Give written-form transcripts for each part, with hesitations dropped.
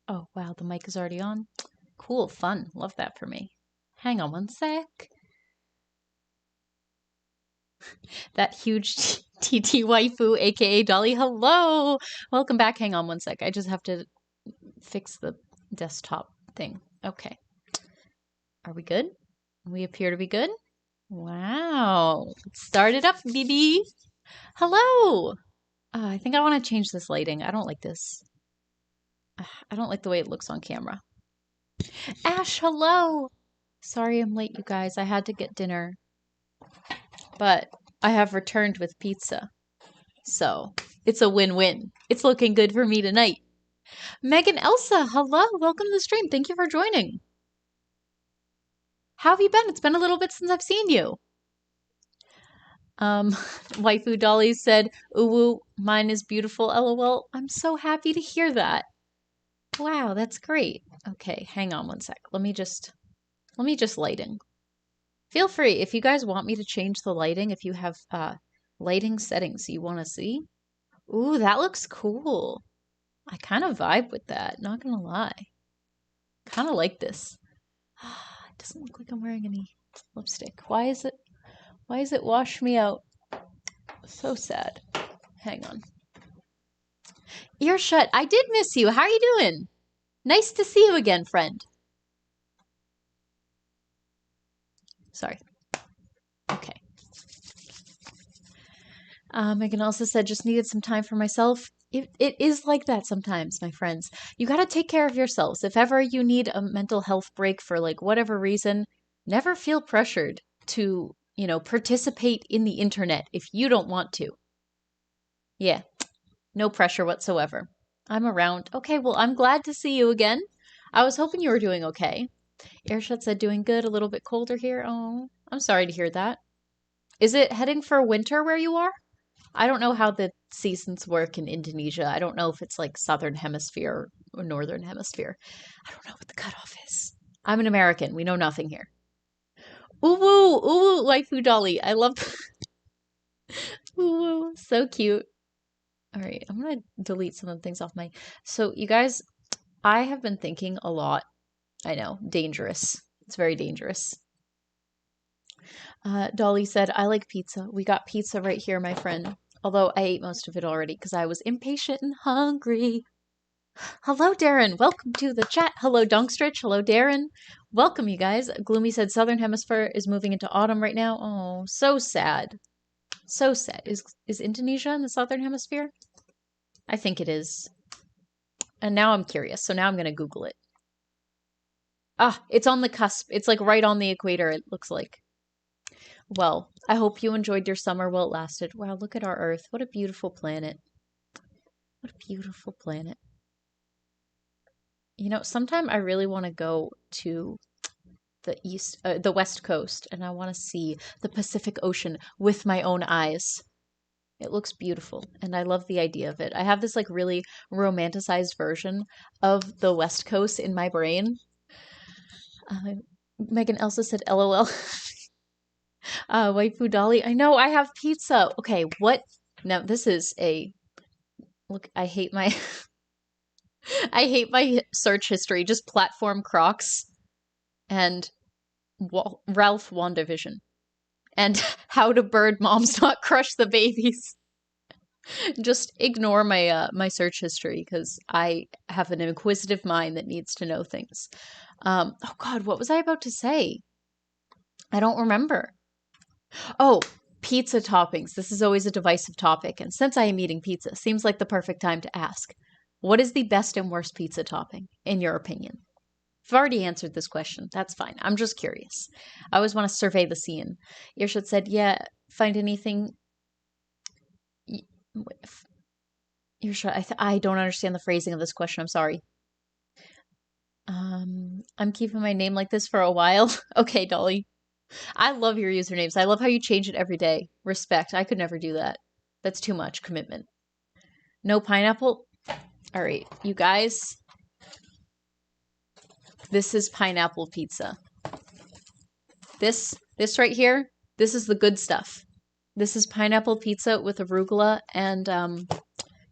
Oh, wow, the mic is already on. Cool, fun. Love that for me. Hang on one sec. That huge TT waifu, aka Dolly. Hello. Welcome back. Hang on one sec. I just have to fix the desktop thing. Okay. Are we good? We appear to be good. Wow. Let's start it up, BB. Hello. I think I want to change this lighting. I don't like this. I don't like the way it looks on camera. Ash, hello. Sorry I'm late, you guys. I had to get dinner. But I have returned with pizza. So it's a win-win. It's looking good for me tonight. Megan Elsa, hello. Welcome to the stream. Thank you for joining. How have you been? It's been a little bit since I've seen you. Waifu Dolly said, ooh, mine is beautiful, lol. I'm so happy to hear that. Wow, that's great. Okay, hang on one sec. Let me just lighting. Feel free, if you guys want me to change the lighting, if you have lighting settings you want to see. Ooh, that looks cool. I kind of vibe with that, not gonna lie. Kind of like this. It doesn't look like I'm wearing any lipstick. Why is it wash me out? So sad. Hang on. Earshot, I did miss you. How are you doing? Nice to see you again, friend. Sorry. Okay. Megan also said, just needed some time for myself. It is like that sometimes, my friends. You got to take care of yourselves. If ever you need a mental health break for like whatever reason, never feel pressured to, participate in the internet if you don't want to. Yeah, no pressure whatsoever. I'm around. Okay, well, I'm glad to see you again. I was hoping you were doing okay. Airshot said, doing good, a little bit colder here. Oh, I'm sorry to hear that. Is it heading for winter where you are? I don't know how the seasons work in Indonesia. I don't know if it's like Southern Hemisphere or Northern Hemisphere. I don't know what the cutoff is. I'm an American. We know nothing here. Ooh, ooh, waifu Dolly. I love ooh, so cute. All right, I'm gonna delete some of the things off my. So, you guys, I have been thinking a lot. I know, dangerous. It's very dangerous. Dolly said, I like pizza. We got pizza right here, my friend. Although I ate most of it already because I was impatient and hungry. Hello, Darren. Welcome to the chat. Hello, Dunkstritch. Hello, Darren. Welcome, you guys. Gloomy said Southern Hemisphere is moving into autumn right now. Oh, so sad. So sad. Is Indonesia in the Southern Hemisphere? I think it is. And now I'm curious, so now I'm going to Google it. Ah, it's on the cusp. It's like right on the equator, it looks like. Well, I hope you enjoyed your summer while it lasted. Wow, look at our Earth. What a beautiful planet. What a beautiful planet. Sometime I really want to go to the West Coast, and I want to see the Pacific Ocean with my own eyes. It looks beautiful, and I love the idea of it. I have this like really romanticized version of the West Coast in my brain. Megan Elsa said, LOL. Waifu Dolly, I know I have pizza. Okay, what? Now this is a look. I hate my I hate my search history. Just platform Crocs and Ralph WandaVision and how to bird moms not crush the babies. Just ignore my my search history because I have an inquisitive mind that needs to know things. Oh God, what was I about to say? I don't remember. Oh, pizza toppings. This is always a divisive topic, and since I am eating pizza, seems like the perfect time to ask. What is the best and worst pizza topping, in your opinion? I've already answered this question. That's fine. I'm just curious. I always want to survey the scene. Irshad said, yeah, find anything... Irshad, I don't understand the phrasing of this question. I'm sorry. I'm keeping my name like this for a while. Okay, Dolly. I love your usernames. I love how you change it every day. Respect. I could never do that. That's too much commitment. No pineapple? All right, you guys. This is pineapple pizza. This right here, this is the good stuff. This is pineapple pizza with arugula and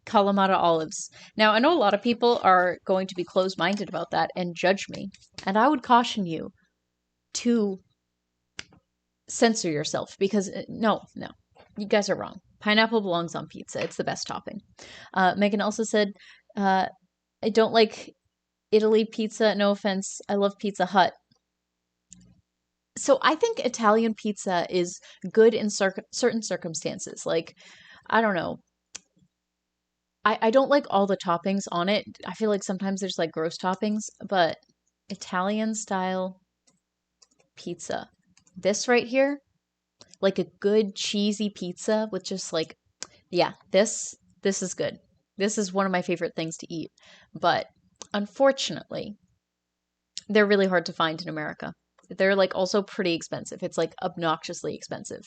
Kalamata olives. Now, I know a lot of people are going to be closed-minded about that and judge me, and I would caution you to censor yourself because no, you guys are wrong. Pineapple belongs on pizza. It's the best topping. Megan also said, I don't like Italy pizza. No offense. I love Pizza Hut. So I think Italian pizza is good in certain circumstances. Like, I don't know. I don't like all the toppings on it. I feel like sometimes there's like gross toppings, but Italian style pizza. This right here, like a good cheesy pizza with just like, yeah, this is good. This is one of my favorite things to eat. But unfortunately, they're really hard to find in America. They're like also pretty expensive. It's like obnoxiously expensive.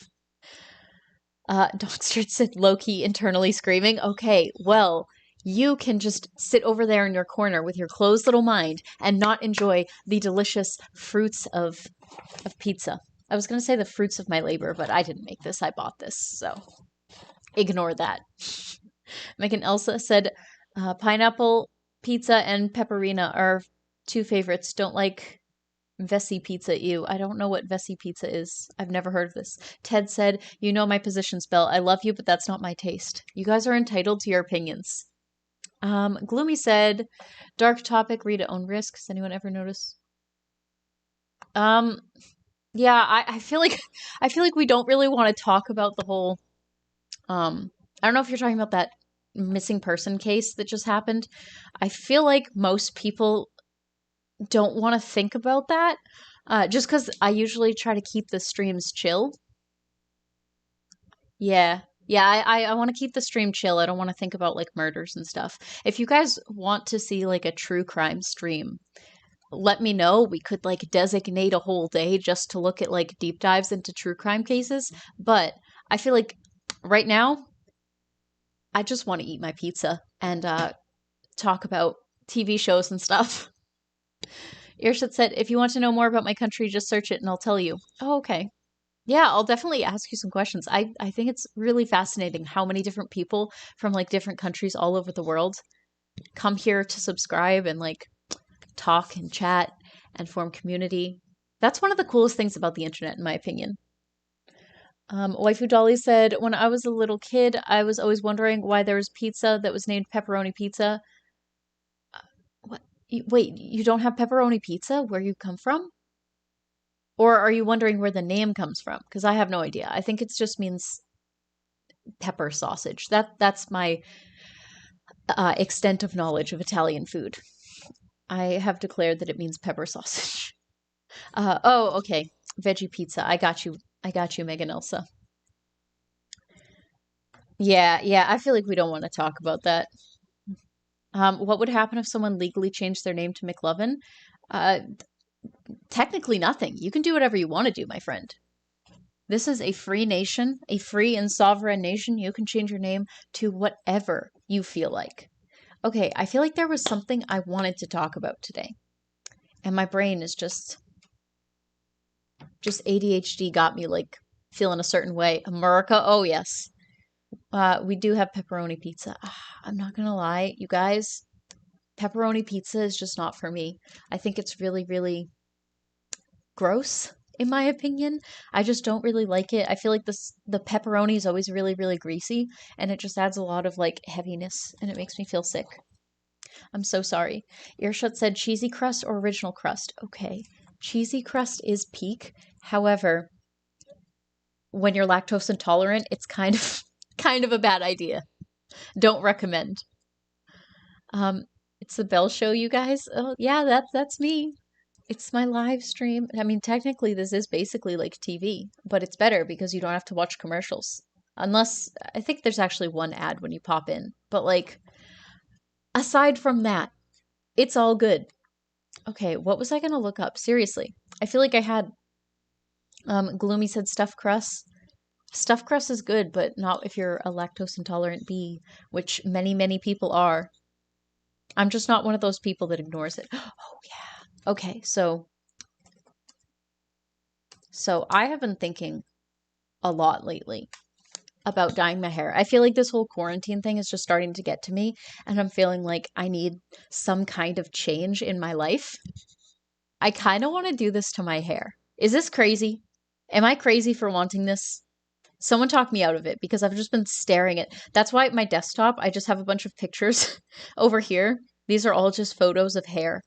Dogstert said low-key internally screaming. Okay, well, you can just sit over there in your corner with your closed little mind and not enjoy the delicious fruits of pizza. I was going to say the fruits of my labor, but I didn't make this. I bought this, so ignore that. Megan Elsa said pineapple pizza and pepperina are two favorites. Don't like Vessi pizza, ew. I don't know what Vessi pizza is. I've never heard of this. Ted said, you know my position, Spell. I love you, but that's not my taste. You guys are entitled to your opinions. Gloomy said, dark topic, read at own risk. Does anyone ever notice? Yeah, I feel like we don't really want to talk about the whole I don't know if you're talking about that missing person case that just happened. I feel like most people don't want to think about that, just because I usually try to keep the streams chill. Yeah. Yeah, I want to keep the stream chill. I don't want to think about like murders and stuff. If you guys want to see like a true crime stream, let me know. We could like designate a whole day just to look at like deep dives into true crime cases. But I feel like right now, I just want to eat my pizza and talk about TV shows and stuff. Irshad said, if you want to know more about my country, just search it and I'll tell you. Oh, okay. Yeah, I'll definitely ask you some questions. I think it's really fascinating how many different people from like different countries all over the world come here to subscribe and like talk and chat and form community. That's one of the coolest things about the internet, in my opinion. Waifu Dolly said, when I was a little kid, I was always wondering why there was pizza that was named pepperoni pizza. What? Wait, you don't have pepperoni pizza where you come from? Or are you wondering where the name comes from? Because I have no idea. I think it just means pepper sausage. That's my extent of knowledge of Italian food. I have declared that it means pepper sausage. Oh, okay. Veggie pizza. I got you. I got you, Megan Elsa. Yeah. I feel like we don't want to talk about that. What would happen if someone legally changed their name to McLovin? Technically nothing. You can do whatever you want to do, my friend. This is a free nation, a free and sovereign nation. You can change your name to whatever you feel like. Okay, I feel like there was something I wanted to talk about today. And my brain is just ADHD got me like feeling a certain way. America, oh yes. We do have pepperoni pizza. I'm not gonna lie, you guys, pepperoni pizza is just not for me. I think it's really, really gross, in my opinion. I just don't really like it. I feel like the pepperoni is always really, really greasy, and it just adds a lot of like heaviness, and it makes me feel sick. I'm so sorry. Earshot said cheesy crust or original crust. Okay, cheesy crust is peak. However, when you're lactose intolerant, it's kind of a bad idea. Don't recommend. It's the Bell Show, you guys. Oh yeah, that's me. It's my live stream. I mean, technically, this is basically like TV, but it's better because you don't have to watch commercials. Unless, I think there's actually one ad when you pop in. But, like, aside from that, it's all good. Okay, what was I going to look up? Seriously. I feel like I had, Gloomy said stuffed crust. Stuffed crust is good, but not if you're a lactose intolerant bee, which many, many people are. I'm just not one of those people that ignores it. Oh yeah. Okay, so I have been thinking a lot lately about dyeing my hair. I feel like this whole quarantine thing is just starting to get to me, and I'm feeling like I need some kind of change in my life. I kind of want to do this to my hair. Is this crazy? Am I crazy for wanting this? Someone talk me out of it because I've just been staring at. That's why my desktop, I just have a bunch of pictures over here. These are all just photos of hair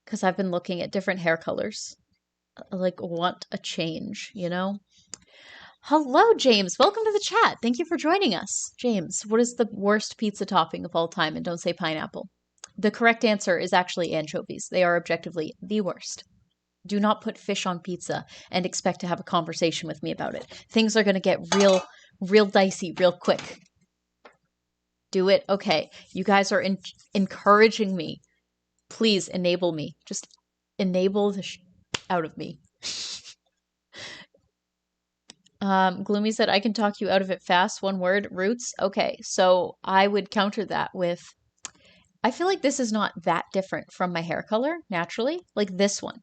because I've been looking at different hair colors. Like, want a change, you know? Hello, James. Welcome to the chat. Thank you for joining us. James, what is the worst pizza topping of all time? And don't say pineapple. The correct answer is actually anchovies. They are objectively the worst. Do not put fish on pizza and expect to have a conversation with me about it. Things are going to get real dicey real quick. Do it. Okay. You guys are encouraging me. Please enable me. Just enable the out of me. Gloomy said, I can talk you out of it fast. One word, roots. Okay, so I would counter that with, I feel like this is not that different from my hair color, naturally. Like this one.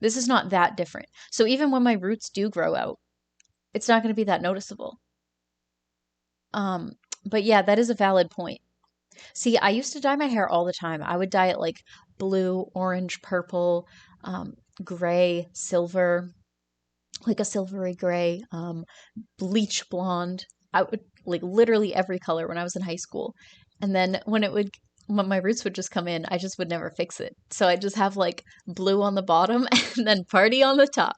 This is not that different. So even when my roots do grow out, it's not going to be that noticeable. But yeah, that is a valid point. See, I used to dye my hair all the time. I would dye it like blue, orange, purple, gray, silver, like a silvery gray, bleach blonde. I would like literally every color when I was in high school. And then when my roots would just come in, I just would never fix it. So I just have like blue on the bottom and then party on the top.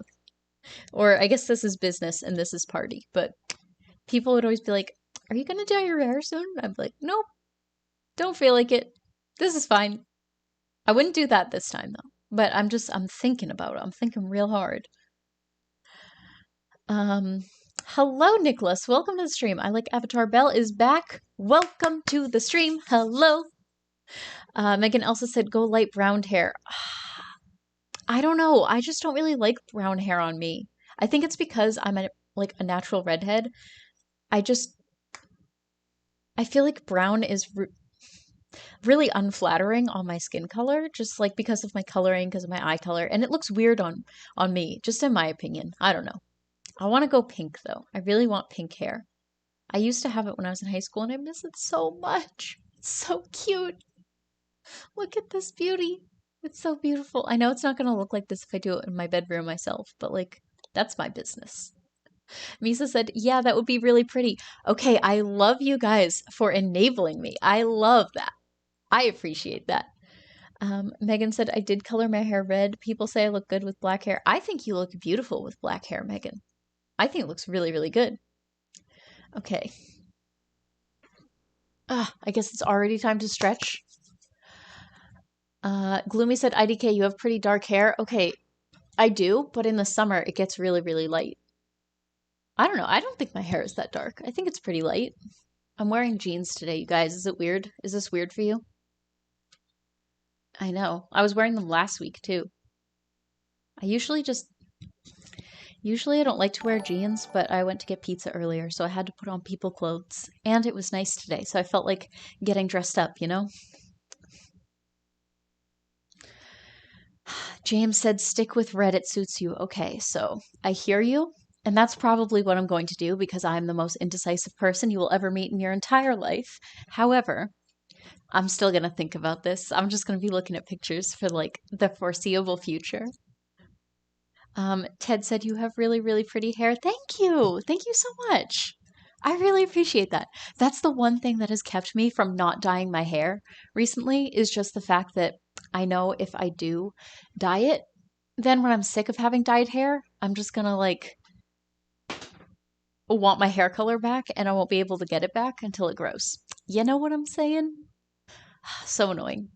Or I guess this is business and this is party. But people would always be like, are you going to dye your hair soon? I'd be like, nope, don't feel like it. This is fine. I wouldn't do that this time though. But I'm thinking about it. I'm thinking real hard. Hello, Nicholas. Welcome to the stream. I like Avatar. Bell is back. Welcome to the stream. Hello. Megan Elsa said, go light brown hair. I don't know. I just don't really like brown hair on me. I think it's because I'm like a natural redhead. I feel like brown is really unflattering on my skin color, just like because of my coloring, because of my eye color, and it looks weird on me, just in my opinion. I don't know. I want to go pink though. I really want pink hair. I used to have it when I was in high school and I miss it so much. It's so cute. Look at this beauty. It's so beautiful. I know it's not going to look like this if I do it in my bedroom myself, but like, that's my business. Misa said, yeah, that would be really pretty. Okay, I love you guys for enabling me. I love that. I appreciate that. Megan said, I did color my hair red. People say I look good with black hair. I think you look beautiful with black hair, Megan. I think it looks really, really good. Okay. I guess it's already time to stretch. Gloomy said, IDK, you have pretty dark hair. Okay, I do, but in the summer it gets really, really light. I don't know. I don't think my hair is that dark. I think it's pretty light. I'm wearing jeans today, you guys. Is it weird? Is this weird for you? I know. I was wearing them last week too. Usually I don't like to wear jeans, but I went to get pizza earlier, so I had to put on people clothes. And it was nice today, so I felt like getting dressed up, you know? James said, stick with red, it suits you. Okay, so I hear you, and that's probably what I'm going to do because I'm the most indecisive person you will ever meet in your entire life. However, I'm still going to think about this. I'm just going to be looking at pictures for like the foreseeable future. Ted said, you have really, really pretty hair. Thank you. Thank you so much. I really appreciate that. That's the one thing that has kept me from not dyeing my hair recently is just the fact that I know if I do dye it, then when I'm sick of having dyed hair, I'm just gonna like want my hair color back and I won't be able to get it back until it grows. You know what I'm saying? So annoying.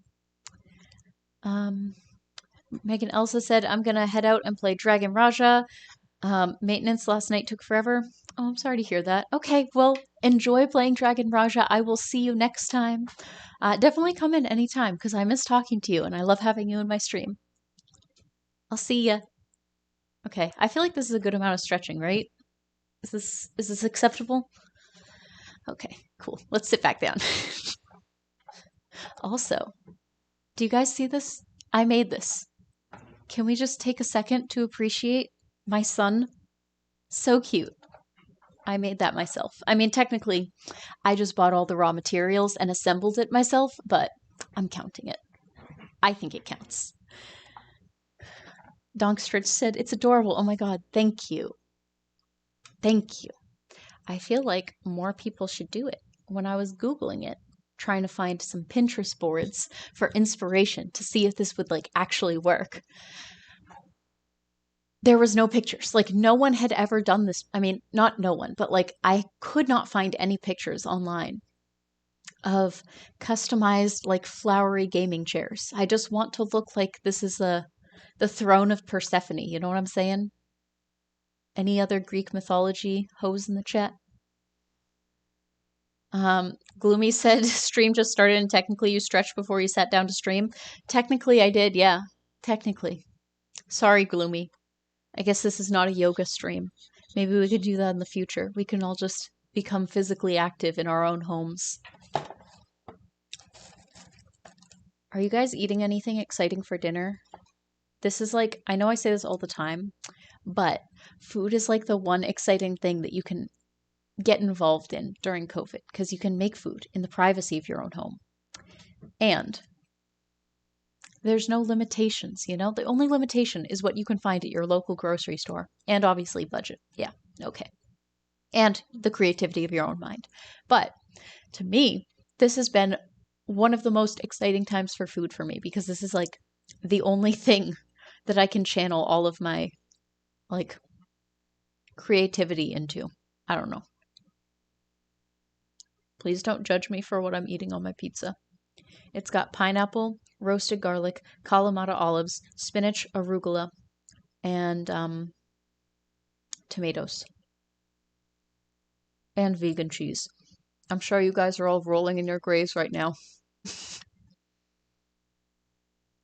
Megan Elsa said, I'm gonna head out and play Dragon Raja. Maintenance last night took forever. Oh, I'm sorry to hear that. Okay, well, enjoy playing Dragon Raja. I will see you next time. Definitely come in anytime because I miss talking to you and I love having you in my stream. I'll see ya. Okay, I feel like this is a good amount of stretching, right? Is this acceptable? Okay, cool. Let's sit back down. Also, do you guys see this? I made this. Can we just take a second to appreciate my son? So cute. I made that myself. I mean, technically, I just bought all the raw materials and assembled it myself, but I'm counting it. I think it counts. Donkstridge said, it's adorable. Oh my god, thank you. Thank you. I feel like more people should do it. When I was Googling it, trying to find some Pinterest boards for inspiration to see if this would like actually work, there was no pictures. Like no one had ever done this. I mean, not no one, but like I could not find any pictures online of customized like flowery gaming chairs. I just want to look like this is the throne of Persephone. You know what I'm saying? Any other Greek mythology hoes in the chat? Gloomy said stream just started and technically you stretched before you sat down to stream. Technically I did, yeah. Technically. Sorry, Gloomy. I guess this is not a yoga stream. Maybe we could do that in the future. We can all just become physically active in our own homes. Are you guys eating anything exciting for dinner? This is like, I know I say this all the time, but food is like the one exciting thing that you can get involved in during COVID because you can make food in the privacy of your own home. And there's no limitations, you know? The only limitation is what you can find at your local grocery store. And obviously budget. Yeah, okay. And the creativity of your own mind. But to me, this has been one of the most exciting times for food for me because this is like the only thing that I can channel all of my like creativity into. I don't know. Please don't judge me for what I'm eating on my pizza. It's got pineapple, roasted garlic, Kalamata olives, spinach, arugula, and tomatoes. And vegan cheese. I'm sure you guys are all rolling in your graves right now.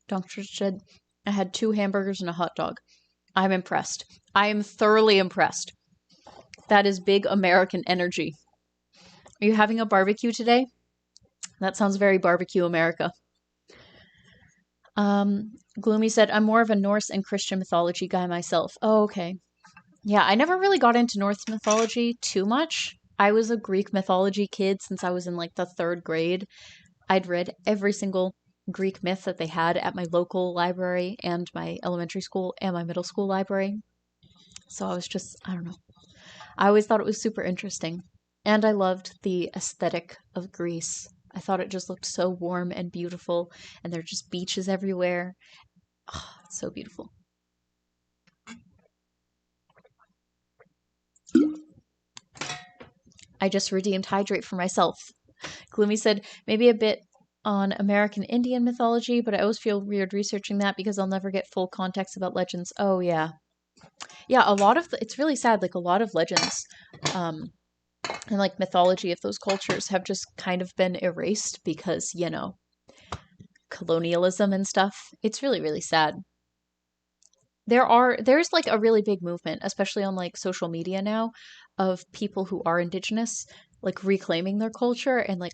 Dr. said, I had 2 hamburgers and a hot dog. I'm impressed. I am thoroughly impressed. That is big American energy. Are you having a barbecue today? That sounds very barbecue America. Gloomy said, I'm more of a Norse and Christian mythology guy myself. Oh, okay. Yeah, I never really got into Norse mythology too much. I was a Greek mythology kid since I was in like the 3rd grade. I'd read every single Greek myth that they had at my local library and my elementary school and my middle school library. So I was just, I don't know. I always thought it was super interesting. And I loved the aesthetic of Greece. I thought it just looked so warm and beautiful, and there are just beaches everywhere. Oh, it's so beautiful. I just redeemed Hydrate for myself. Gloomy said, maybe a bit on American Indian mythology, but I always feel weird researching that because I'll never get full context about legends. Oh, yeah. Yeah, a lot of, it's really sad, like a lot of legends, and like mythology of those cultures have just kind of been erased because, you know, colonialism and stuff. It's really, really sad. There's like a really big movement, especially on like social media now, of people who are indigenous, like reclaiming their culture and like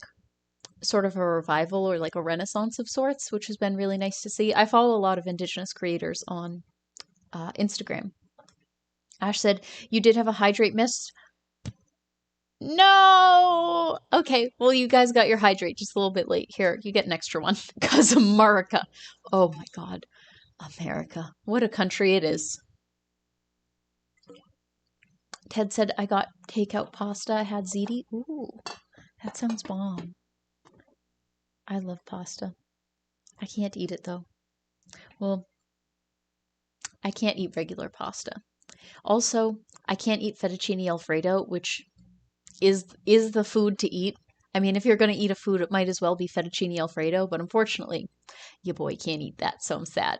sort of a revival or like a renaissance of sorts, which has been really nice to see. I follow a lot of indigenous creators on Instagram. Ash said, you did have a hydrate mist. No! Okay, well, you guys got your hydrate just a little bit late. Here, you get an extra one. Because America. Oh my god. America. What a country it is. Ted said, I got takeout pasta. I had ziti. Ooh, that sounds bomb. I love pasta. I can't eat it though. Well, I can't eat regular pasta. Also, I can't eat fettuccine alfredo, which is the food to eat. I mean, if you're going to eat a food, it might as well be fettuccine alfredo, but unfortunately, your boy can't eat that, so I'm sad.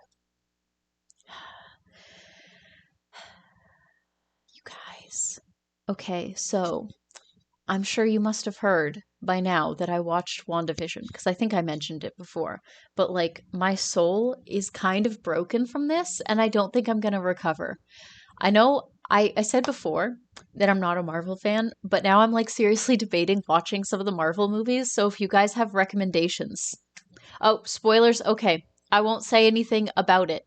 You guys. Okay, so I'm sure you must have heard by now that I watched WandaVision, because I think I mentioned it before, but like my soul is kind of broken from this, and I don't think I'm going to recover. I know I said before that I'm not a Marvel fan, but now I'm like seriously debating watching some of the Marvel movies. So if you guys have recommendations, oh, spoilers, okay, I won't say anything about it.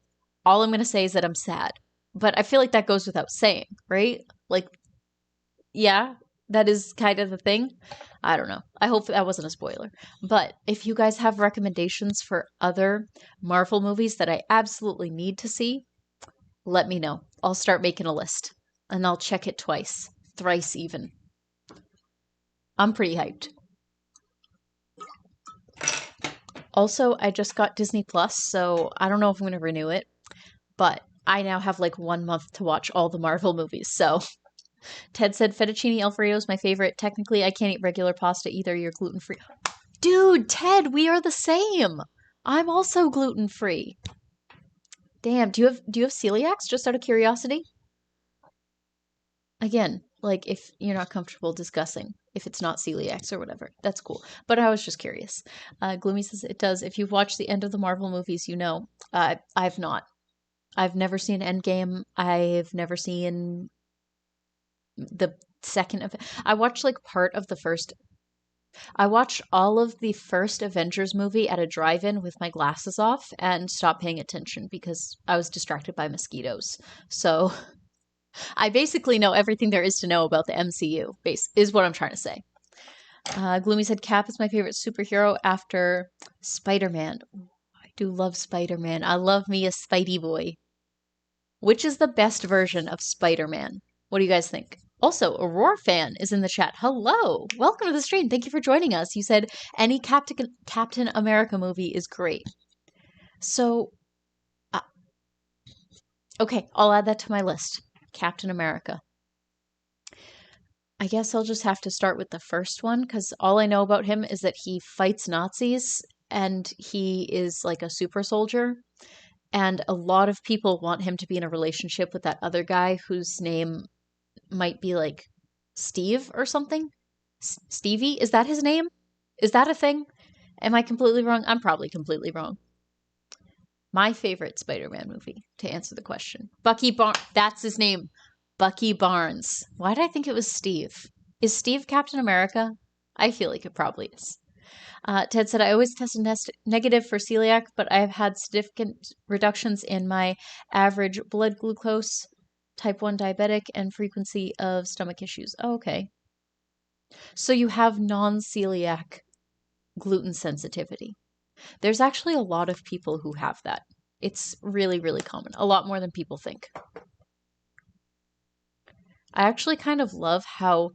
All I'm gonna say is that I'm sad. But I feel like that goes without saying, right? Like, yeah, that is kind of the thing. I don't know. I hope that wasn't a spoiler. But if you guys have recommendations for other Marvel movies that I absolutely need to see, let me know. I'll start making a list and I'll check it twice, thrice even. I'm pretty hyped. Also, I just got Disney Plus, so I don't know if I'm going to renew it, but I now have like 1 month to watch all the Marvel movies. So Ted said fettuccine alfredo is my favorite. Technically, I can't eat regular pasta either. You're gluten free. Dude, Ted, we are the same. I'm also gluten free. Damn, do you have celiacs? Just out of curiosity. Again, like if you're not comfortable discussing if it's not celiacs or whatever, that's cool. But I was just curious. Gloomy says it does. If you've watched the end of the Marvel movies, you know. I've not. I've never seen Endgame. I've never seen the second of. I watched like part of the first. I watched all of the first Avengers movie at a drive-in with my glasses off and stopped paying attention because I was distracted by mosquitoes. So I basically know everything there is to know about the MCU, is what I'm trying to say. Gloomy said Cap is my favorite superhero after Spider-Man. I do love Spider-Man. I love me a Spidey boy. Which is the best version of Spider-Man? What do you guys think? Also, Aurora fan is in the chat. Hello. Welcome to the stream. Thank you for joining us. You said any Captain America movie is great. So, uh, okay, I'll add that to my list. Captain America. I guess I'll just have to start with the first one because all I know about him is that he fights Nazis and he is like a super soldier. And a lot of people want him to be in a relationship with that other guy whose name might be like Steve or something. Stevie? Is that his name? Is that a thing? Am I completely wrong? I'm probably completely wrong. My favorite Spider-Man movie, to answer the question. Bucky Barnes. That's his name. Bucky Barnes. Why did I think it was Steve? Is Steve Captain America? I feel like it probably is. Ted said, I always tested negative for celiac, but I have had significant reductions in my average blood glucose, type 1 diabetic, and frequency of stomach issues. Oh, okay. So you have non-celiac gluten sensitivity. There's actually a lot of people who have that. It's really, really common. A lot more than people think. I actually kind of love how,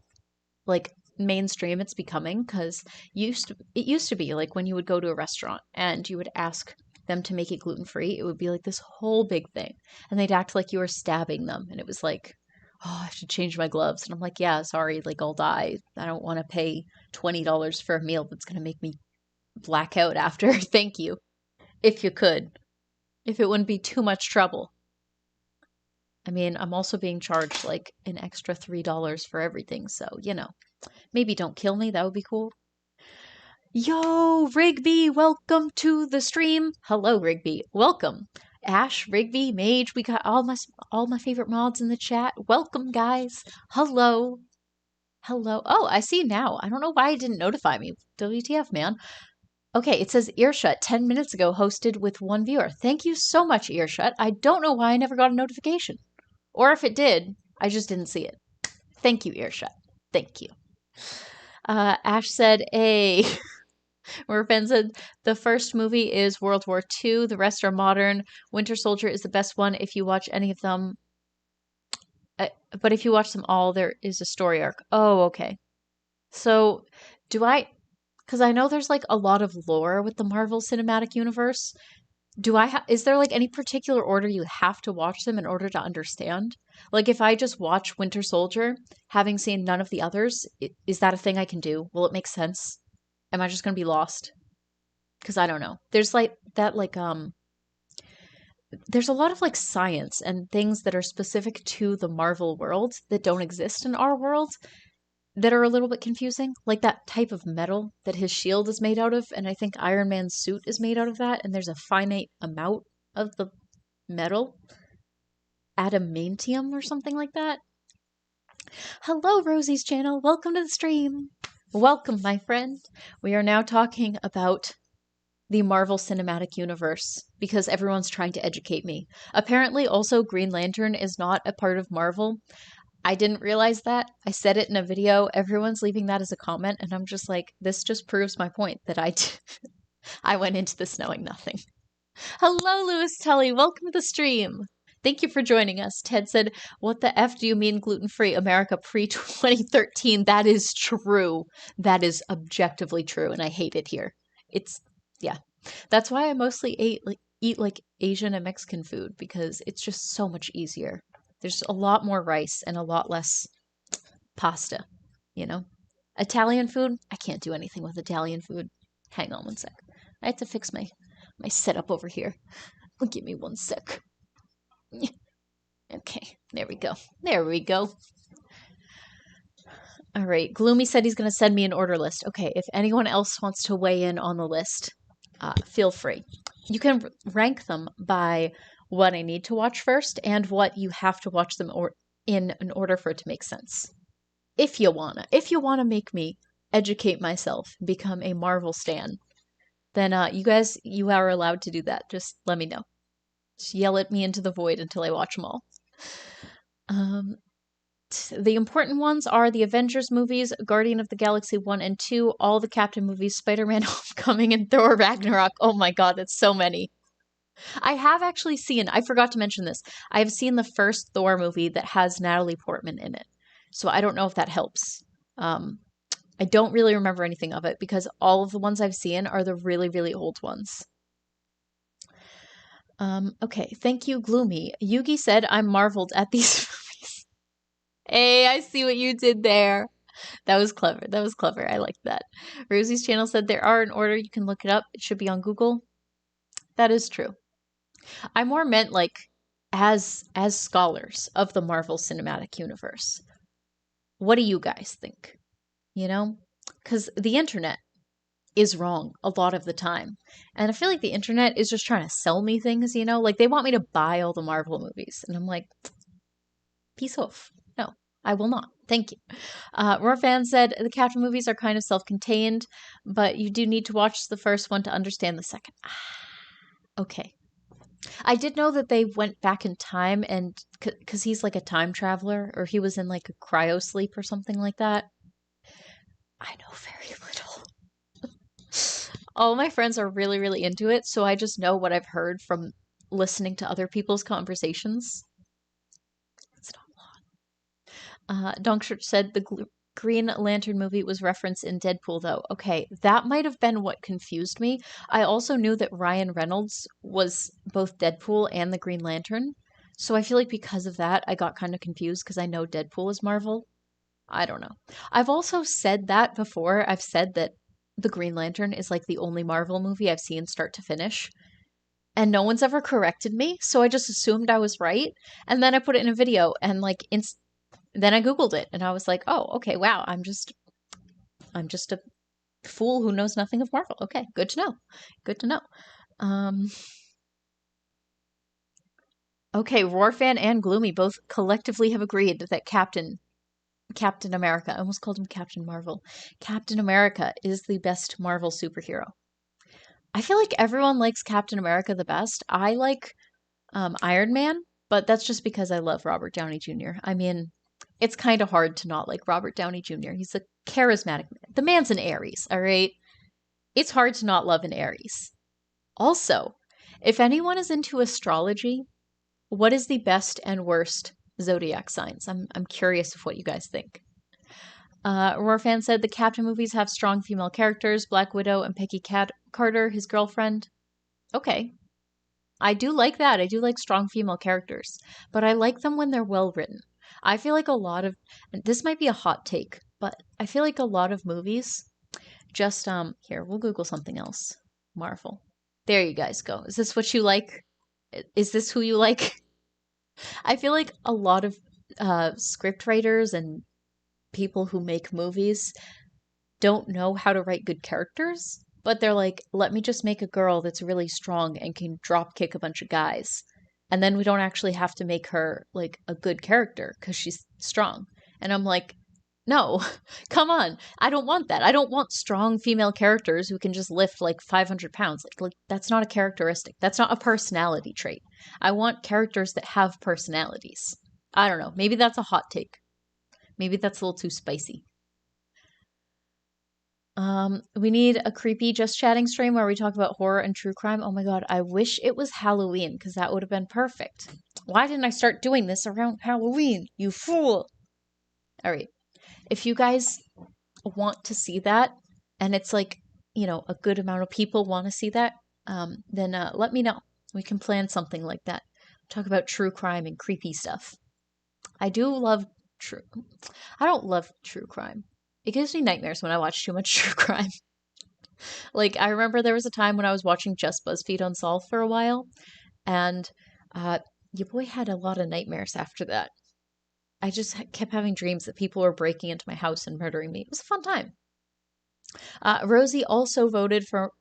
like, mainstream it's becoming because it used to be like when you would go to a restaurant and you would ask them to make it gluten free, it would be like this whole big thing, and they'd act like you were stabbing them, and it was like, oh, I have to change my gloves, and I'm like, yeah, sorry, like I'll die. I don't want to pay $20 for a meal that's gonna make me black out after. Thank you, if you could, if it wouldn't be too much trouble. I mean, I'm also being charged like an extra $3 for everything, so maybe don't kill me. That would be cool. Yo, Rigby, welcome to the stream. Hello, Rigby. Welcome. Ash, Rigby, Mage, we got all my favorite mods in the chat. Welcome, guys. Hello. Hello. Oh, I see now. I don't know why it didn't notify me. WTF, man. Okay, it says Earshut 10 minutes ago hosted with one viewer. Thank you so much, Earshut. I don't know why I never got a notification. Or if it did, I just didn't see it. Thank you, Earshut. Thank you. Ash said, "A." Merpen said, "The first movie is World War II. The rest are modern. Winter Soldier is the best one if you watch any of them. But if you watch them all, there is a story arc." Oh, okay. So, because I know there's like a lot of lore with the Marvel Cinematic Universe. Is there like any particular order you have to watch them in order to understand? Like if I just watch Winter Soldier, having seen none of the others, is that a thing I can do? Will it make sense? Am I just going to be lost? Because I don't know. There's like that there's a lot of like science and things that are specific to the Marvel world that don't exist in our world that are a little bit confusing. Like that type of metal that his shield is made out of, and I think Iron Man's suit is made out of that, and there's a finite amount of the metal. adamantium or something like that. Hello, Rosie's channel. Welcome to the stream. Welcome, my friend. We are now talking about the Marvel Cinematic Universe because everyone's trying to educate me. Apparently, also, Green Lantern is not a part of Marvel. I didn't realize that. I said it in a video. Everyone's leaving that as a comment, and I'm just like, this just proves my point that I went into this knowing nothing. Hello, Lewis Tully. Welcome to the stream. Thank you for joining us. Ted said, what the F do you mean gluten-free America pre-2013? That is true. That is objectively true, and I hate it here. Yeah. That's why I mostly eat like Asian and Mexican food, because it's just so much easier. There's a lot more rice and a lot less pasta, you know? Italian food, I can't do anything with Italian food. Hang on one sec. I have to fix my setup over here. Give me one sec. Okay, there we go. There we go. All right, Gloomy said he's going to send me an order list. Okay, if anyone else wants to weigh in on the list, feel free. You can rank them by what I need to watch first and what you have to watch them in order for it to make sense. If you wanna make me educate myself, become a Marvel stan, then you are allowed to do that. Just let me know. Just yell at me into the void until I watch them all. The important ones are the Avengers movies, Guardian of the Galaxy 1 and 2, all the Captain movies, Spider-Man Homecoming, and Thor Ragnarok. Oh my god, that's so many. I have actually seen, I forgot to mention this, I have seen the first Thor movie that has Natalie Portman in it. So I don't know if that helps. I don't really remember anything of it because all of the ones I've seen are the really, really old ones. Okay, thank you, Gloomy. Yugi said I'm marveled at these movies. Hey, I see what you did there. That was clever. That was clever. I liked that. Rosie's channel said there are in order. You can look it up. It should be on Google. That is true. I more meant like as scholars of the Marvel Cinematic Universe. What do you guys think? You know? Because the internet is wrong a lot of the time. And I feel like the internet is just trying to sell me things, you know? Like they want me to buy all the Marvel movies. And I'm like, peace off. No, I will not. Thank you. Roarfan said the Captain movies are kind of self-contained, but you do need to watch the first one to understand the second. Okay. I did know that they went back in time and because he's like a time traveler or he was in like a cryo sleep or something like that. I know very little. All my friends are really, really into it, so I just know what I've heard from listening to other people's conversations. It's not a lot. Donkshirch said the Green Lantern movie was referenced in Deadpool, though. Okay, that might have been what confused me. I also knew that Ryan Reynolds was both Deadpool and the Green Lantern, so I feel like because of that, I got kind of confused because I know Deadpool is Marvel. I don't know. I've also said that before. I've said that the Green Lantern is like the only Marvel movie I've seen start to finish. And no one's ever corrected me, so I just assumed I was right. And then I put it in a video and like then I Googled it and I was like, oh, okay, wow, I'm just a fool who knows nothing of Marvel. Okay, good to know. Good to know. Okay, Roarfan and Gloomy both collectively have agreed that Captain America, I almost called him Captain Marvel. Captain America is the best Marvel superhero. I feel like everyone likes Captain America the best. I like Iron Man, but that's just because I love Robert Downey Jr. I mean, it's kind of hard to not like Robert Downey Jr. He's a charismatic man. The man's an Aries, all right? It's hard to not love an Aries. Also, if anyone is into astrology, what is the best and worst zodiac signs? I'm curious of what you guys think. Roarfan said the Captain movies have strong female characters, Black Widow and Peggy Carter, his girlfriend. Okay. I do like that. I do like strong female characters, but I like them when they're well written. I feel like a lot of, and this might be a hot take, but I feel like a lot of movies just, here, we'll Google something else. Marvel. There you guys go. Is this what you like? Is this who you like? I feel like a lot of script writers and people who make movies don't know how to write good characters, but they're like, let me just make a girl that's really strong and can drop kick a bunch of guys. And then we don't actually have to make her like a good character because she's strong. And I'm like, no, come on. I don't want that. I don't want strong female characters who can just lift like 500 pounds. Like that's not a characteristic. That's not a personality trait. I want characters that have personalities. I don't know. Maybe that's a hot take. Maybe that's a little too spicy. We need a creepy just chatting stream where we talk about horror and true crime. Oh my god, I wish it was Halloween because that would have been perfect. Why didn't I start doing this around Halloween? You fool. All right. If you guys want to see that and it's like, a good amount of people want to see that, then let me know. We can plan something like that. Talk about true crime and creepy stuff. I do love true. I don't love true crime. It gives me nightmares when I watch too much true crime. Like, I remember there was a time when I was watching just BuzzFeed Unsolved for a while, and your boy had a lot of nightmares after that. I just kept having dreams that people were breaking into my house and murdering me. It was a fun time. Rosie also voted for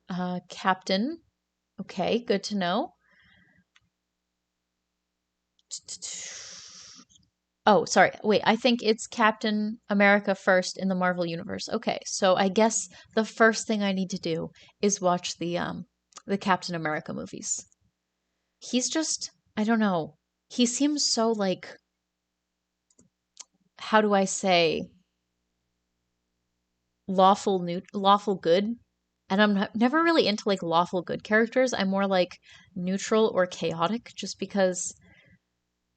Captain. Okay, good to know. Oh, sorry. Wait, I think it's Captain America first in the Marvel Universe. Okay, so I guess the first thing I need to do is watch the Captain America movies. He's just, I don't know. He seems so like, how do I say, lawful good. And I'm never really into like lawful good characters. I'm more like neutral or chaotic just because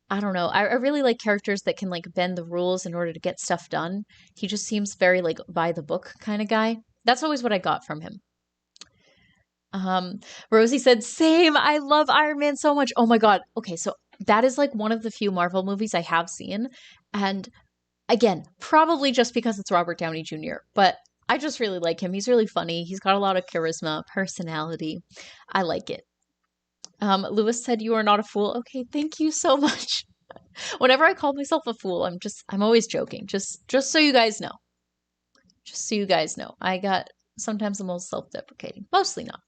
I don't know. I really like characters that can like bend the rules in order to get stuff done. He just seems very like by the book kind of guy. That's always what I got from him. Um, Rosie said, "Same. I love Iron Man so much." Oh my God. Okay, so that is like one of the few Marvel movies I have seen, and again, probably just because it's Robert Downey Jr., but I just really like him. He's really funny. He's got a lot of charisma, personality. I like it. Lewis said, "You are not a fool." Okay, thank you so much. Whenever I call myself a fool, I'm always joking. Just so you guys know. Just so you guys know. Sometimes I'm a little self-deprecating. Mostly not.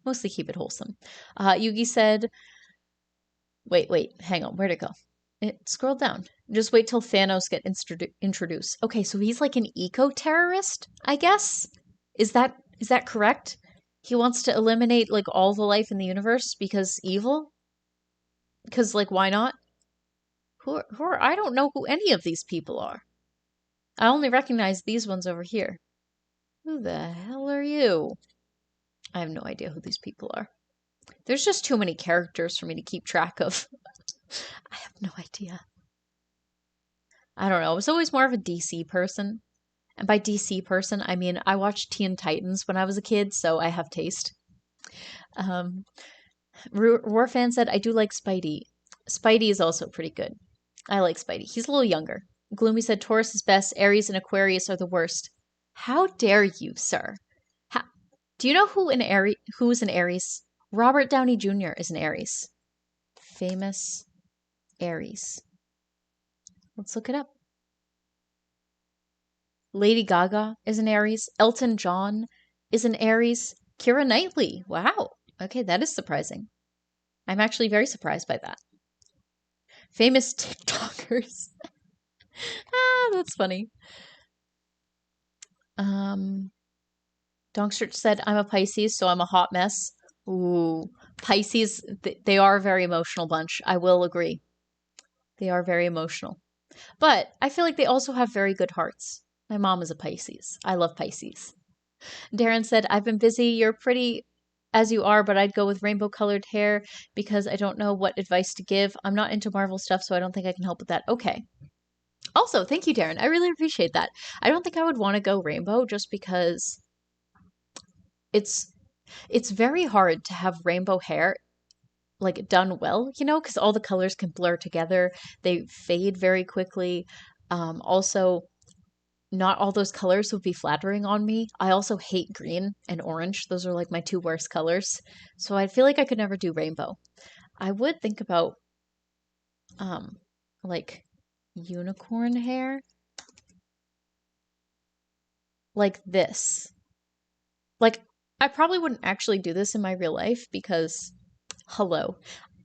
Mostly keep it wholesome. Yugi said, wait, hang on, where'd it go? It scrolled down. Just wait till Thanos get introduced. Okay, so he's like an eco-terrorist, I guess. Is that correct? He wants to eliminate like all the life in the universe because evil? Because like why not? Who are I don't know who any of these people are. I only recognize these ones over here. Who the hell are you? I have no idea who these people are. There's just too many characters for me to keep track of. I have no idea. I don't know. I was always more of a DC person. And by DC person, I mean I watched Teen Titans when I was a kid, so I have taste. Um, Warfan said, I do like Spidey. Spidey is also pretty good. I like Spidey. He's a little younger. Gloomy said Taurus is best. Aries and Aquarius are the worst. How dare you, sir? Do you know who's an Aries? Robert Downey Jr. is an Aries. Famous Aries. Let's look it up. Lady Gaga is an Aries. Elton John is an Aries. Keira Knightley. Wow. Okay, that is surprising. I'm actually very surprised by that. Famous TikTokers. That's funny. Donkstritch said, I'm a Pisces, so I'm a hot mess. Ooh, Pisces, they are a very emotional bunch. I will agree. They are very emotional. But I feel like they also have very good hearts. My mom is a Pisces. I love Pisces. Darren said, I've been busy. You're pretty as you are, but I'd go with rainbow colored hair because I don't know what advice to give. I'm not into Marvel stuff, so I don't think I can help with that. Okay. Also, thank you, Darren. I really appreciate that. I don't think I would want to go rainbow just because it's very hard to have rainbow hair like done well, because all the colors can blur together. They fade very quickly. Also, not all those colors would be flattering on me. I also hate green and orange. Those are like my two worst colors. So I feel like I could never do rainbow. I would think about like unicorn hair. Like this. Like I probably wouldn't actually do this in my real life because hello,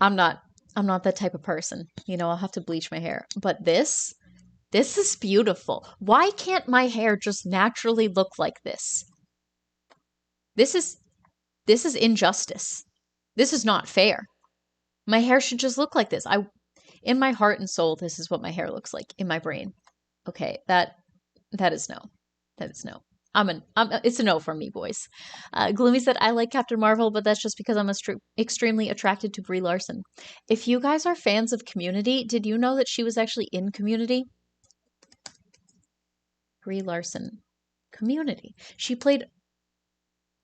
I'm not I'm not that type of person. You know, I'll have to bleach my hair. But this is beautiful. Why can't my hair just naturally look like this? This is injustice. This is not fair. My hair should just look like this. In my heart and soul, this is what my hair looks like in my brain. Okay, that is no. That is no. It's a no from me, boys. Gloomy said, I like Captain Marvel, but that's just because I'm extremely attracted to Brie Larson. If you guys are fans of Community, did you know that she was actually in Community? Brie Larson. Community. She played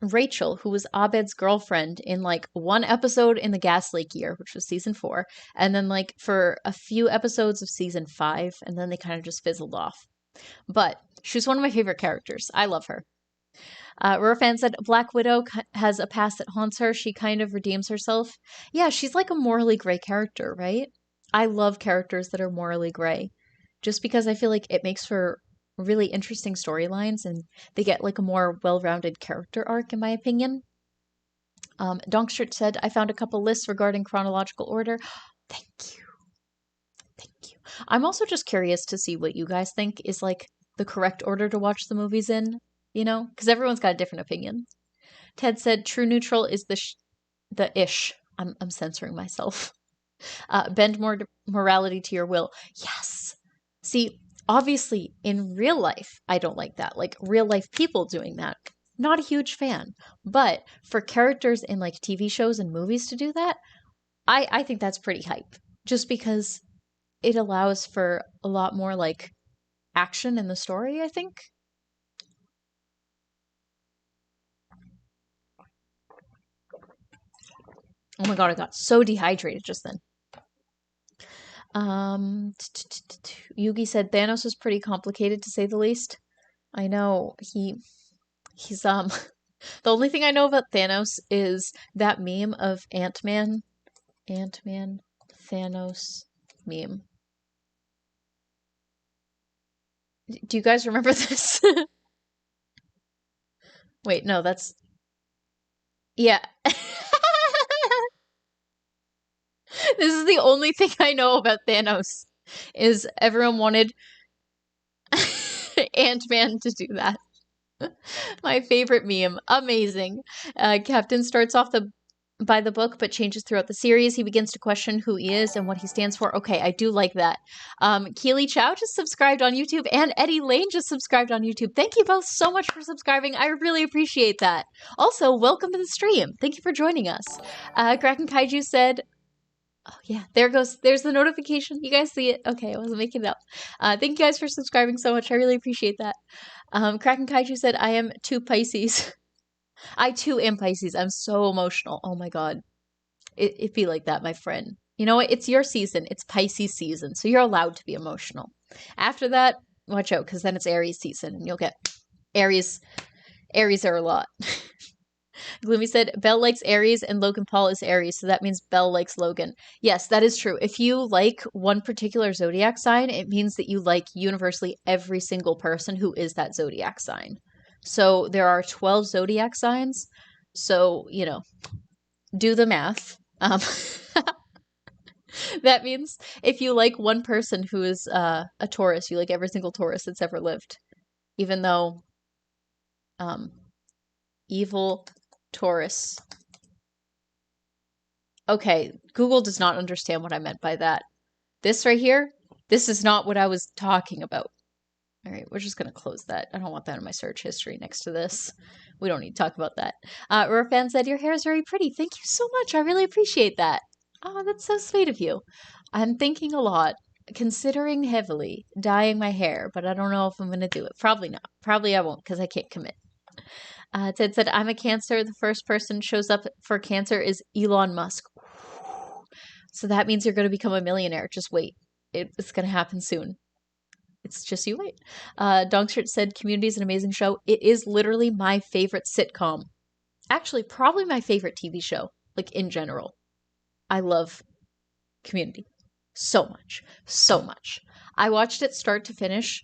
Rachel, who was Abed's girlfriend in like one episode in the Gas Lake year, which was season 4, and then like for a few episodes of season 5, and then they kind of just fizzled off. But she's one of my favorite characters. I love her. Rurfan said Black Widow has a past that haunts her. She kind of redeems herself. Yeah, she's like a morally gray character, right? I love characters that are morally gray, just because I feel like it makes for really interesting storylines and they get like a more well-rounded character arc, in my opinion. Donkstert said, I found a couple lists regarding chronological order. Thank you. Thank you. I'm also just curious to see what you guys think is like the correct order to watch the movies in, you know, because everyone's got a different opinion. Ted said, true neutral is the ish. I'm censoring myself. Bend more morality to your will. Yes. See, obviously, in real life, I don't like that. Like real life people doing that. Not a huge fan. But for characters in like TV shows and movies to do that, I think that's pretty hype. Just because it allows for a lot more like action in the story, I think. Oh my god, I got so dehydrated just then. Yugi said Thanos was pretty complicated to say the least. I know he's the only thing I know about Thanos is that meme of Ant-Man Thanos meme. Do you guys remember this? Wait, no, that's yeah. This is the only thing I know about Thanos is everyone wanted Ant-Man to do that. My favorite meme. Amazing. Captain starts off by the book, but changes throughout the series. He begins to question who he is and what he stands for. Okay, I do like that. Keely Chow just subscribed on YouTube, and Eddie Lane just subscribed on YouTube. Thank you both so much for subscribing. I really appreciate that. Also, welcome to the stream. Thank you for joining us. Kraken Kaiju said, oh, yeah, there's the notification. You guys see it? Okay, I wasn't making it up. Thank you guys for subscribing so much. I really appreciate that. Kraken Kaiju said, I am too Pisces. I too am Pisces. I'm so emotional. Oh my god. It be like that, my friend. You know what? It's your season. It's Pisces season. So you're allowed to be emotional. After that, watch out, because then it's Aries season and you'll get Aries. Aries are a lot. Gloomy said, Belle likes Aries and Logan Paul is Aries, so that means Belle likes Logan. Yes, that is true. If you like one particular zodiac sign, it means that you like universally every single person who is that zodiac sign. So there are 12 zodiac signs. So, you know, do the math. That means if you like one person who is a Taurus, you like every single Taurus that's ever lived. Even though evil Taurus. Okay, Google does not understand what I meant by that. This right here, this is not what I was talking about. All right, we're just going to close that. I don't want that in my search history next to this. We don't need to talk about that. Rurfan said, your hair is very pretty. Thank you so much. I really appreciate that. Oh, that's so sweet of you. I'm thinking a lot, considering heavily dyeing my hair, but I don't know if I'm going to do it. Probably not. Probably I won't because I can't commit. Ted said, I'm a Cancer. The first person shows up for Cancer is Elon Musk. So that means you're going to become a millionaire. Just wait. It's going to happen soon. It's just you wait. Dongshirt said, Community is an amazing show. It is literally my favorite sitcom. Actually, probably my favorite TV show, like in general. I love Community so much. So much. I watched it start to finish.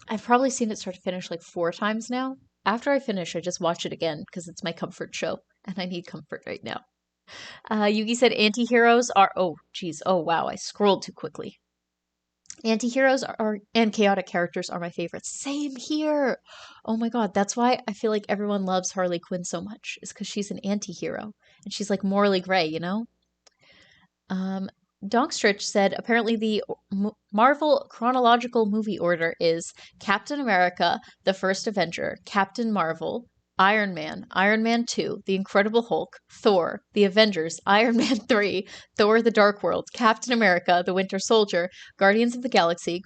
I've probably seen it start to finish like 4 times now. After I finish, I just watch it again because it's my comfort show and I need comfort right now. Yugi said anti-heroes are, oh, geez. Oh, wow. I scrolled too quickly. Anti-heroes and chaotic characters are my favorites. Same here. Oh my God. That's why I feel like everyone loves Harley Quinn so much, is because she's an anti-hero and she's like morally gray, you know? Um, Donkstritch said apparently the Marvel chronological movie order is Captain America, the First Avenger, Captain Marvel, Iron Man 2, The Incredible Hulk, Thor, The Avengers, Iron Man 3, Thor the Dark World, Captain America, The Winter Soldier, Guardians of the Galaxy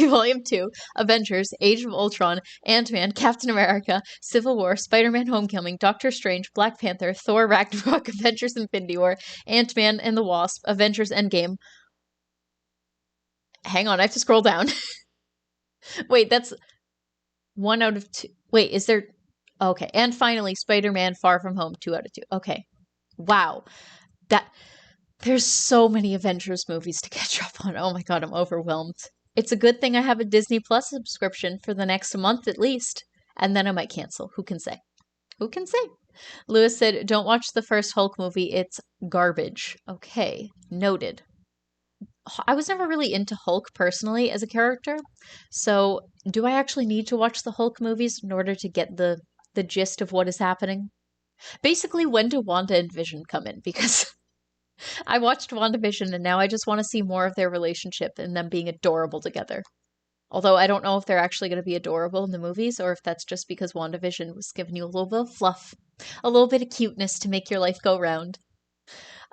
Volume 2, Avengers, Age of Ultron, Ant-Man, Captain America, Civil War, Spider-Man Homecoming, Doctor Strange, Black Panther, Thor Ragnarok, Avengers Infinity War, Ant-Man and the Wasp, Avengers Endgame. Hang on, I have to scroll down. Wait, that's 1 out of 2. Wait, is there? Okay, and finally, Spider-Man: Far From Home, 2 out of 2. Okay, wow, that there's so many Avengers movies to catch up on. Oh my God, I'm overwhelmed. It's a good thing I have a Disney Plus subscription for the next month at least, and then I might cancel. Who can say? Who can say? Lewis said, "Don't watch the first Hulk movie. It's garbage." Okay, noted. I was never really into Hulk personally as a character. So, do I actually need to watch the Hulk movies in order to get the gist of what is happening? Basically, when do Wanda and Vision come in? Because I watched WandaVision and now I just want to see more of their relationship and them being adorable together. Although I don't know if they're actually going to be adorable in the movies or if that's just because WandaVision was giving you a little bit of fluff, a little bit of cuteness to make your life go round.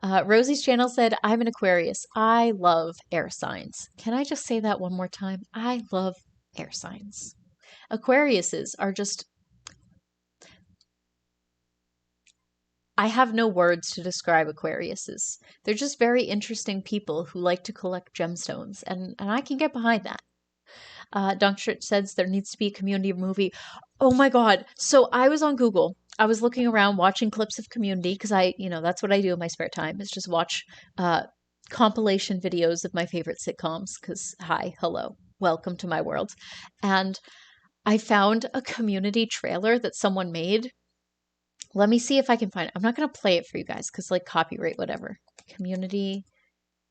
Rosie's channel said, I'm an Aquarius. I love air signs. Can I just say that one more time? I love air signs. Aquariuses are just, I have no words to describe Aquariuses. They're just very interesting people who like to collect gemstones, and I can get behind that. Dunkshit says there needs to be a community movie. Oh my God. So I was on Google. I was looking around watching clips of Community because that's what I do in my spare time is just watch uh, compilation videos of my favorite sitcoms because, hi, hello, welcome to my world. And I found a Community trailer that someone made. Let me see if I can find it. I'm not going to play it for you guys because, like, copyright, whatever. Community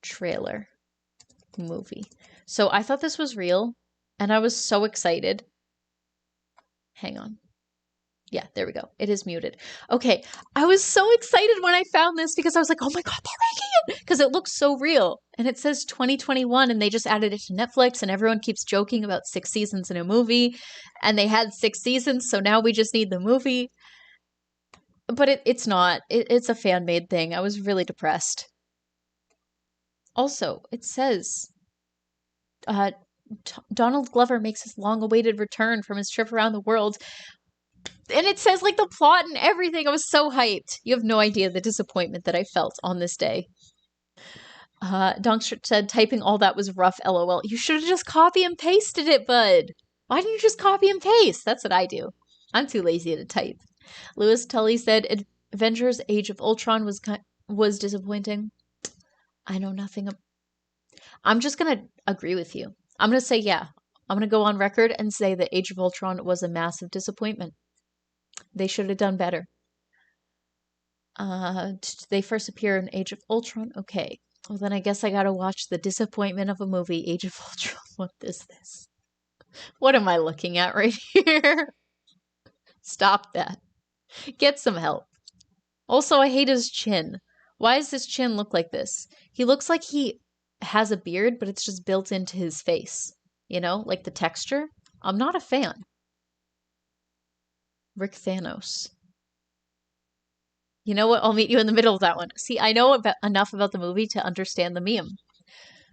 trailer movie. So I thought this was real and I was so excited. Hang on. Yeah, there we go. It is muted. Okay, I was so excited when I found this because I was like, oh my God, they're making it! Because it looks so real. And it says 2021 and they just added it to Netflix and everyone keeps joking about 6 seasons in a movie. And they had 6 seasons, so now we just need the movie. But it's not. It's a fan-made thing. I was really depressed. Also, it says uh, Donald Glover makes his long-awaited return from his trip around the world. And it says like the plot and everything. I was so hyped. You have no idea the disappointment that I felt on this day. Donkster said typing all that was rough, lol. You should have just copy and pasted it, bud. Why didn't you just copy and paste? That's what I do. I'm too lazy to type. Lewis Tully said Avengers Age of Ultron was disappointing. I know nothing. I'm just going to agree with you. I'm going to say, yeah. I'm going to go on record and say that Age of Ultron was a massive disappointment. They should have done better. They first appear in Age of Ultron. Okay. Well, then I guess I gotta watch the disappointment of a movie, Age of Ultron. What is this? What am I looking at right here? Stop that. Get some help. Also, I hate his chin. Why does his chin look like this? He looks like he has a beard, but it's just built into his face. You know, like the texture. I'm not a fan. Rick Thanos. You know what? I'll meet you in the middle of that one. See, I know enough about the movie to understand the meme.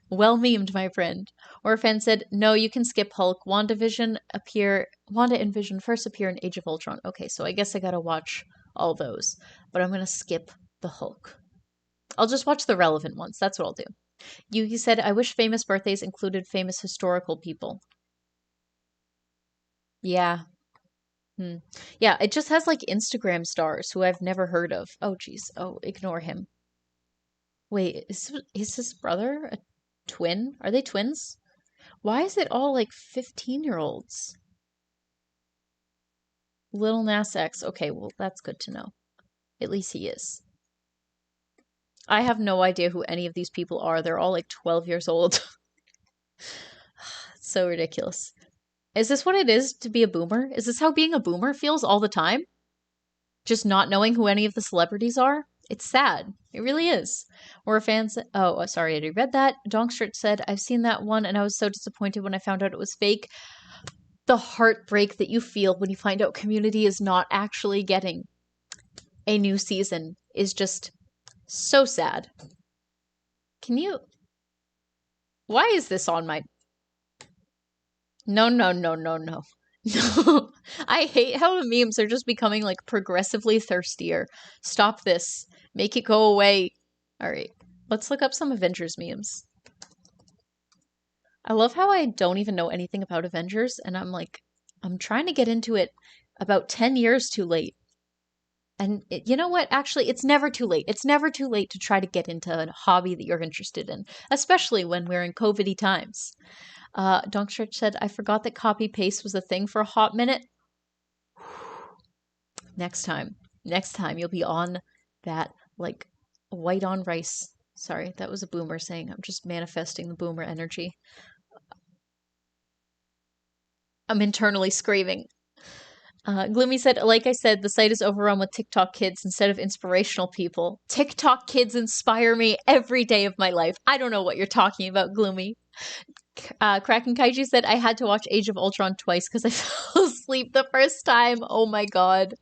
Well memed, my friend. Or a fan said, no, you can skip Hulk. Wanda and Vision first appear in Age of Ultron. Okay, so I guess I gotta watch all those. But I'm gonna skip the Hulk. I'll just watch the relevant ones. That's what I'll do. Yugi said, I wish famous birthdays included famous historical people. Yeah. Yeah, it just has like Instagram stars who I've never heard of. Oh, geez. Oh, ignore him. Wait, is his brother a twin? Are they twins? Why is it all like 15-year-olds? Little Nas X. Okay, well, that's good to know. At least he is. I have no idea who any of these people are. They're all like 12 years old. So ridiculous. Is this what it is to be a boomer? Is this how being a boomer feels all the time? Just not knowing who any of the celebrities are? It's sad. It really is. Or a fan said, oh, sorry, I already read that. Donkstrit said, I've seen that one and I was so disappointed when I found out it was fake. The heartbreak that you feel when you find out Community is not actually getting a new season is just so sad. Can you... Why is this on my... No, no, no, no, no. No. I hate how the memes are just becoming like progressively thirstier. Stop this. Make it go away. Alright, let's look up some Avengers memes. I love how I don't even know anything about Avengers, and I'm trying to get into it about 10 years too late. And you know what? Actually, it's never too late. It's never too late to try to get into a hobby that you're interested in, especially when we're in COVID-y times. Donkstretch said, I forgot that copy paste was a thing for a hot minute. Next time you'll be on that like white on rice. Sorry, that was a boomer saying. I'm just manifesting the boomer energy. I'm internally screaming. Gloomy said, like I said, the site is overrun with TikTok kids instead of inspirational people. TikTok kids inspire me every day of my life. I don't know what you're talking about, Gloomy. Kraken Kaiji said, I had to watch Age of Ultron twice because I fell asleep the first time. Oh my god.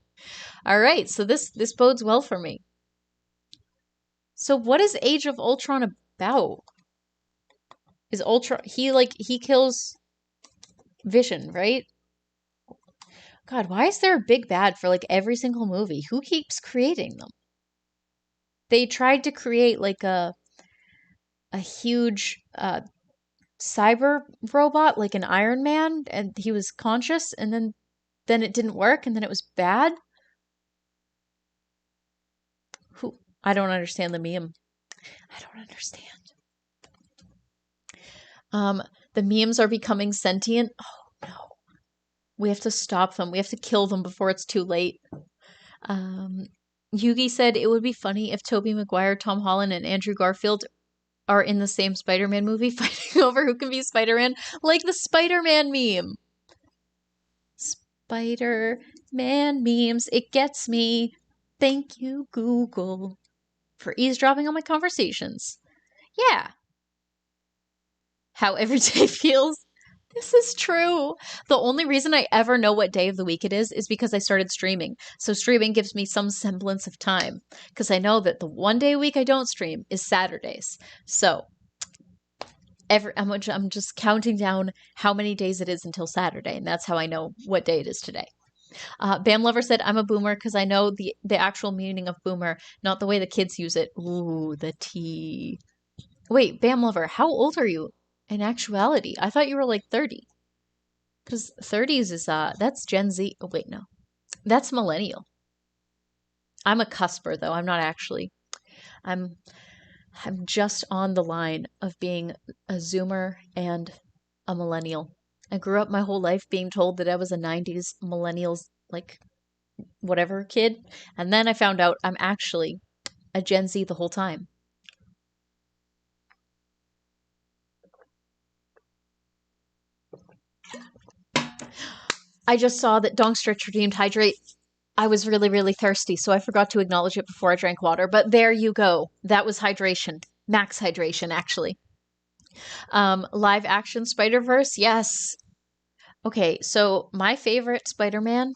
Alright, so this bodes well for me. So what is Age of Ultron about? Is Ultron... He kills Vision, right? God, why is there a big bad for like every single movie? Who keeps creating them? They tried to create like a huge cyber robot, like an Iron Man, and he was conscious, and then it didn't work, and then it was bad. Who? I don't understand the meme. I don't understand. The memes are becoming sentient. Oh no. We have to stop them. We have to kill them before it's too late. Yugi said it would be funny if Tobey Maguire, Tom Holland, and Andrew Garfield are in the same Spider-Man movie fighting over who can be Spider-Man, like the Spider-Man meme. Spider-Man memes, it gets me. Thank you, Google, for eavesdropping on my conversations. Yeah. How every day feels. This is true. The only reason I ever know what day of the week it is because I started streaming. So streaming gives me some semblance of time because I know that the one day a week I don't stream is Saturdays. So I'm just counting down how many days it is until Saturday, and that's how I know what day it is today. Bam Lover said, I'm a boomer because I know the actual meaning of boomer, not the way the kids use it. Ooh, the T. Wait, Bam Lover, how old are you? In actuality, I thought you were like 30. Because 30s is, that's Gen Z. Oh, wait, no. That's millennial. I'm a cusper, though. I'm not actually. I'm just on the line of being a Zoomer and a millennial. I grew up my whole life being told that I was a 90s millennials, like, whatever kid. And then I found out I'm actually a Gen Z the whole time. I just saw that Donkstretch redeemed hydrate. I was really, really thirsty, so I forgot to acknowledge it before I drank water. But there you go. That was hydration. Max hydration, actually. Live action Spider-Verse? Yes. Okay, so my favorite Spider-Man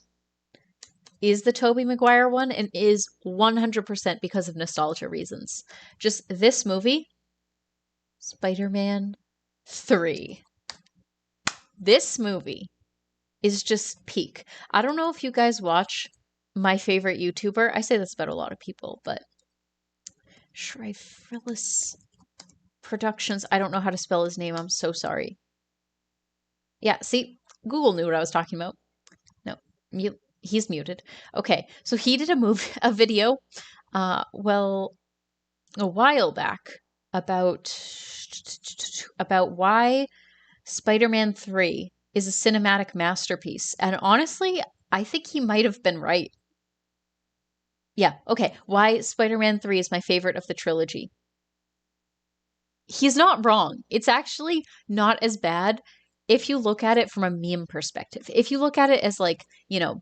is the Tobey Maguire one and is 100% because of nostalgia reasons. Just this movie, Spider-Man 3. This movie is just peak. I don't know if you guys watch my favorite YouTuber. I say this about a lot of people, but Schreifrillis Productions. I don't know how to spell his name. I'm so sorry. Yeah, see, Google knew what I was talking about. No, he's muted. Okay, so he did a video, well, a while back about why Spider-Man 3 is a cinematic masterpiece. And honestly, I think he might have been right. Yeah, okay. Why Spider-Man 3 is my favorite of the trilogy. He's not wrong. It's actually not as bad if you look at it from a meme perspective. If you look at it as like,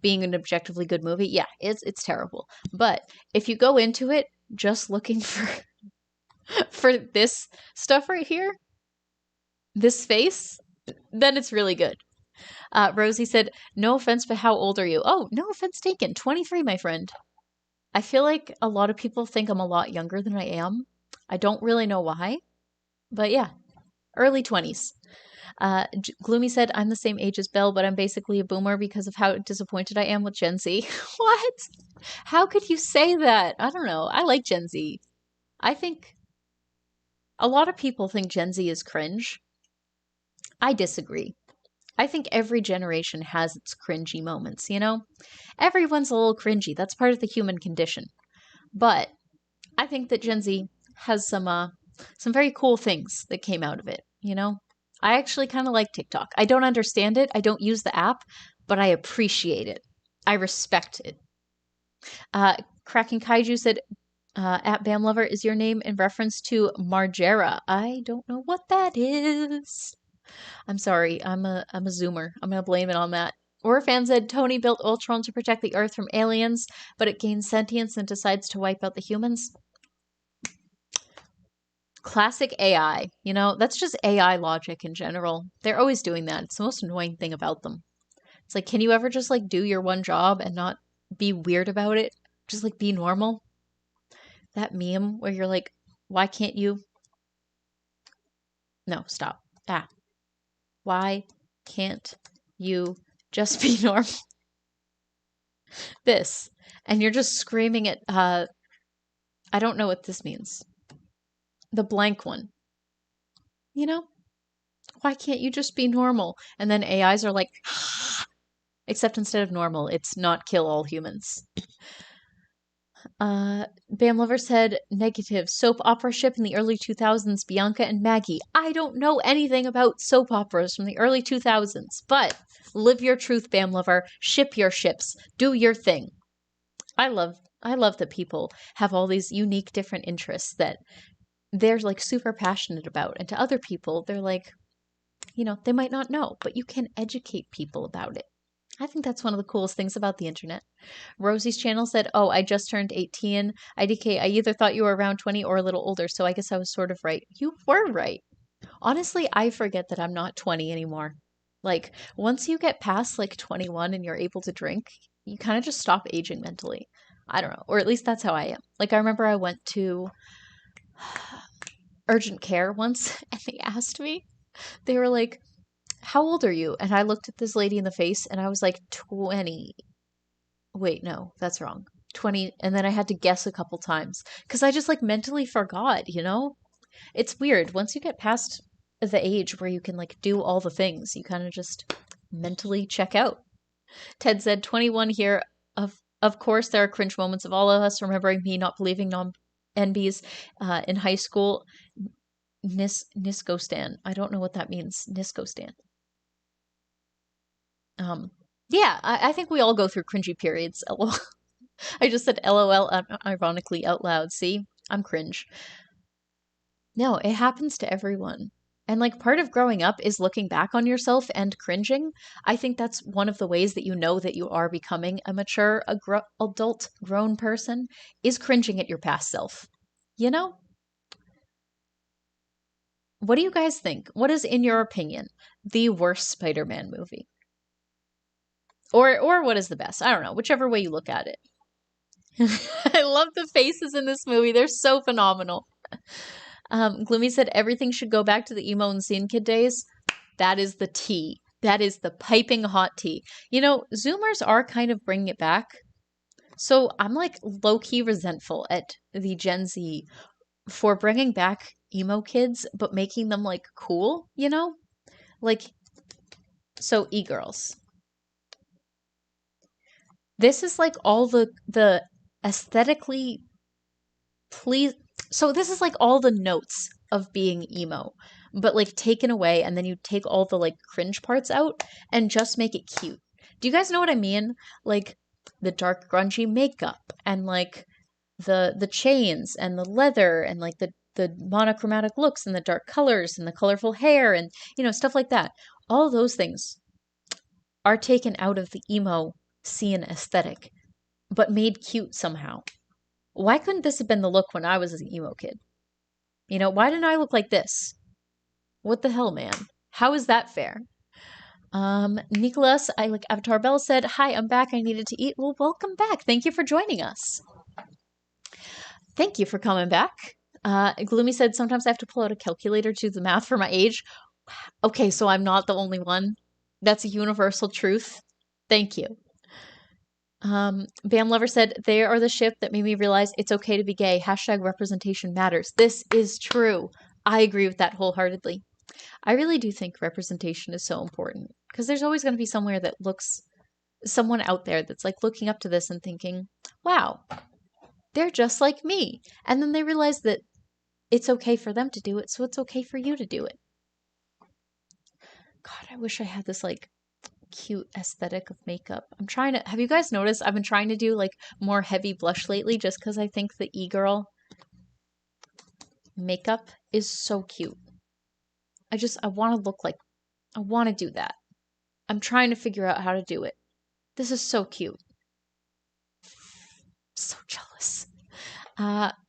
being an objectively good movie, yeah, it's terrible. But if you go into it just looking for this stuff right here, this face, then it's really good. Rosie said, "No offense, but how old are you?" Oh, no offense taken. 23, my friend. I feel like a lot of people think I'm a lot younger than I am. I don't really know why, but yeah, early 20s. Gloomy said, "I'm the same age as Belle, but I'm basically a boomer because of how disappointed I am with Gen Z." What? How could you say that? I don't know. I like Gen Z. I think a lot of people think Gen Z is cringe. I disagree. I think every generation has its cringy moments. Everyone's a little cringy. That's part of the human condition. But I think that Gen Z has some very cool things that came out of it. I actually kind of like TikTok. I don't understand it. I don't use the app, but I appreciate it. I respect it. Kraken Kaiju said, at Bam Lover, is your name in reference to Margera? I don't know what that is. I'm sorry. I'm a zoomer. I'm gonna blame it on that. Or fan said Tony built Ultron to protect the Earth from aliens, but it gains sentience and decides to wipe out the humans. Classic AI. That's just AI logic in general. They're always doing that. It's the most annoying thing about them. It's like, can you ever just like do your one job and not be weird about it? Just like be normal? That meme where you're like, why can't you? No, stop. Why can't you just be normal? This. And you're just screaming at, I don't know what this means. The blank one. Why can't you just be normal? And then AIs are like, except instead of normal, it's not kill all humans. Bam Lover said, negative. Soap opera ship in the early 2000s, Bianca and Maggie. I don't know anything about soap operas from the early 2000s, but live your truth, Bam Lover. Ship your ships. Do your thing. I love that people have all these unique different interests that they're like super passionate about. And to other people, they're like, they might not know, but you can educate people about it. I think that's one of the coolest things about the internet. Rosie's channel said, "Oh, I just turned 18. IDK, I either thought you were around 20 or a little older, so I guess I was sort of right." You were right. Honestly, I forget that I'm not 20 anymore. Like, once you get past like 21 and you're able to drink, you kind of just stop aging mentally. I don't know, or at least that's how I am. Like, I remember I went to urgent care once and they asked me, they were like, "How old are you?" And I looked at this lady in the face and I was like, 20. Wait, no, that's wrong. 20. And then I had to guess a couple times because I just like mentally forgot. It's weird. Once you get past the age where you can like do all the things, you kind of just mentally check out. Ted said 21 here. Of course, there are cringe moments of all of us remembering me not believing NBs in high school. Nisco Stan. I don't know what that means. Nisco Stan. Yeah, I think we all go through cringy periods. I just said LOL ironically out loud. See, I'm cringe. No, it happens to everyone. And like part of growing up is looking back on yourself and cringing. I think that's one of the ways that you know that you are becoming a mature, adult, grown person is cringing at your past self. You know? What do you guys think? What is, in your opinion, the worst Spider-Man movie? Or what is the best? I don't know, whichever way you look at it. I love the faces in this movie. They're so phenomenal. Gloomy said everything should go back to the emo and scene kid days. That is the tea. That is the piping hot tea. Zoomers are kind of bringing it back. So I'm like low key resentful at the Gen Z for bringing back emo kids, but making them like cool. Like, so e-girls. This is like all the aesthetically please. So this is like all the notes of being emo, but like taken away, and then you take all the like cringe parts out and just make it cute. Do you guys know what I mean? Like, the dark grungy makeup and like the chains and the leather and like the monochromatic looks and the dark colors and the colorful hair and stuff like that. All those things are taken out of the emo scene aesthetic, but made cute somehow. Why couldn't this have been the look when I was an emo kid? Why didn't I look like this? What the hell, man? How is that fair? Nicholas, I like Avatar Bell said, "Hi, I'm back. I needed to eat." Well, welcome back. Thank you for joining us. Thank you for coming back. Gloomy said, "Sometimes I have to pull out a calculator to do the math for my age." Okay, so I'm not the only one. That's a universal truth. Thank you. Bam Lover said, "They are the ship that made me realize it's okay to be gay. Hashtag representation matters." This is true. I agree with that wholeheartedly. I really do think representation is so important because there's always going to be someone out there that's like looking up to this and thinking, wow, they're just like me. And then they realize that it's okay for them to do it, so it's okay for you to do it. God, I wish I had this like cute aesthetic of makeup. Have you guys noticed I've been trying to do like more heavy blush lately just because I think the e-girl makeup is so cute. I want to do that. I'm trying to figure out how to do it. This is so cute. So jealous.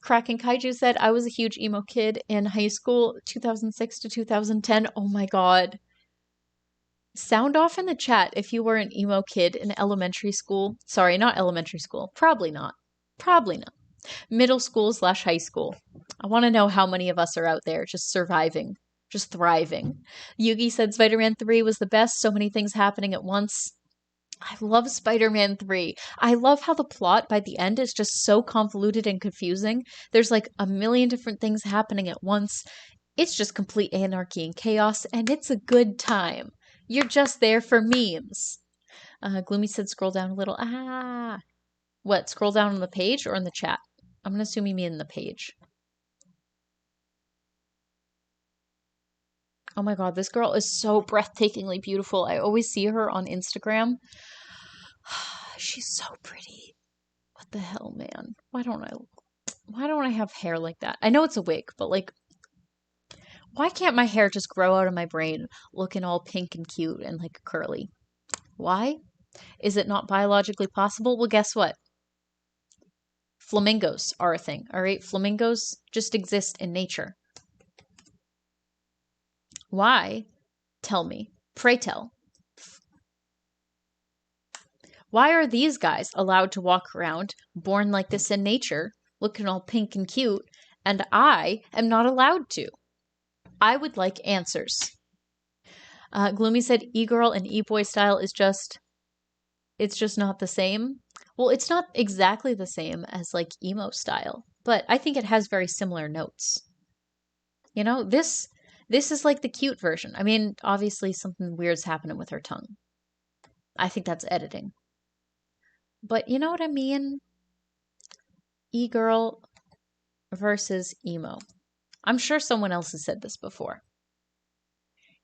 Kraken Kaiju said, "I was a huge emo kid in high school, 2006 to 2010. Oh my god. Sound off in the chat if you were an emo kid in elementary school. Sorry, not elementary school. Probably not. Probably not. Middle school / high school. I want to know how many of us are out there just surviving, just thriving. Yugi said Spider-Man 3 was the best. So many things happening at once. I love Spider-Man 3. I love how the plot by the end is just so convoluted and confusing. There's like a million different things happening at once. It's just complete anarchy and chaos, and it's a good time. You're just there for memes. Gloomy said scroll down a little. What, scroll down on the page or in the chat? I'm going to assume you mean the page. Oh my god, this girl is so breathtakingly beautiful. I always see her on Instagram. She's so pretty. What the hell, man? Why don't I have hair like that? I know it's a wig, but like, why can't my hair just grow out of my brain looking all pink and cute and like curly? Why? Is it not biologically possible? Well, guess what? Flamingos are a thing, all right? Flamingos just exist in nature. Why? Tell me. Pray tell. Why are these guys allowed to walk around, born like this in nature, looking all pink and cute, and I am not allowed to? I would like answers. Gloomy said e-girl and e-boy style is it's just not the same. Well, it's not exactly the same as like emo style, but I think it has very similar notes. This is like the cute version. I mean, obviously something weird's happening with her tongue. I think that's editing. But you know what I mean? E-girl versus emo. I'm sure someone else has said this before.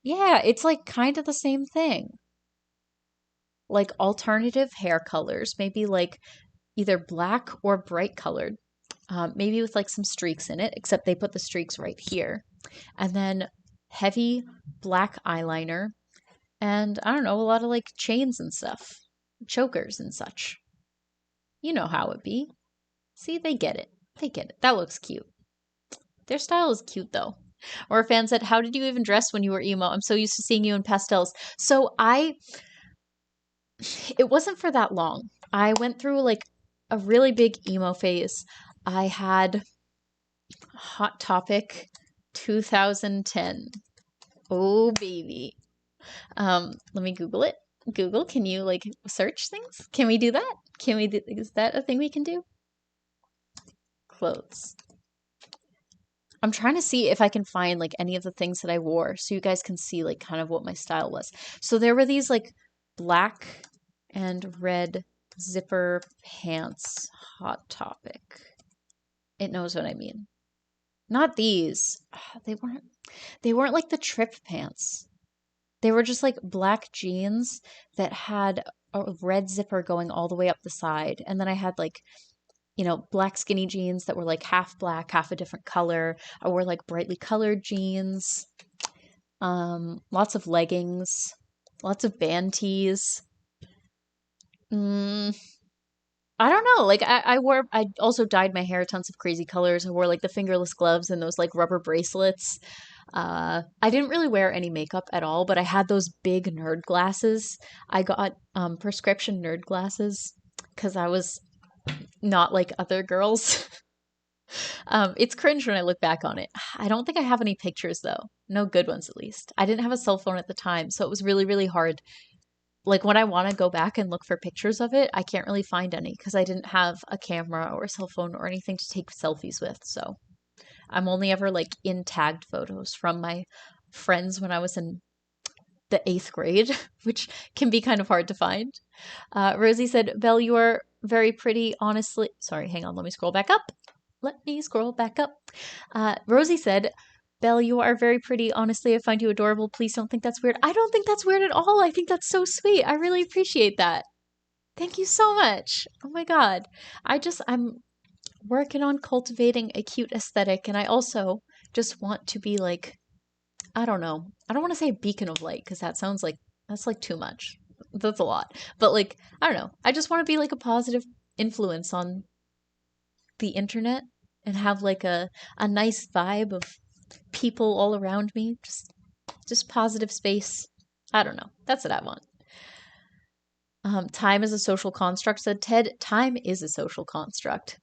Yeah, it's like kind of the same thing. Like alternative hair colors, maybe like either black or bright colored, maybe with like some streaks in it, except they put the streaks right here. And then heavy black eyeliner, and I don't know, a lot of like chains and stuff, chokers and such. You know how it be. See, they get it. They get it. That looks cute. Their style is cute though. Or a fan said, "How did you even dress when you were emo? I'm so used to seeing you in pastels." So it wasn't for that long. I went through like a really big emo phase. I had Hot Topic 2010. Oh baby. Let me Google it. Google, can you like search things? Can we do that? Is that a thing we can do? Clothes. I'm trying to see if I can find like any of the things that I wore so you guys can see like kind of what my style was. So there were these like black and red zipper pants, Hot Topic. It knows what I mean. Not these. They weren't like the trip pants. They were just like black jeans that had a red zipper going all the way up the side. And then I had like, black skinny jeans that were like half black, half a different color. I wore like brightly colored jeans, lots of leggings, lots of band tees. Mm, I don't know. Like I also dyed my hair tons of crazy colors. I wore like the fingerless gloves and those like rubber bracelets. I didn't really wear any makeup at all, but I had those big nerd glasses. I got prescription nerd glasses because I was not like other girls. It's cringe when I look back on it. I don't think I have any pictures though. No good ones at least. I didn't have a cell phone at the time, so it was really, really hard. Like when I want to go back and look for pictures of it, I can't really find any because I didn't have a camera or a cell phone or anything to take selfies with. So I'm only ever like in tagged photos from my friends when I was in the eighth grade, which can be kind of hard to find. Rosie said, Belle, you are very pretty, honestly. Sorry, hang on, let me scroll back up. Rosie said, Belle, you are very pretty. Honestly, I find you adorable. Please don't think that's weird. I don't think that's weird at all. I think that's so sweet. I really appreciate that. Thank you so much. Oh my God. I'm working on cultivating a cute aesthetic, and I also just want to be like, I don't know. I don't want to say a beacon of light because that's like too much. That's a lot. But like, I don't know. I just want to be like a positive influence on the internet and have like a nice vibe of people all around me. Just positive space. I don't know. That's what I want. Time is a social construct, said Ted. Time is a social construct.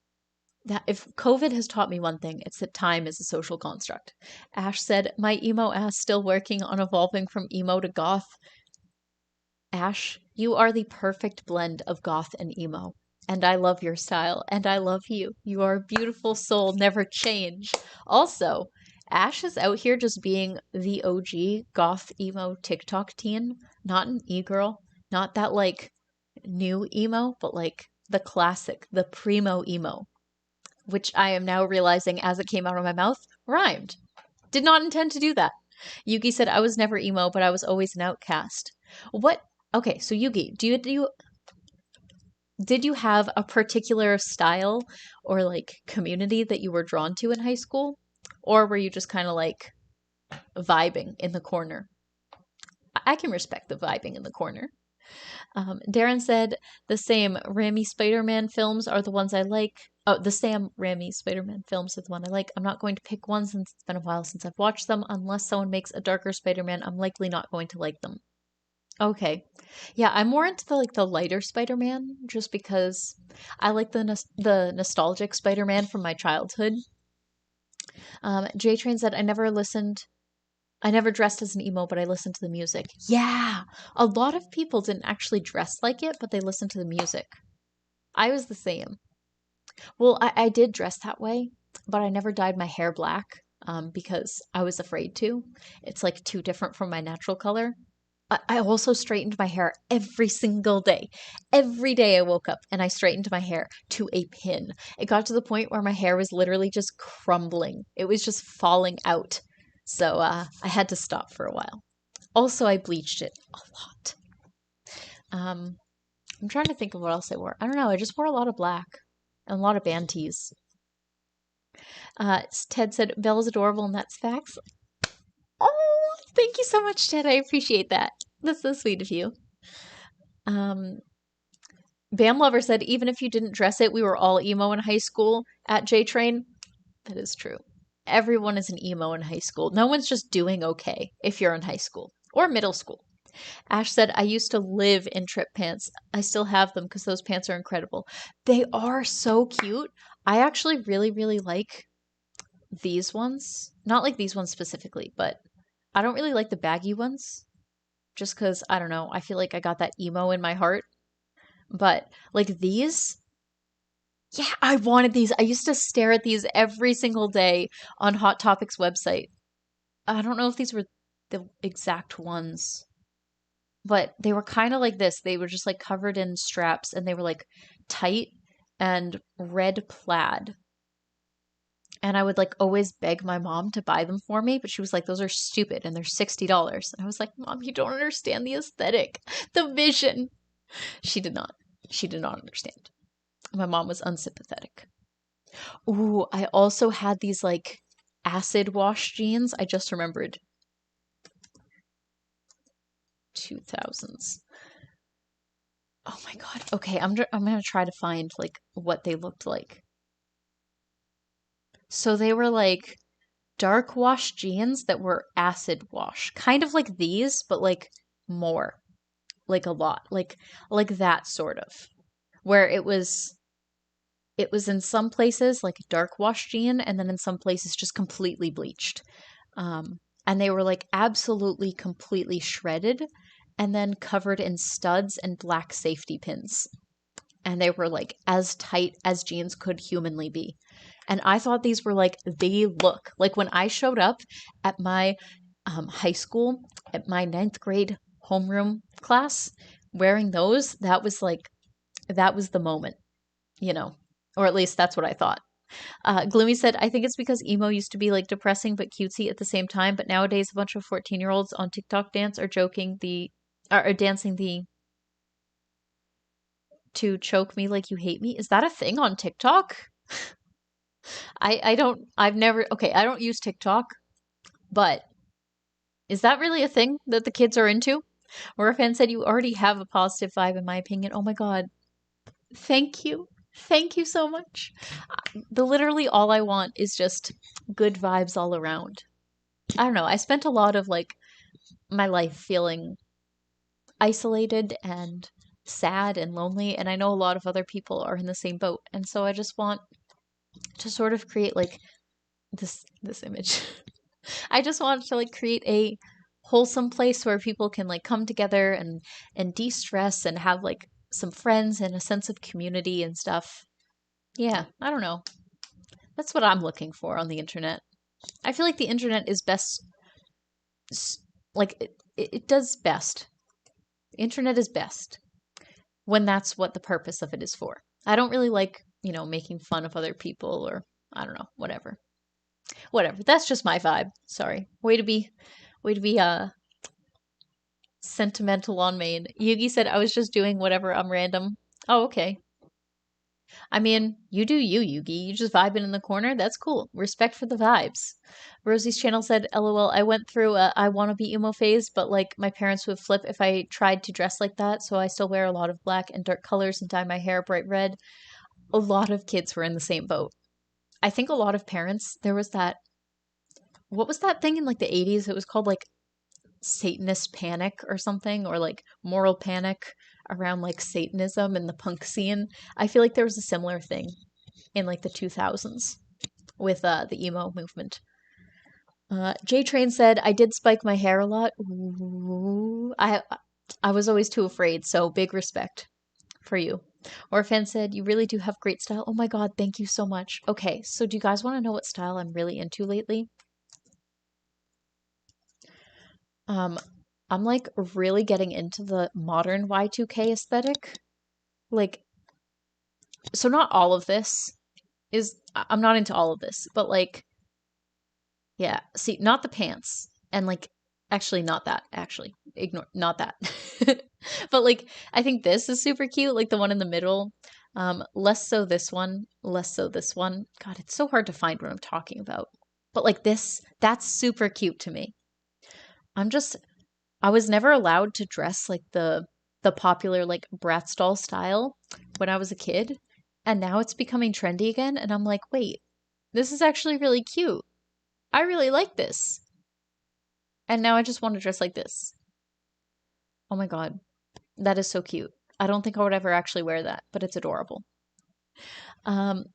That if COVID has taught me one thing, it's that time is a social construct. Ash said, my emo ass still working on evolving from emo to goth. Ash, you are the perfect blend of goth and emo. And I love your style, and I love you. You are a beautiful soul, never change. Also, Ash is out here just being the OG goth emo TikTok teen, not an e-girl, not that like new emo, but like the classic, the primo emo, which I am now realizing as it came out of my mouth, rhymed. Did not intend to do that. Yugi said, I was never emo, but I was always an outcast. What? Okay, so Yugi, did you have a particular style or like community that you were drawn to in high school? Or were you just kind of like vibing in the corner? I can respect the vibing in the corner. Darren said the same Raimi Spider-Man films are the ones I like. Oh, the Sam Raimi Spider-Man films are the one I like. I'm not going to pick one since it's been a while since I've watched them. Unless someone makes a darker Spider-Man, I'm likely not going to like them. Okay. Yeah, I'm more into the lighter Spider-Man just because I like the nostalgic Spider-Man from my childhood. J Train said I never dressed as an emo, but I listened to the music. Yeah, a lot of people didn't actually dress like it, but they listened to the music. I was the same. Well, I did dress that way, but I never dyed my hair black because I was afraid to. It's like too different from my natural color. I also straightened my hair every single day. Every day I woke up and I straightened my hair to a pin. It got to the point where my hair was literally just crumbling. It was just falling out. So I had to stop for a while. Also, I bleached it a lot. I'm trying to think of what else I wore. I don't know. I just wore a lot of black and a lot of band tees. Ted said, Belle's adorable and that's facts. Oh, thank you so much, Ted. I appreciate that. That's so sweet of you. Bam Lover said, even if you didn't dress it, we were all emo in high school at J Train. That is true. Everyone is an emo in high school. No one's just doing okay if you're in high school or middle school. Ash said, I used to live in trip pants. I still have them because those pants are incredible. They are so cute. I actually really, really like these ones. Not like these ones specifically, but I don't really like the baggy ones. Just because, I don't know, I feel like I got that emo in my heart. But like these, yeah, I wanted these. I used to stare at these every single day on Hot Topics website. I don't know if these were the exact ones, but they were kind of like this. They were just like covered in straps and they were like tight and red plaid. And I would like always beg my mom to buy them for me, but she was like, those are stupid and they're $60. And I was like, Mom, you don't understand the aesthetic, the vision. She did not. She did not understand. My mom was unsympathetic. Ooh, I also had these like acid wash jeans. I just remembered. 2000's. Oh my God. Okay, I'm gonna try to find like what they looked like. So they were like dark wash jeans that were acid wash, kind of like these, but like more, like a lot, like that sort of, where it was in some places like a dark wash jean, and then in some places just completely bleached. And they were like absolutely completely shredded, and then covered in studs and black safety pins. And they were like as tight as jeans could humanly be. And I thought these were like the look. Like when I showed up at my high school, at my ninth grade homeroom class, wearing those, that was the moment, you know, or at least that's what I thought. Gloomy said, I think it's because emo used to be like depressing but cutesy at the same time, but nowadays a bunch of 14-year-olds on TikTok dance are are dancing the to choke me like you hate me. Is that a thing on TikTok? I've never, okay, I don't use TikTok, but is that really a thing that the kids are into? Or a fan said, you already have a positive vibe, in my opinion. Oh my God. Thank you. Thank you so much. The literally all I want is just good vibes all around. I don't know. I spent a lot of like my life feeling isolated and sad and lonely, and I know a lot of other people are in the same boat. And so I just want to sort of create like this image. I just want to like create a wholesome place where people can like come together and de-stress and have like some friends and a sense of community and stuff. Yeah, I don't know. That's what I'm looking for on the internet. I feel like the internet is best, like it does best. The internet is best when that's what the purpose of it is for. I don't really like, making fun of other people or I don't know, whatever. Whatever. That's just my vibe. Sorry. Way to be sentimental on me. Yugi said I was just doing whatever I'm random. Oh, okay. I mean, you do you, Yugi. You just vibing in the corner. That's cool. Respect for the vibes. Rosie's channel said, LOL, I went through a I wanna be emo phase, but like my parents would flip if I tried to dress like that, so I still wear a lot of black and dark colors and dye my hair bright red. A lot of kids were in the same boat. I think a lot of parents, there was that, what was that thing in like the 80s? It was called like Satanist panic or something, or like moral panic around like Satanism and the punk scene. I feel like there was a similar thing in like the 2000s with the emo movement. J Train said, I did spike my hair a lot. Ooh, I was always too afraid, so big respect for you. Orphan said, you really do have great style. Oh my God, thank you so much. Okay, so do you guys want to know what style I'm really into lately? Um, I'm like really getting into the modern Y2K aesthetic. Like, so not all of this I'm not into all of this, but like, yeah, see, not the pants. And like, actually, not that, actually. Ignore, not that. But like, I think this is super cute, like the one in the middle. Less so this one, less so this one. God, it's so hard to find what I'm talking about. But like this, that's super cute to me. I'm just I was never allowed to dress like the popular like Bratz doll style when I was a kid, and now it's becoming trendy again, and I'm like, wait, this is actually really cute. I really like this. And now I just want to dress like this. Oh my God, that is so cute. I don't think I would ever actually wear that, but it's adorable. Um,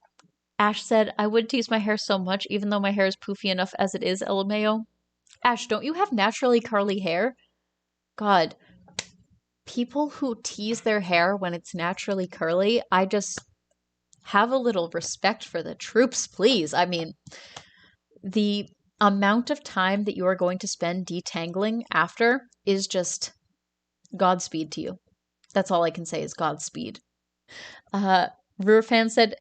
Ash said, I would tease my hair so much, even though my hair is poofy enough as it is, LMAO. Ash, don't you have naturally curly hair? God, people who tease their hair when it's naturally curly, I just have a little respect for the troops, please. I mean, the amount of time that you are going to spend detangling after is just Godspeed to you. That's all I can say is Godspeed. Uh, Rurfan said,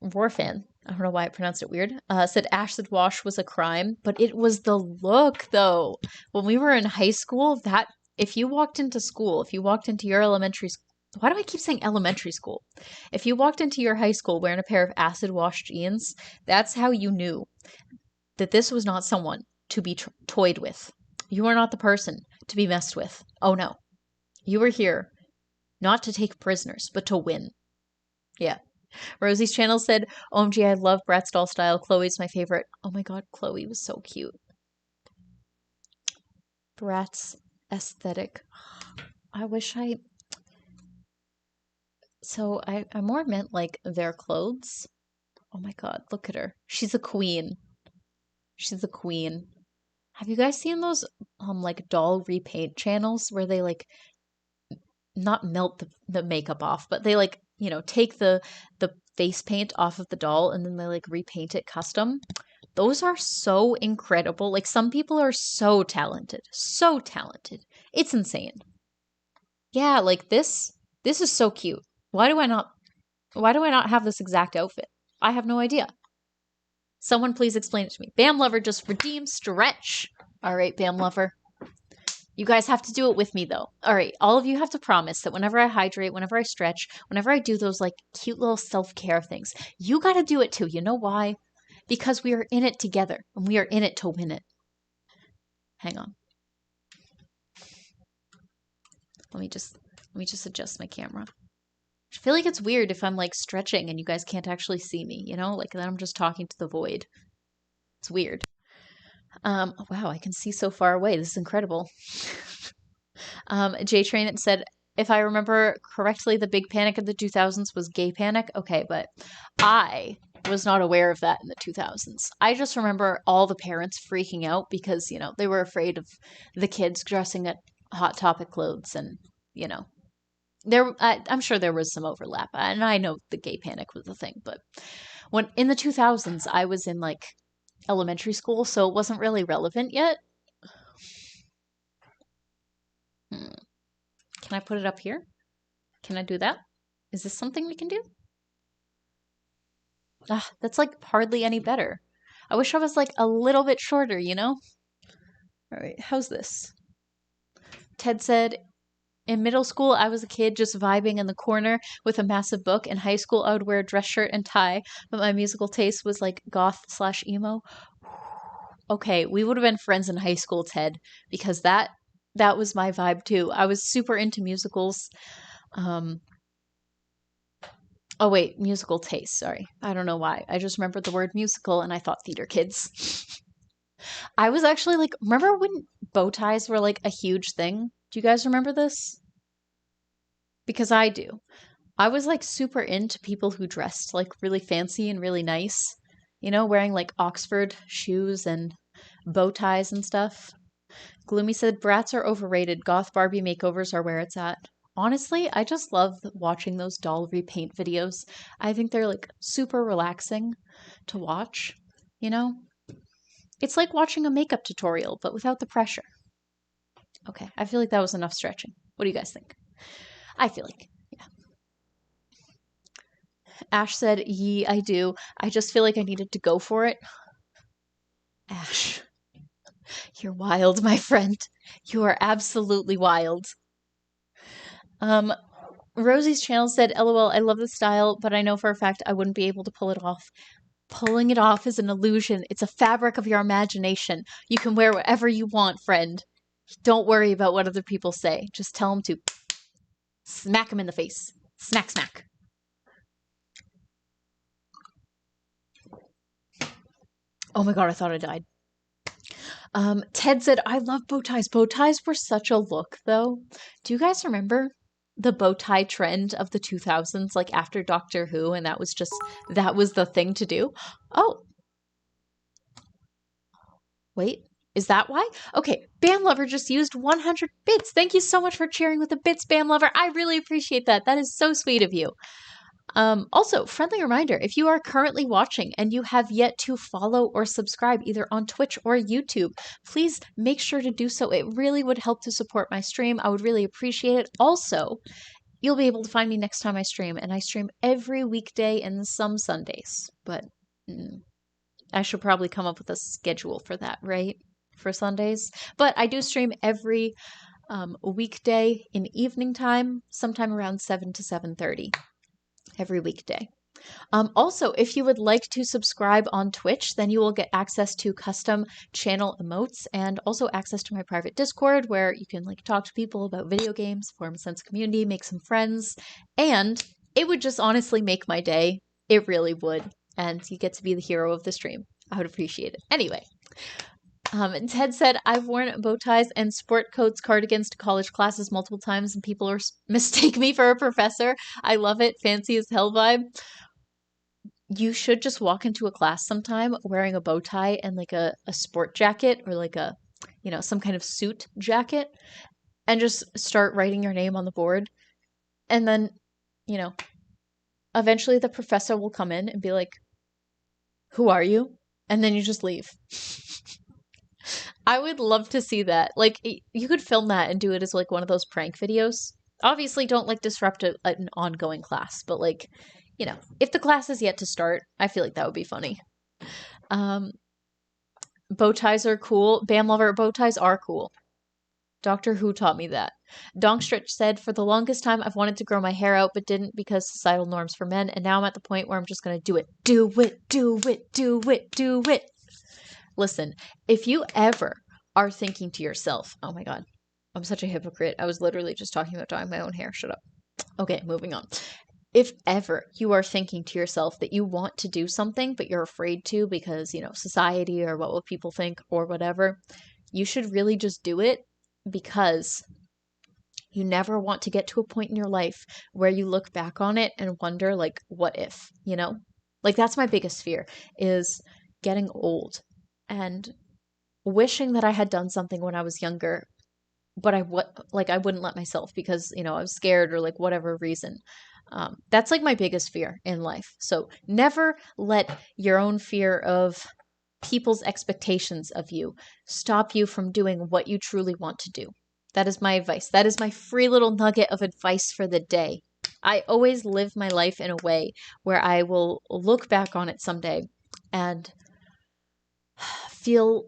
Rorfan, I don't know why I pronounced it weird, said acid wash was a crime, but it was the look, though. When we were in high school, if you walked into school, if you walked into your elementary school, why do I keep saying elementary school? If you walked into your high school wearing a pair of acid wash jeans, that's how you knew that this was not someone to be toyed with. You are not the person to be messed with. Oh no. You are here not to take prisoners, but to win. Yeah. Rosie's channel said, OMG, I love Bratz doll style. Chloe's my favorite. Oh my god, Chloe was so cute. Bratz aesthetic. I wish I... So I more meant like their clothes. Oh my god, look at her. She's a queen. She's a queen. Have you guys seen those like doll repaint channels where they like not melt the makeup off, but they like, you know, take the face paint off of the doll and then they like repaint it custom? Those are so incredible. Like some people are so talented. So talented. It's insane. Yeah, like this is so cute. Why do I not have this exact outfit? I have no idea. Someone please explain it to me. Bam Lover just redeemed stretch. All right, Bam Lover. You guys have to do it with me though. All right, all of you have to promise that whenever I hydrate, whenever I stretch, whenever I do those like cute little self-care things, you got to do it too. You know why? Because we are in it together and we are in it to win it. Hang on. Let me just adjust my camera. I feel like it's weird if I'm like stretching and you guys can't actually see me, you know? Like then I'm just talking to the void. It's weird. Wow, I can see so far away. This is incredible. J-Train said, if I remember correctly, the big panic of the 2000s was gay panic. Okay, but I was not aware of that in the 2000s. I just remember all the parents freaking out because, you know, they were afraid of the kids dressing at Hot Topic clothes and, you know, I'm sure there was some overlap, and I know the gay panic was a thing, but when in the 2000s, I was in like elementary school, so it wasn't really relevant yet. Can I put it up here? Can I do that? Is this something we can do? That's like hardly any better. I wish I was like a little bit shorter, you know? All right, how's this? Ted said, in middle school, I was a kid just vibing in the corner with a massive book. In high school, I would wear a dress shirt and tie, but my musical taste was like goth/emo. Okay, we would have been friends in high school, Ted, because that was my vibe too. I was super into musicals. Oh wait, musical taste. Sorry, I don't know why. I just remembered the word musical and I thought theater kids. I was actually like, remember when bow ties were like a huge thing? Do you guys remember this? Because I do. I was like super into people who dressed like really fancy and really nice, you know, wearing like Oxford shoes and bow ties and stuff. Gloomy said, Brats are overrated. Goth Barbie makeovers are where it's at. Honestly, I just love watching those doll repaint videos. I think they're like super relaxing to watch, you know? It's like watching a makeup tutorial, but without the pressure. Okay, I feel like that was enough stretching. What do you guys think? I feel like, yeah. Ash said, Yee, I do. I just feel like I needed to go for it. Ash, you're wild, my friend. You are absolutely wild. Rosie's channel said, LOL, I love the style, but I know for a fact I wouldn't be able to pull it off. Pulling it off is an illusion. It's a fabric of your imagination. You can wear whatever you want, friend. Don't worry about what other people say. Just tell them to smack them in the face. Smack, smack. Oh my god, I thought I died. Ted said, I love bow ties. Bow ties were such a look, though. Do you guys remember the bow tie trend of the 2000s, like after Doctor Who, and that was the thing to do? Oh. Wait, is that why? Okay, Bam Lover just used 100 bits. Thank you so much for cheering with the bits, Bam Lover. I really appreciate that. That is so sweet of you. Also, friendly reminder, if you are currently watching and you have yet to follow or subscribe either on Twitch or YouTube, please make sure to do so. It really would help to support my stream. I would really appreciate it. Also, you'll be able to find me next time I stream, and I stream every weekday and some Sundays, but I should probably come up with a schedule for that, right? For Sundays. But I do stream every a weekday in evening time, sometime around 7 to 7:30 every weekday. Also, if you would like to subscribe on Twitch, then you will get access to custom channel emotes and also access to my private Discord where you can like talk to people about video games, form a sense of community, make some friends, and it would just honestly make my day. It really would. And you get to be the hero of the stream. I would appreciate it. Anyway, Ted said, I've worn bow ties and sport coats, cardigans to college classes multiple times, and people mistake me for a professor. I love it. Fancy as hell vibe. You should just walk into a class sometime wearing a bow tie and like a sport jacket or like a, some kind of suit jacket and just start writing your name on the board. And then, eventually the professor will come in and be like, who are you? And then you just leave. I would love to see that. Like, you could film that and do it as like one of those prank videos. Obviously, don't like disrupt an ongoing class, but like, if the class is yet to start, I feel like that would be funny. Bow ties are cool. Bam Lover, bow ties are cool. Doctor Who taught me that. Dongstretch said, for the longest time, I've wanted to grow my hair out, but didn't because societal norms for men, and now I'm at the point where I'm just going to do it. Do it, do it, do it, do it. Listen, if you ever are thinking to yourself, oh my God, I'm such a hypocrite. I was literally just talking about dyeing my own hair. Shut up. Okay, moving on. If ever you are thinking to yourself that you want to do something, but you're afraid to because, society or what will people think or whatever, you should really just do it because you never want to get to a point in your life where you look back on it and wonder, like, what if, Like, that's my biggest fear is getting old and wishing that I had done something when I was younger, but I wouldn't let myself because, I was scared or like whatever reason. That's like my biggest fear in life. So never let your own fear of people's expectations of you stop you from doing what you truly want to do. That is my advice. That is my free little nugget of advice for the day. I always live my life in a way where I will look back on it someday and feel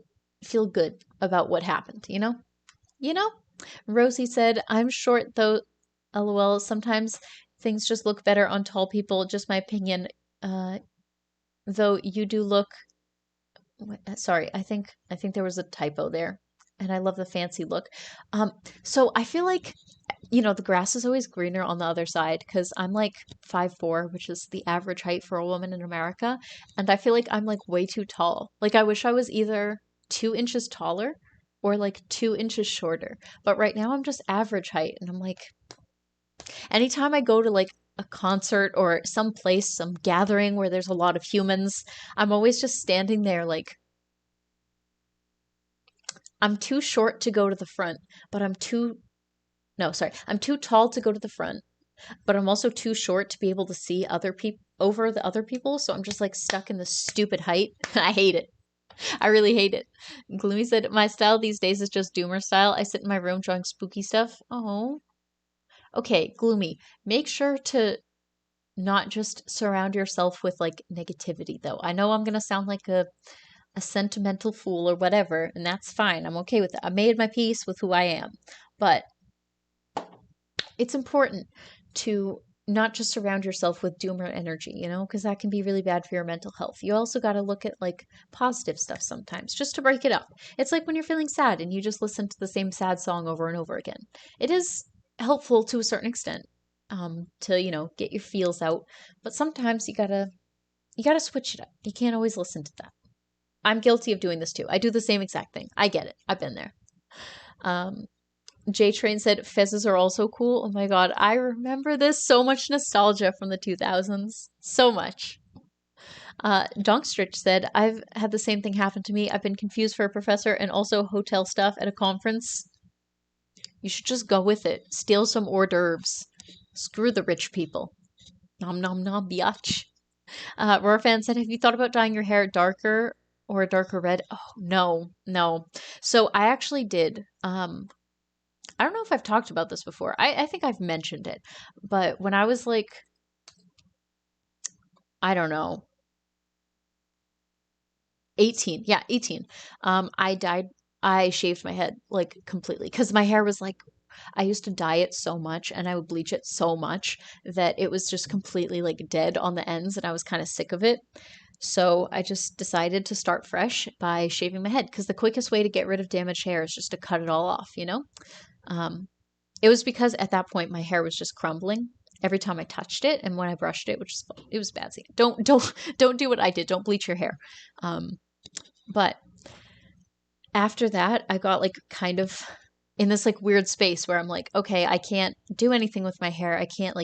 good about what happened, Rosie said, I'm short though, LOL. Sometimes things just look better on tall people, just my opinion. Though you do look sorry, I think there was a typo there. And I love the fancy look. So I feel like the grass is always greener on the other side because I'm like 5'4", which is the average height for a woman in America. And I feel like I'm like way too tall. Like I wish I was either 2 inches taller or like 2 inches shorter. But right now I'm just average height. And I'm like, anytime I go to like a concert or some place, some gathering where there's a lot of humans, I'm always just standing there like, I'm too short to go to the front, but I'm too tall to go to the front, but I'm also too short to be able to see other people over the other people. So I'm just like stuck in this stupid height. I hate it. I really hate it. Gloomy said, my style these days is just doomer style. I sit in my room drawing spooky stuff. Oh. Okay, Gloomy. Make sure to not just surround yourself with like negativity though. I know I'm going to sound like a sentimental fool or whatever, and that's fine. I'm okay with it. I made my peace with who I am. But it's important to not just surround yourself with doomer energy, because that can be really bad for your mental health. You also got to look at like positive stuff sometimes just to break it up. It's like when you're feeling sad and you just listen to the same sad song over and over again. It is helpful to a certain extent to, get your feels out. But sometimes you got to switch it up. You can't always listen to that. I'm guilty of doing this too. I do the same exact thing. I get it. I've been there. J-Train said, fezzes are also cool. Oh my God. I remember this. So much nostalgia from the 2000s. So much. Donkstritch said, I've had the same thing happen to me. I've been confused for a professor and also hotel stuff at a conference. You should just go with it. Steal some hors d'oeuvres. Screw the rich people. Nom nom nom biatch. Roarfan said, have you thought about dyeing your hair darker or a darker red? Oh, no. So I actually did. I don't know if I've talked about this before. I think I've mentioned it. But when I was like, I don't know, 18. Yeah, 18. I dyed I shaved my head like completely because my hair was like, I used to dye it so much and I would bleach it so much that it was just completely like dead on the ends and I was kind of sick of it. So I just decided to start fresh by shaving my head because the quickest way to get rid of damaged hair is just to cut it all off, you know? Um, it was because at that point my hair was just crumbling every time I touched it and when I brushed it, which is it was bad. Don't do what I did. Don't bleach your hair. But after that, I got like kind of in this like weird space where I'm like, okay, I can't do anything with my hair. I can't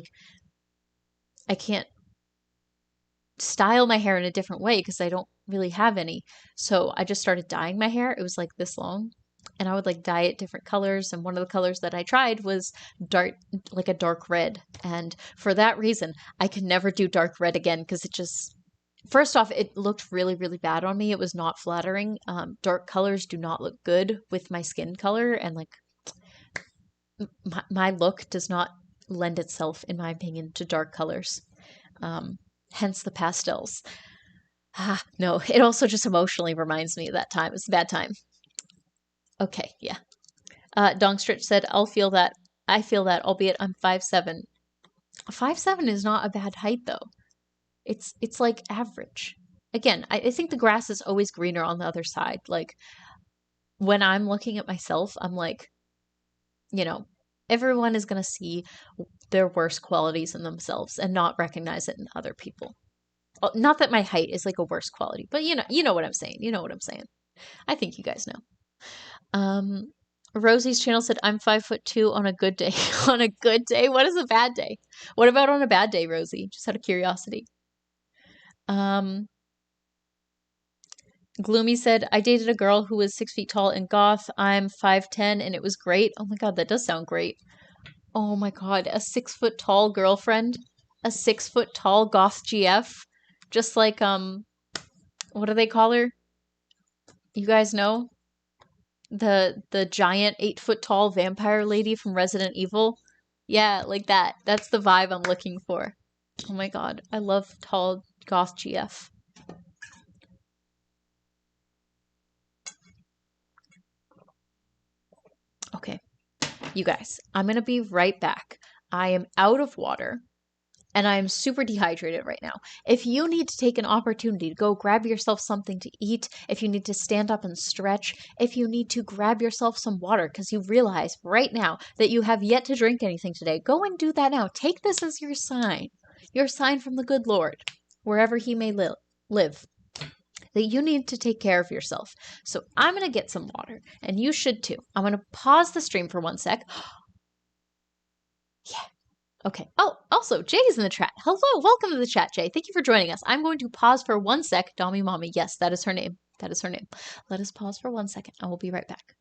style my hair in a different way because I don't really have any. So I just started dyeing my hair. It was like this long. And I would like dye it different colors. And one of the colors that I tried was dark, like a dark red. And for that reason, I could never do dark red again because it just, first off, it looked really, really bad on me. It was not flattering. Dark colors do not look good with my skin color. And like my look does not lend itself, in my opinion, to dark colors. Um, hence the pastels. Ah, no, it also just emotionally reminds me of that time. It's a bad time. Okay, yeah. Dongstritch said, I'll feel that. I feel that, albeit I'm 5'7". 5'7" is not a bad height though. It's like average. Again, I think the grass is always greener on the other side. Like when I'm looking at myself, I'm like, you know, everyone is gonna see their worst qualities in themselves and not recognize it in other people. Not that my height is like a worse quality, but you know what I'm saying. You know what I'm saying. I think you guys know. Um, Rosie's channel said, "I'm 5'2" on a good day." On a good day, what is a bad day? What about on a bad day, Rosie? Just out of curiosity. Um, Gloomy said, "I dated a girl who was 6 feet tall and goth. I'm 5'10" and it was great. Oh my god, that does sound great. Oh my god, a 6 foot tall girlfriend, a 6 foot tall goth GF, just like what do they call her? You guys know the giant 8 foot tall vampire lady from Resident Evil. Yeah, like that. That's the vibe I'm looking for. Oh my god, I love tall goth GF. Okay, you guys, I'm gonna be right back. I am out of water. And I'm super dehydrated right now. If you need to take an opportunity to go grab yourself something to eat, if you need to stand up and stretch, if you need to grab yourself some water because you realize right now that you have yet to drink anything today, go and do that now. Take this as your sign from the good Lord, wherever he may live, that you need to take care of yourself. So I'm going to get some water, and you should too. I'm going to pause the stream for 1 sec. Yeah. Okay. Oh, also, Jay's in the chat. Hello, welcome to the chat, Jay. Thank you for joining us. I'm going to pause for 1 sec. Dommy Mommy. Yes, that is her name. That is her name. Let us pause for 1 second. I will be right back.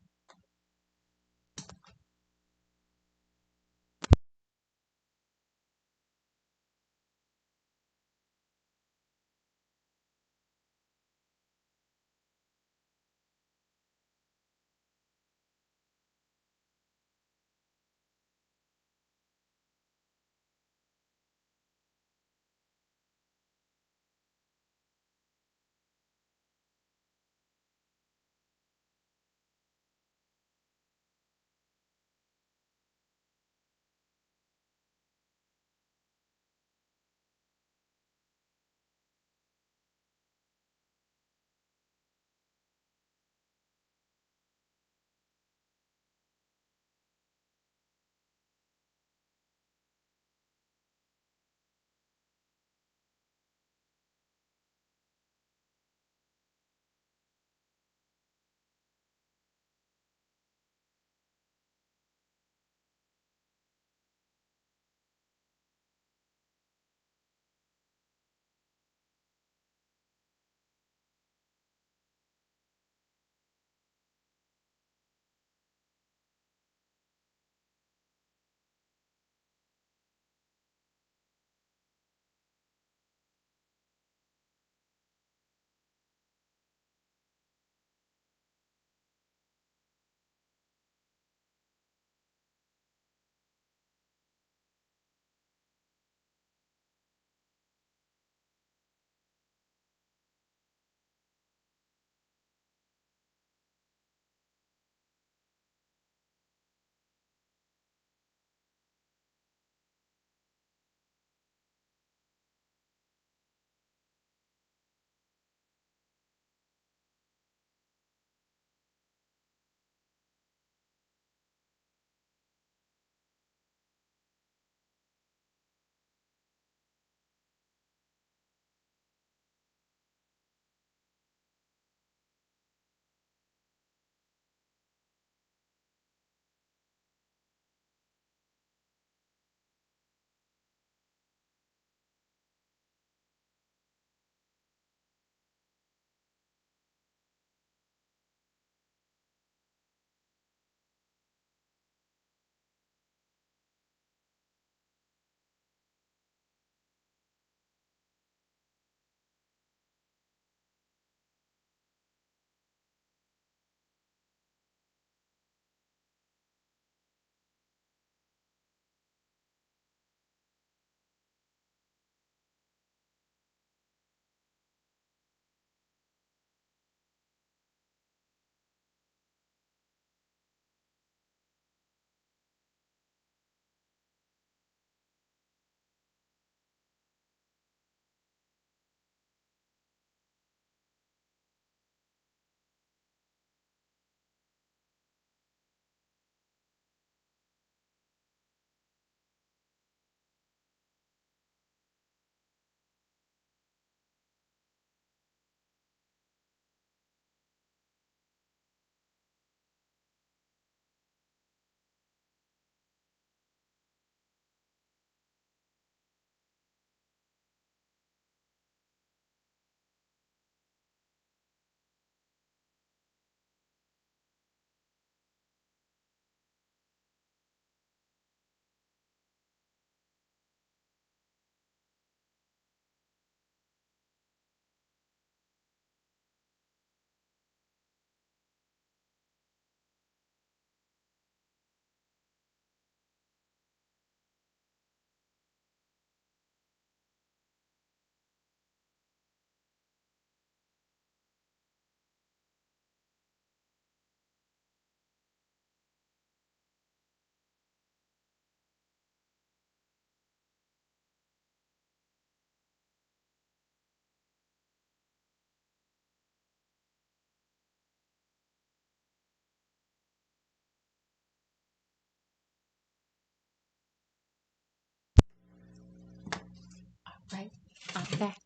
Right, I'm back.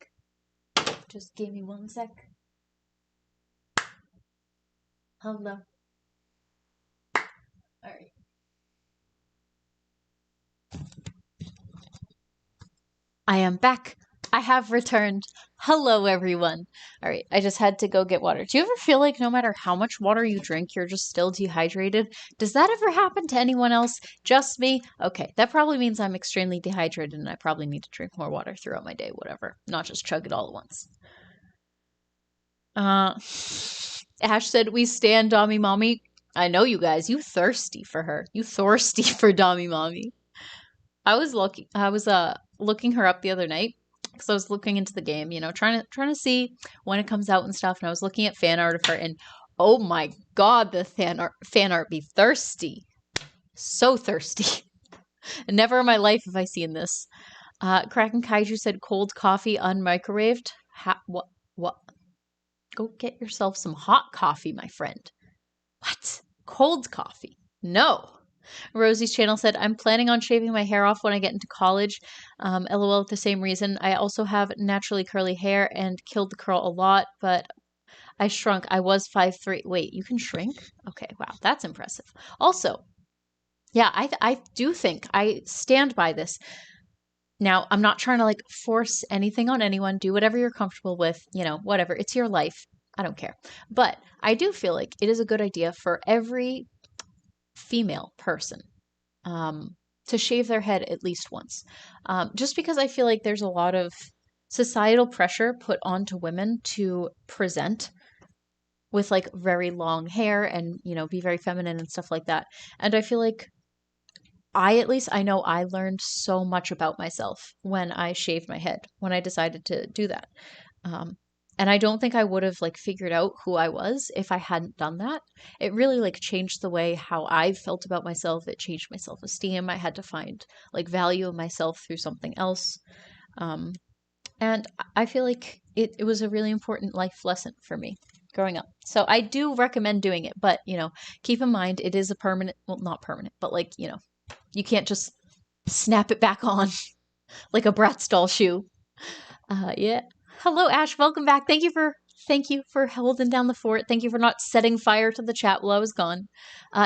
Just give me 1 sec. Hello. All right. I am back. I have returned. Hello, everyone. All right, I just had to go get water. Do you ever feel like no matter how much water you drink, you're just still dehydrated? Does that ever happen to anyone else? Just me? Okay, that probably means I'm extremely dehydrated and I probably need to drink more water throughout my day, whatever. Not just chug it all at once. Ash said, we stand Dommy Mommy. I know you guys. You thirsty for her. You thirsty for Dommy Mommy. I was looking her up the other night because I was looking into the game, trying to see when it comes out and stuff. And I was looking at fan art of her, and oh my god, the fan art be thirsty, so thirsty. Never in my life have I seen this. Kraken Kaiju said cold coffee unmicrowaved. What? What? Go get yourself some hot coffee, my friend. What? Cold coffee? No. Rosie's channel said, I'm planning on shaving my hair off when I get into college. LOL, the same reason. I also have naturally curly hair and killed the curl a lot, but I shrunk. I was 5'3". Wait, you can shrink? Okay, wow, that's impressive. Also, yeah, I do think I stand by this. Now, I'm not trying to like force anything on anyone. Do whatever you're comfortable with, whatever. It's your life. I don't care. But I do feel like it is a good idea for every female person to shave their head at least once. Just because I feel like there's a lot of societal pressure put onto women to present with like very long hair and, be very feminine and stuff like that. And I feel like I know I learned so much about myself when I shaved my head, when I decided to do that. And I don't think I would have like figured out who I was if I hadn't done that. It really like changed the way how I felt about myself. It changed my self-esteem. I had to find like value in myself through something else. And I feel like it was a really important life lesson for me growing up. So I do recommend doing it, but keep in mind it is a permanent, well, not permanent, but like, you can't just snap it back on like a Bratz doll shoe. Yeah. Hello, Ash. Welcome back. Thank you for holding down the fort. Thank you for not setting fire to the chat while I was gone.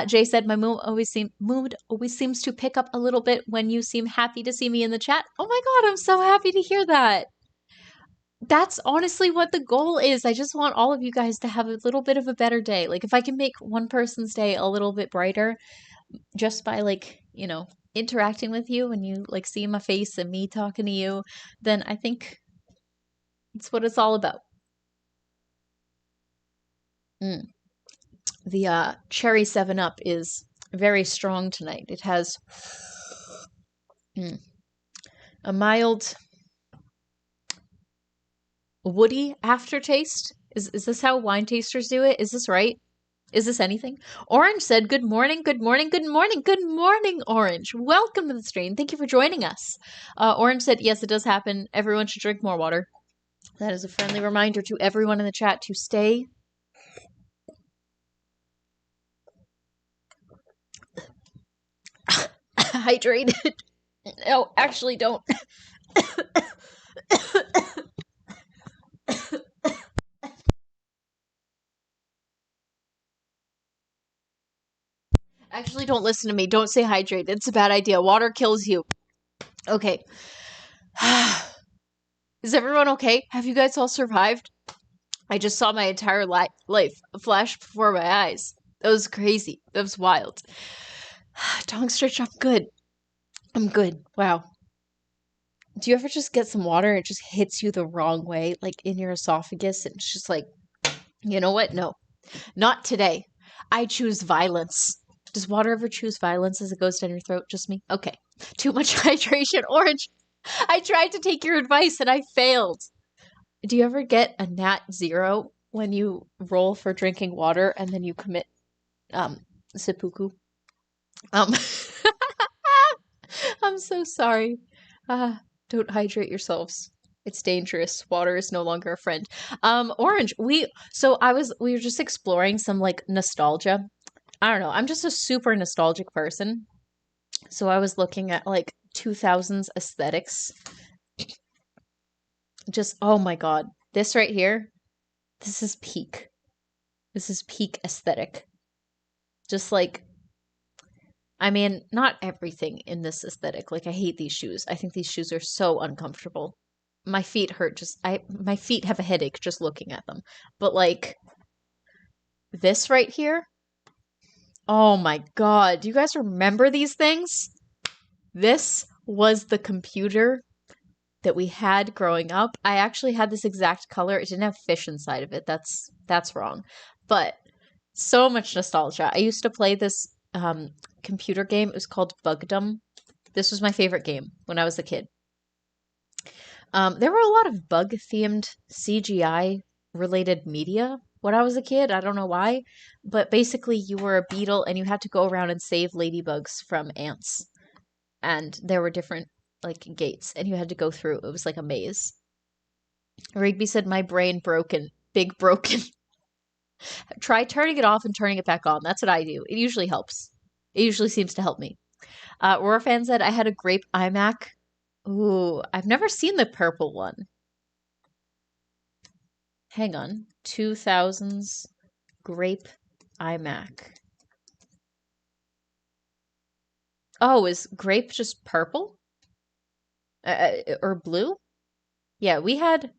Jay said my mood always seems to pick up a little bit when you seem happy to see me in the chat. Oh my god, I'm so happy to hear that. That's honestly what the goal is. I just want all of you guys to have a little bit of a better day. Like if I can make one person's day a little bit brighter just by like, interacting with you and you like see my face and me talking to you, then I think it's what it's all about. The cherry 7-Up is very strong tonight. It has a mild woody aftertaste. Is this how wine tasters do it? Is this right? Is this anything? Orange said, good morning, good morning, good morning, good morning, Orange. Welcome to the stream. Thank you for joining us. Orange said, yes, it does happen. Everyone should drink more water. That is a friendly reminder to everyone in the chat to stay hydrated. No, actually don't. Actually, don't listen to me. Don't say hydrate. It's a bad idea. Water kills you. Okay. Is everyone okay? Have you guys all survived? I just saw my entire life flash before my eyes. That was crazy. That was wild. Tongue stretch, I'm good. I'm good. Wow. Do you ever just get some water and it just hits you the wrong way, like in your esophagus, and it's just like, you know what? No, not today. I choose violence. Does water ever choose violence as it goes down your throat? Just me? Okay. Too much hydration. Orange. I tried to take your advice and I failed. Do you ever get a nat 0 when you roll for drinking water and then you commit seppuku? I'm so sorry. Don't hydrate yourselves. It's dangerous. Water is no longer a friend. Orange, we were just exploring some like nostalgia. I don't know. I'm just a super nostalgic person. So I was looking at like 2000's aesthetics. Just, oh my God. This right here, this is peak. This is peak aesthetic. Just like, I mean, not everything in this aesthetic. Like, I hate these shoes. I think these shoes are so uncomfortable. My feet hurt my feet have a headache just looking at them. But like this right here, oh my God. Do you guys remember these things? This was the computer that we had growing up. I actually had this exact color. It didn't have fish inside of it. That's wrong. But so much nostalgia. I used to play this computer game. It was called Bugdom. This was my favorite game when I was a kid. There were a lot of bug themed CGI related media when I was a kid. I don't know why, but basically you were a beetle and you had to go around and save ladybugs from ants. And there were different like gates and you had to go through. It was like a maze. Rigby said my brain broken, big broken. Try turning it off and turning it back on. That's what I do. It usually helps. It usually seems to help me. Roar fan said I had a grape iMac. Ooh, I've never seen the purple one. Hang on. 2000's grape iMac. Oh, is grape just purple? Or blue? Yeah, we had.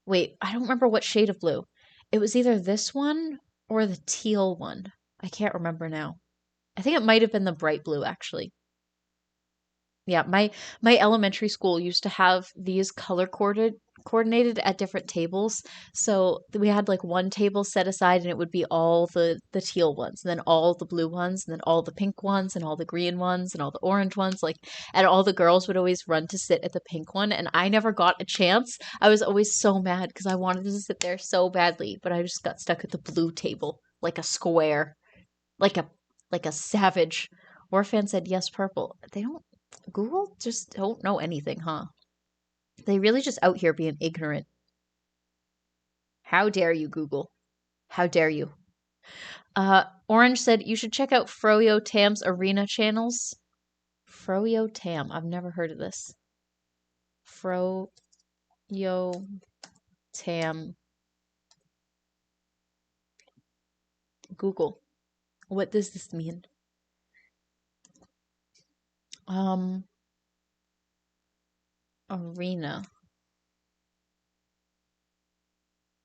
Wait, I don't remember what shade of blue. It was either this one or the teal one. I can't remember now. I think it might have been the bright blue, actually. Yeah, my elementary school used to have these color coordinated at different tables. So we had like one table set aside and it would be all the teal ones, and then all the blue ones, and then all the pink ones, and all the green ones, and all the orange ones. Like, and all the girls would always run to sit at the pink one, and I never got a chance. I was always so mad because I wanted to sit there so badly, but I just got stuck at the blue table like a square, like a like a savage. Orphan said yes, purple. They don't Google just don't know anything, huh? They really just out here being ignorant. How dare you, Google? How dare you? Orange said you should check out Froyo Tam's arena channels. Froyo Tam. I've never heard of this. Froyo Tam. Google. What does this mean? Arena.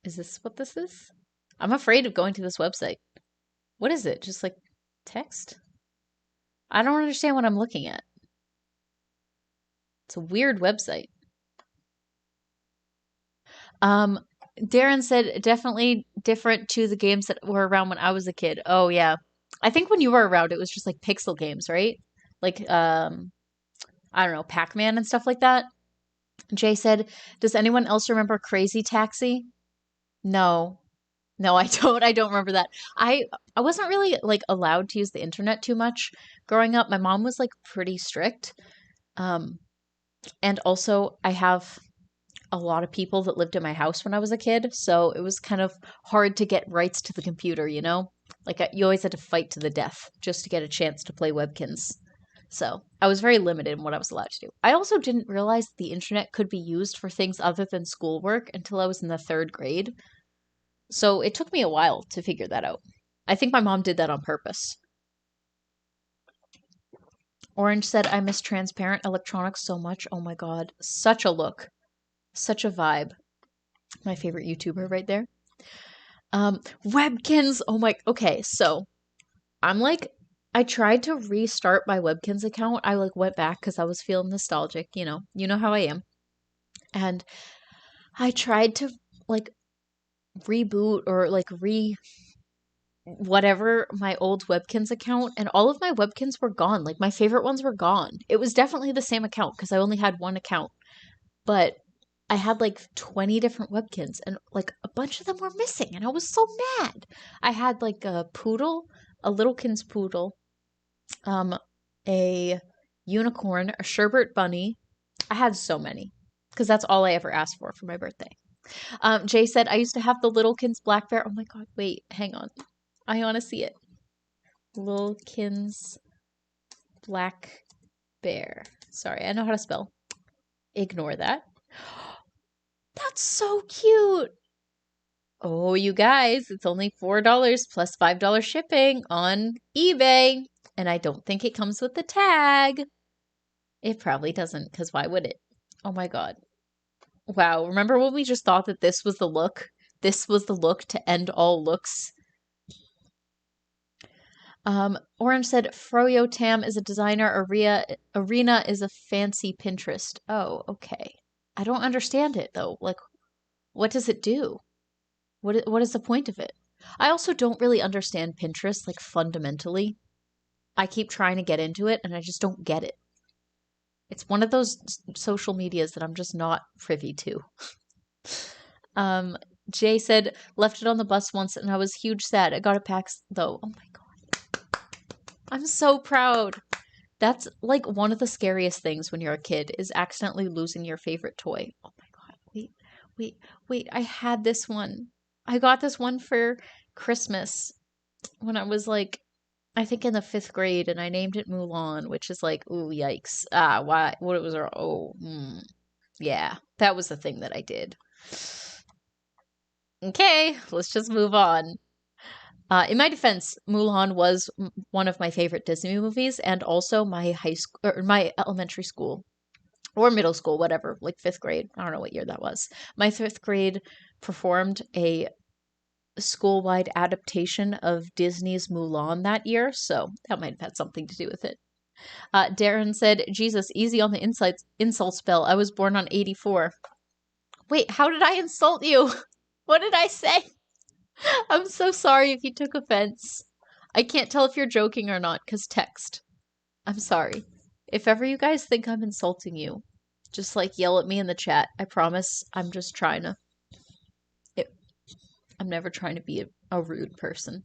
Is this what this is? I'm afraid of going to this website. What is it? Just like text? I don't understand what I'm looking at. It's a weird website. Um, Darren said definitely different to the games that were around when I was a kid. Oh yeah. I think when you were around it was just like pixel games, right? Like I don't know, Pac-Man and stuff like that. Jay said, "Does anyone else remember Crazy Taxi?" No. No, I don't. I don't remember that. I wasn't really like allowed to use the internet too much growing up. My mom was like pretty strict. Um and also I have a lot of people that lived in my house when I was a kid, so it was kind of hard to get rights to the computer, you know? Like you always had to fight to the death just to get a chance to play Webkins. So I was very limited in what I was allowed to do. I also didn't realize the internet could be used for things other than schoolwork until I was in the third grade. So it took me a while to figure that out. I think my mom did that on purpose. Orange said, I miss transparent electronics so much. Oh my god. Such a look. Such a vibe. My favorite YouTuber right there. Webkins. Oh my. Okay, so I'm like, I tried to restart my Webkins account. I like went back because I was feeling nostalgic. You know how I am, and I tried to like reboot or like whatever my old Webkins account, and all of my Webkins were gone. Like my favorite ones were gone. It was definitely the same account because I only had one account, but I had like 20 different Webkins and like a bunch of them were missing and I was so mad. I had like a poodle, a littlekins poodle, um, a unicorn, a sherbet bunny. I had so many because that's all I ever asked for my birthday. Jay said, I used to have the littlekins black bear. Oh my god, wait, hang on. I want to see it. Littlekins black bear. Sorry, I know how to spell. Ignore that. That's so cute. Oh, you guys, it's only $4 plus $5 shipping on eBay. And I don't think it comes with the tag. It probably doesn't, because why would it? Oh my God. Wow. Remember when we just thought that this was the look? This was the look to end all looks. Orange said Froyo Tam is a designer. Arena is a fancy Pinterest. Oh, okay. I don't understand it though. Like, what does it do? What is the point of it? I also don't really understand Pinterest, like fundamentally. I keep trying to get into it and I just don't get it. It's one of those social medias that I'm just not privy to. Jay said, left it on the bus once and I was huge sad. I got it back though. Oh my God. I'm so proud. That's like one of the scariest things when you're a kid is accidentally losing your favorite toy. Oh my God. Wait. I had this one. I got this one for Christmas when I was like, I think in the 5th grade, and I named it Mulan, which is like, ooh, yikes. Why? What it was? Yeah, that was the thing that I did. Okay, let's just move on. In my defense, Mulan was one of my favorite Disney movies, and also my high school or my elementary school or middle school, whatever, like 5th grade. I don't know what year that was. My 5th grade performed a school-wide adaptation of Disney's Mulan that year, so that might have had something to do with it. Darren said, Jesus, easy on the insult spell. I was born on 84. Wait, how did I insult you? What did I say? I'm so sorry if you took offense. I can't tell if you're joking or not, because text. I'm sorry. If ever you guys think I'm insulting you, just like yell at me in the chat. I promise I'm just trying to. I'm never trying to be a rude person.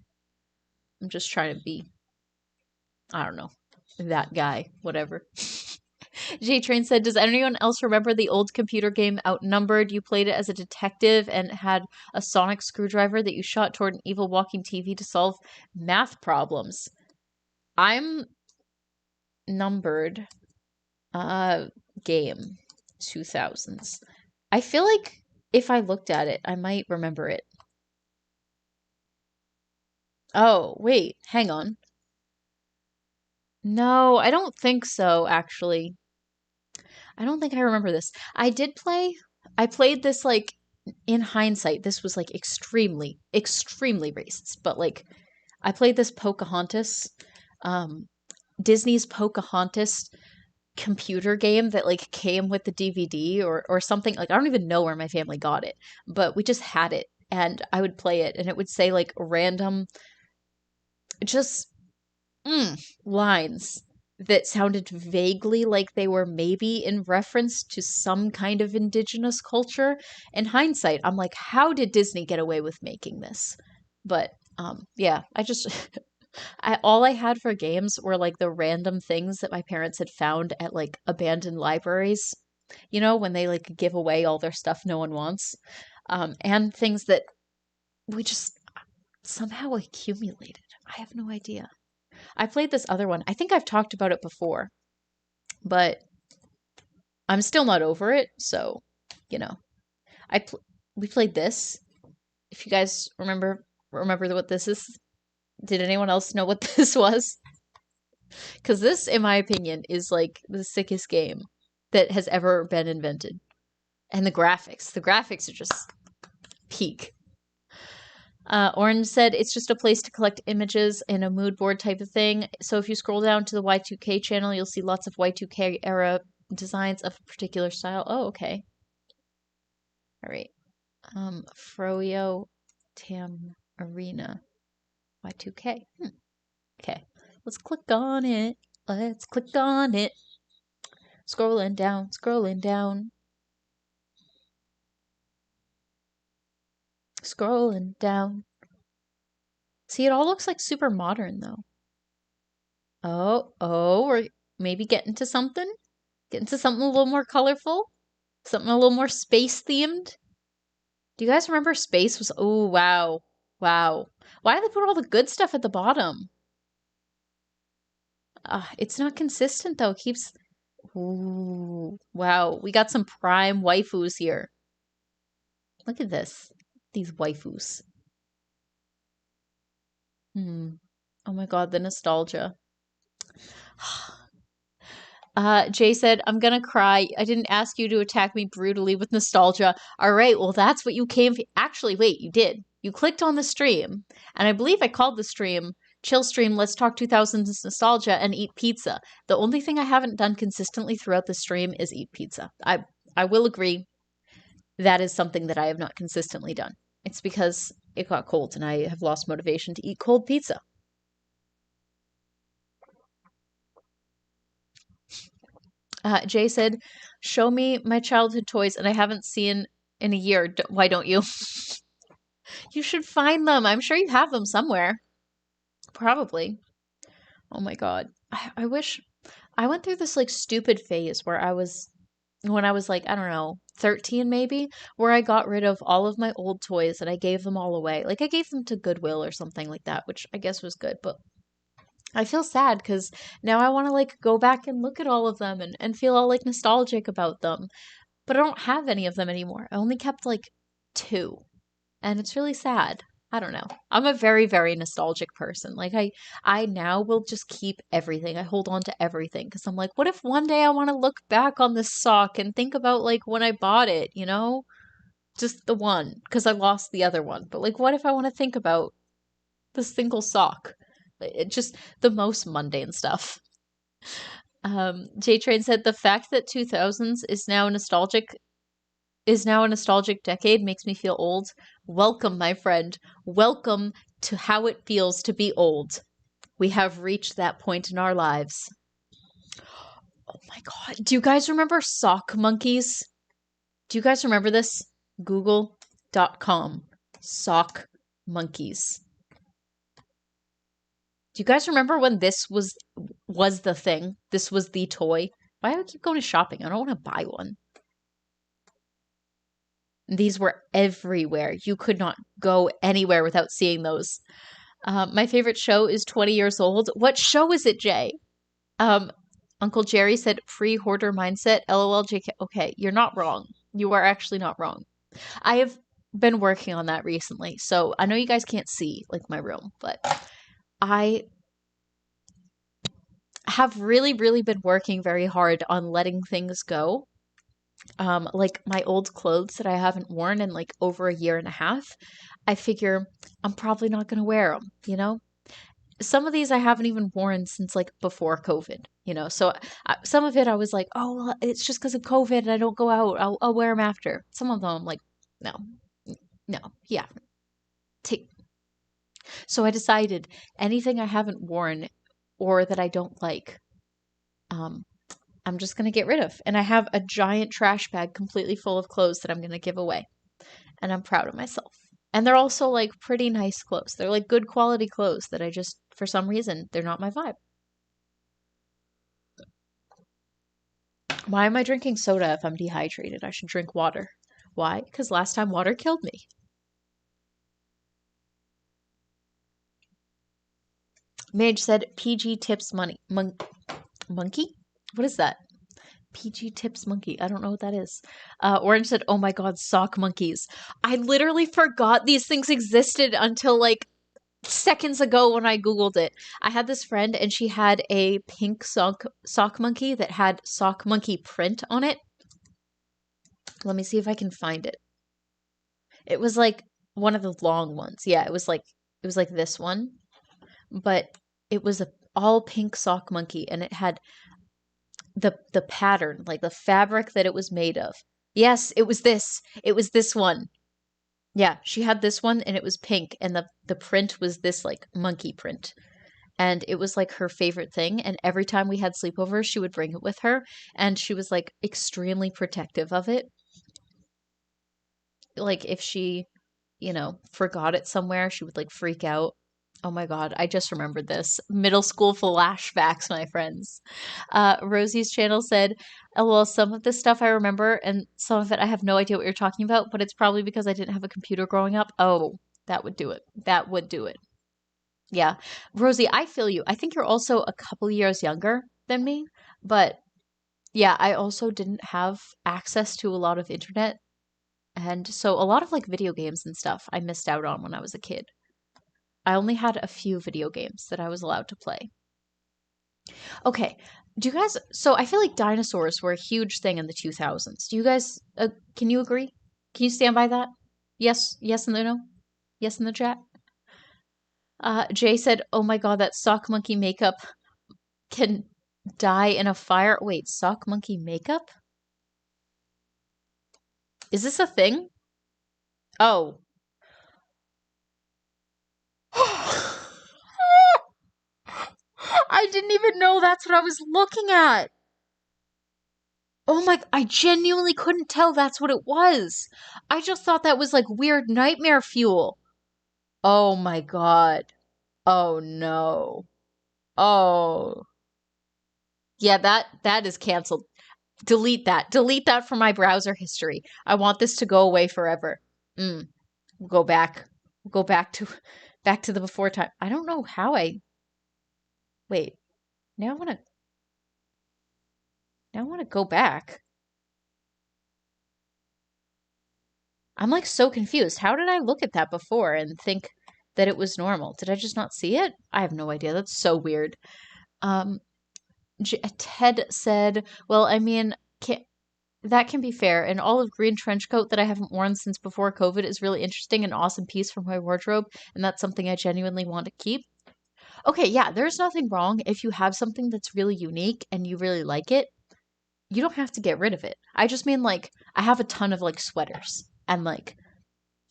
I'm just trying to be, I don't know, that guy, whatever. J Train said, does anyone else remember the old computer game Outnumbered? You played it as a detective and had a sonic screwdriver that you shot toward an evil walking TV to solve math problems. I'm numbered game 2000's. I feel like if I looked at it, I might remember it. Oh, wait, hang on. No, I don't think so, actually. I don't think I remember this. I played this like in hindsight, this was like extremely racist, but like I played this Pocahontas, um, Disney's Pocahontas computer game that like came with the DVD or something. Like I don't even know where my family got it, but we just had it and I would play it and it would say like random just lines that sounded vaguely like they were maybe in reference to some kind of indigenous culture. In hindsight, I'm like, how did Disney get away with making this? But yeah, I just all I had for games were like the random things that my parents had found at like abandoned libraries. You know, when they like give away all their stuff no one wants. And things that we just somehow accumulated. I have no idea. I played this other one. I think I've talked about it before, but I'm still not over it. So, you know, we played this. If you guys remember what this is, did anyone else know what this was? Because this, in my opinion, is like the sickest game that has ever been invented. And the graphics are just peak. Orange said it's just a place to collect images in a mood board type of thing. So if you scroll down to the Y2K channel, you'll see lots of Y2K era designs of a particular style. Oh, okay. All right. Froyo Tam Arena Y2K. Okay. Let's click on it. Let's click on it. Scrolling down, scrolling down. Scrolling down. See, it all looks like super modern though. Oh, we're maybe getting to something? Getting to something a little more colorful? Something a little more space themed? Do you guys remember space was, oh, wow. Wow. Why do they put all the good stuff at the bottom? It's not consistent though. It keeps, ooh, wow. We got some prime waifus here. Look at this. These waifus. Hmm. Oh my God, the nostalgia. Jay said, I'm gonna cry. I didn't ask you to attack me brutally with nostalgia. All right, well, that's what you came for. Actually, wait, you did. You clicked on the stream, and I believe I called the stream Chill Stream, Let's Talk 2000's Nostalgia and Eat Pizza. The only thing I haven't done consistently throughout the stream is eat pizza. I will agree that is something that I have not consistently done. It's because it got cold and I have lost motivation to eat cold pizza. Jay said, show me my childhood toys, and I haven't seen in a year. Why don't you? You should find them. I'm sure you have them somewhere. Probably. Oh my God. I wish I went through this like stupid phase where when I was like, I don't know, 13 maybe, where I got rid of all of my old toys and I gave them all away. Like I gave them to Goodwill or something like that, which I guess was good. But I feel sad because now I want to like go back and look at all of them and feel all like nostalgic about them. But I don't have any of them anymore. I only kept like two. And it's really sad. I don't know. I'm a very, very nostalgic person. Like I now will just keep everything. I hold on to everything because I'm like, what if one day I want to look back on this sock and think about like when I bought it, you know? Just the one because I lost the other one. But like, what if I want to think about the single sock? It just the most mundane stuff. J Train said the fact that 2000s is now a nostalgic decade makes me feel old. Welcome, my friend. Welcome to how it feels to be old. We have reached that point in our lives. Oh my God. Do you guys remember sock monkeys? Do you guys remember this? Google.com. Sock monkeys. Do you guys remember when this was the thing? This was the toy? Why do I keep going to shopping? I don't want to buy one. These were everywhere. You could not go anywhere without seeing those. My favorite show is 20 Years Old. What show is it, Jay? Um, Uncle Jerry said pre-hoarder mindset. LOL, JK. Okay, you're not wrong. You are actually not wrong. I have been working on that recently. So I know you guys can't see like my room, but I have really, really been working very hard on letting things go. Like my old clothes that I haven't worn in like over a year and a half, I figure I'm probably not going to wear them, you know? Some of these I haven't even worn since like before COVID, you know? So some of it I was like, oh, well, it's just because of COVID and I don't go out. I'll wear them after. Some of them I'm like, no, no, yeah. Take. So I decided anything I haven't worn or that I don't like, um, I'm just going to get rid of. And I have a giant trash bag completely full of clothes that I'm going to give away. And I'm proud of myself. And they're also like pretty nice clothes. They're like good quality clothes that I just, for some reason, they're not my vibe. Why am I drinking soda if I'm dehydrated? I should drink water. Why? Because last time water killed me. Mage said PG tips money. Monkey? What is that? PG Tips Monkey. I don't know what that is. Orange said, oh my God, sock monkeys. I literally forgot these things existed until like seconds ago when I Googled it. I had this friend and she had a pink sock monkey that had sock monkey print on it. Let me see if I can find it. It was like one of the long ones. Yeah, it was like this one, but it was a all pink sock monkey and it had the pattern, like the fabric that it was made of. Yes, it was this. It was this one. Yeah, she had this one and it was pink and the print was this like monkey print. And it was like her favorite thing and every time we had sleepovers, she would bring it with her and she was like extremely protective of it. Like if she, forgot it somewhere, she would like freak out. Oh my God, I just remembered this. Middle school flashbacks, my friends. Rosie's channel said, oh, well, some of this stuff I remember and some of it I have no idea what you're talking about, but it's probably because I didn't have a computer growing up. Oh, that would do it. That would do it. Yeah. Rosie, I feel you. I think you're also a couple years younger than me, but yeah, I also didn't have access to a lot of internet And so a lot of like video games and stuff I missed out on when I was a kid. I only had a few video games that I was allowed to play. Okay. Do you guys, so I feel like dinosaurs were a huge thing in the 2000s. Do you guys, can you agree? Can you stand by that? Yes, yes and no? Yes in the chat? Jay said, oh my God, that sock monkey makeup can die in a fire. Wait, sock monkey makeup? Is this a thing? Oh. I didn't even know that's what I was looking at. Oh my, I genuinely couldn't tell that's what it was. I just thought that was like weird nightmare fuel. Oh my God. Oh no. Oh. Yeah, that is canceled. Delete that. Delete that from my browser history. I want this to go away forever. Mm. Go back. Go back to the before time. I don't know how I wait. Now I want to go back. I'm like so confused. How did I look at that before and think that it was normal? Did I just not see it? I have no idea. That's so weird. Um, Ted said, "Well, I mean, that can be fair. An olive green trench coat that I haven't worn since before COVID is really interesting, an awesome piece from my wardrobe, and that's something I genuinely want to keep." Okay, yeah, there's nothing wrong if you have something that's really unique and you really like it. You don't have to get rid of it. I just mean like I have a ton of like sweaters and like,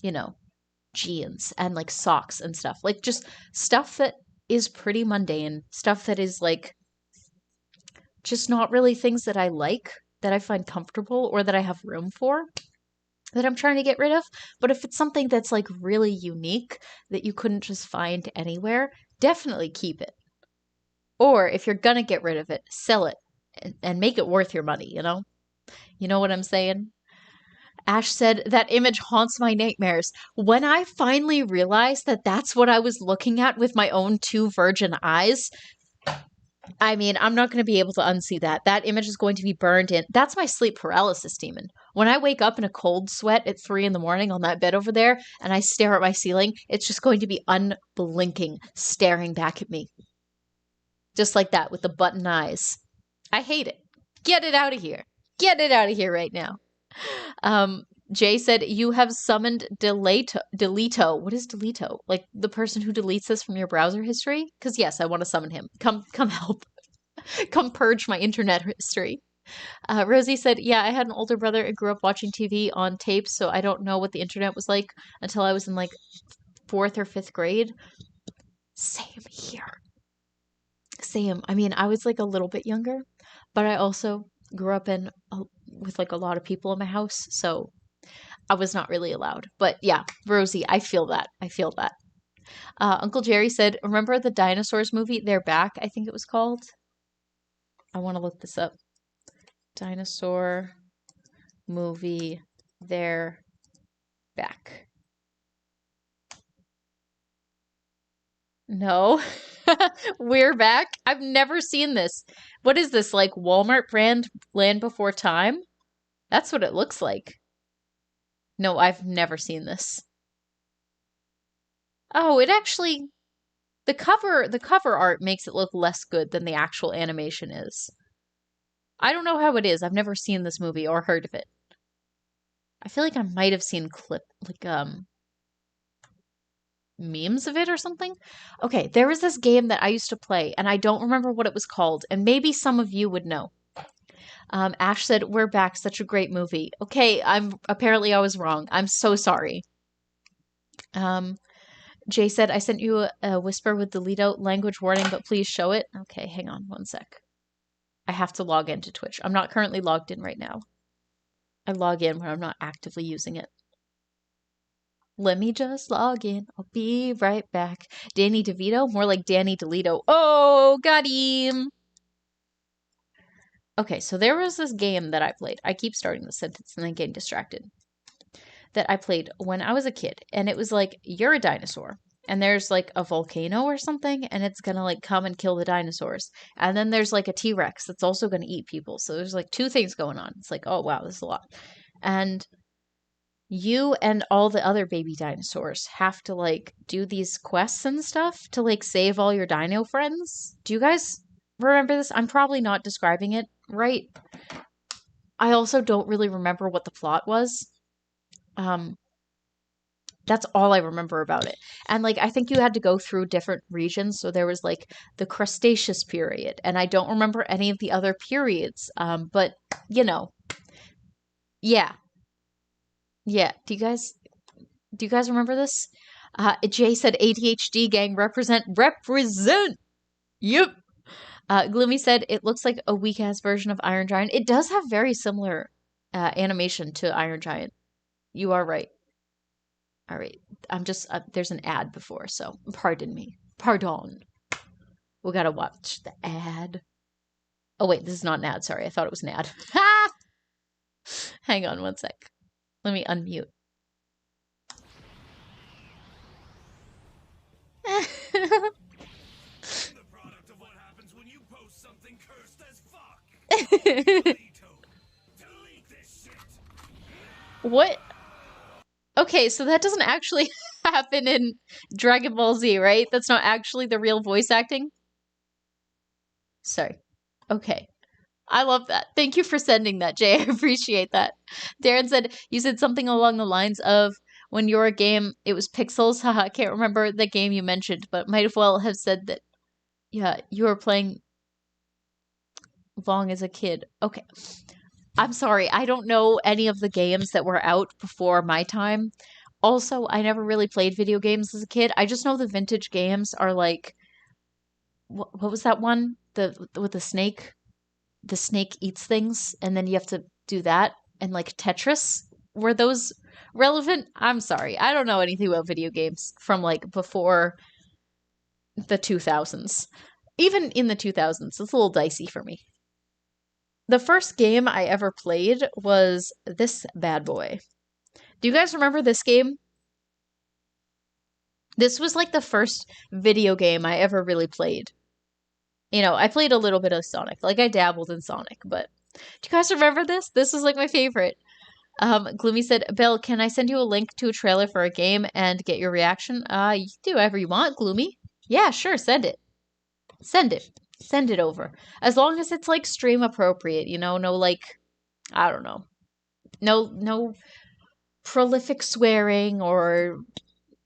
you know, jeans and like socks and stuff. Like just stuff that is pretty mundane, stuff that is like just not really things that I like, that I find comfortable or that I have room for, that I'm trying to get rid of. But if it's something that's like really unique that you couldn't just find anywhere, definitely keep it. Or if you're gonna get rid of it, sell it and make it worth your money, you know? You know what I'm saying? Ash said, that image haunts my nightmares. When I finally realized that that's what I was looking at with my own two virgin eyes, I mean, I'm not going to be able to unsee that. That image is going to be burned in. That's my sleep paralysis demon. When I wake up in a cold sweat at 3 in the morning on that bed over there and I stare at my ceiling, it's just going to be unblinking, staring back at me. Just like that with the button eyes. I hate it. Get it out of here. Get it out of here right now. Jay said, you have summoned Delito. What is Delito? Like the person who deletes this from your browser history? Because yes, I want to summon him. Come help. Come purge my internet history. Rosie said, yeah, I had an older brother and grew up watching TV on tapes, so I don't know what the internet was like until I was in like 4th or 5th grade. Same here. Same. I mean, I was like a little bit younger, but I also grew up with like a lot of people in my house, so I was not really allowed. But yeah, Rosie, I feel that. I feel that. Uncle Jerry said, remember the dinosaurs movie? They're Back, I think it was called. I want to look this up. Dinosaur movie, They're Back. No. We're Back? I've never seen this. What is this, like Walmart brand Land Before Time? That's what it looks like. No, I've never seen this. Oh, it actually the cover art makes it look less good than the actual animation is. I don't know how it is. I've never seen this movie or heard of it. I feel like I might have seen memes of it or something. Okay, there was this game that I used to play and I don't remember what it was called, and maybe some of you would know. Ash said, "We're Back, such a great movie." Okay, I was wrong. I'm so sorry. Jay said, I sent you a whisper with the lead out language warning, but please show it. Okay, hang on one sec. I have to log into Twitch. I'm not currently logged in right now. I log in when I'm not actively using it. Let me just log in. I'll be right back. Danny DeVito? More like Danny DeLito. Oh, got him! Okay, so there was this game that I played. I keep starting the sentence and then getting distracted. That I played when I was a kid. And it was like, you're a dinosaur. And there's like a volcano or something. And it's gonna like come and kill the dinosaurs. And then there's like a T-Rex that's also gonna eat people. So there's like two things going on. It's like, oh wow, this is a lot. And you and all the other baby dinosaurs have to like do these quests and stuff to like save all your dino friends. Do you guys remember this? I'm probably not describing it right. I also don't really remember what the plot was. Um, that's all I remember about it. And like I think you had to go through different regions, so there was like the Cretaceous period, and I don't remember any of the other periods. But you know, yeah, yeah. Do you guys remember this? Jay said ADHD gang represent. Yep. Gloomy said it looks like a weak ass version of Iron Giant. It does have very similar animation to Iron Giant. You are right. All right. I'm just there's an ad before, so pardon me. Pardon. We gotta watch the ad. Oh wait, this is not an ad. Sorry, I thought it was an ad. Ha! Hang on one sec. Let me unmute. What? Okay, so that doesn't actually happen in Dragon Ball Z, right? That's not actually the real voice acting? Sorry. Okay. I love that. Thank you for sending that, Jay. I appreciate that. Darren said, you said something along the lines of, when you're a game, it was pixels. Haha, I can't remember the game you mentioned, but might as well have said that, yeah, you were playing Long as a kid. Okay. I'm sorry, I don't know any of the games that were out before my time. Also, I never really played video games as a kid. I just know the vintage games are like, what was that one? The with the snake? The snake eats things, and then you have to do that. And like Tetris, were those relevant? I'm sorry, I don't know anything about video games from like before the 2000s. Even in the 2000s, it's a little dicey for me. The first game I ever played was this bad boy. Do you guys remember this game? This was like the first video game I ever really played. You know, I played a little bit of Sonic. Like I dabbled in Sonic, but do you guys remember this? This was like my favorite. Gloomy said, Bill, can I send you a link to a trailer for a game and get your reaction? You do whatever you want, Gloomy. Yeah, sure, send it. Send it. Send it over. As long as it's like stream appropriate, you know, no like I don't know. No prolific swearing or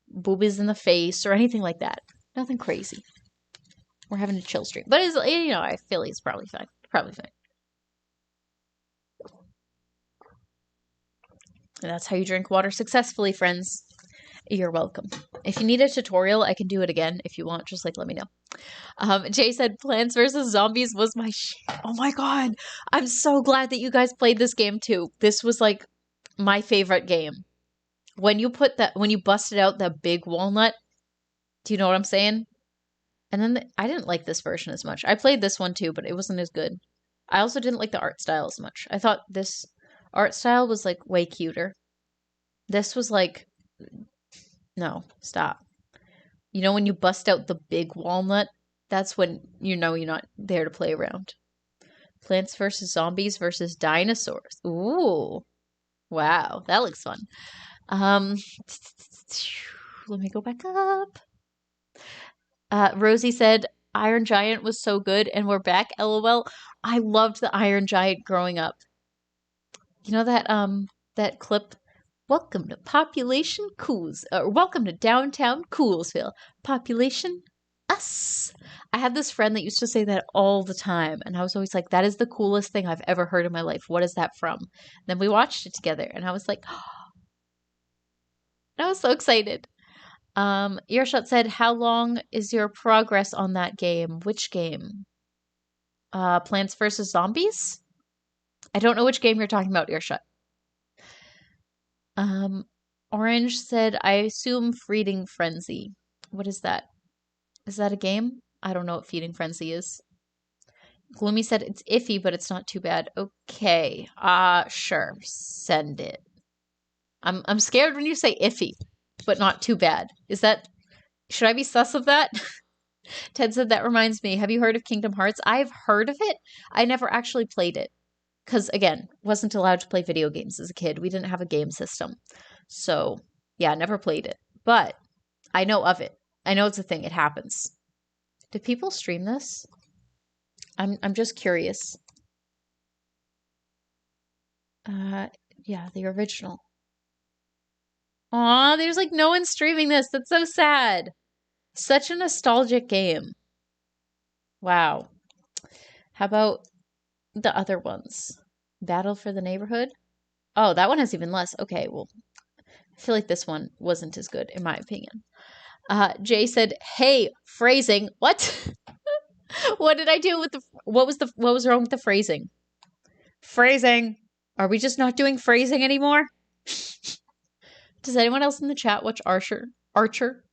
boobies in the face or anything like that. Nothing crazy. We're having a chill stream. But it's, you know, I feel it's probably fine. Probably fine. And that's how you drink water successfully, friends. You're welcome. If you need a tutorial, I can do it again if you want. Just like let me know. Jay said Plants vs. Zombies was my shit. Oh my god. I'm so glad that you guys played this game too. This was like my favorite game. When you busted out the big walnut, do you know what I'm saying? And then I didn't like this version as much. I played this one too, but it wasn't as good. I also didn't like the art style as much. I thought this art style was like way cuter. This was like, no, stop. You know when you bust out the big walnut? That's when you know you're not there to play around. Plants vs. Zombies versus Dinosaurs. Ooh. Wow, that looks fun. Let me go back up. Rosie said, Iron Giant was so good and we're back, LOL. I loved the Iron Giant growing up. You know that clip? Welcome to Population Cools, or welcome to downtown Coolsville. Population us. I had this friend that used to say that all the time, and I was always like, that is the coolest thing I've ever heard in my life. What is that from? And then we watched it together, and I was like, oh. I was so excited. Earshot said, how long is your progress on that game? Which game? Plants vs. Zombies? I don't know which game you're talking about, Earshot. Orange said, I assume Feeding Frenzy. What is that? Is that a game? I don't know what Feeding Frenzy is. Gloomy said, it's iffy, but it's not too bad. Okay. Sure. Send it. I'm scared when you say iffy, but not too bad. Is that... Should I be sus of that? Ted said, that reminds me. Have you heard of Kingdom Hearts? I've heard of it. I never actually played it. Because, again, wasn't allowed to play video games as a kid. We didn't have a game system. So, yeah, never played it. But I know of it. I know it's a thing. It happens. Do people stream this? I'm just curious. Uh yeah, the original. Aw, there's like no one streaming this. That's so sad. Such a nostalgic game. Wow. How about the other ones? Battle for the Neighborhood? Oh, that one has even less. Okay, well, I feel like this one wasn't as good, in my opinion. Jay said, "Hey, phrasing. What? What did I do with the? What was wrong with the phrasing? Phrasing. Are we just not doing phrasing anymore? Does anyone else in the chat watch Archer? Archer?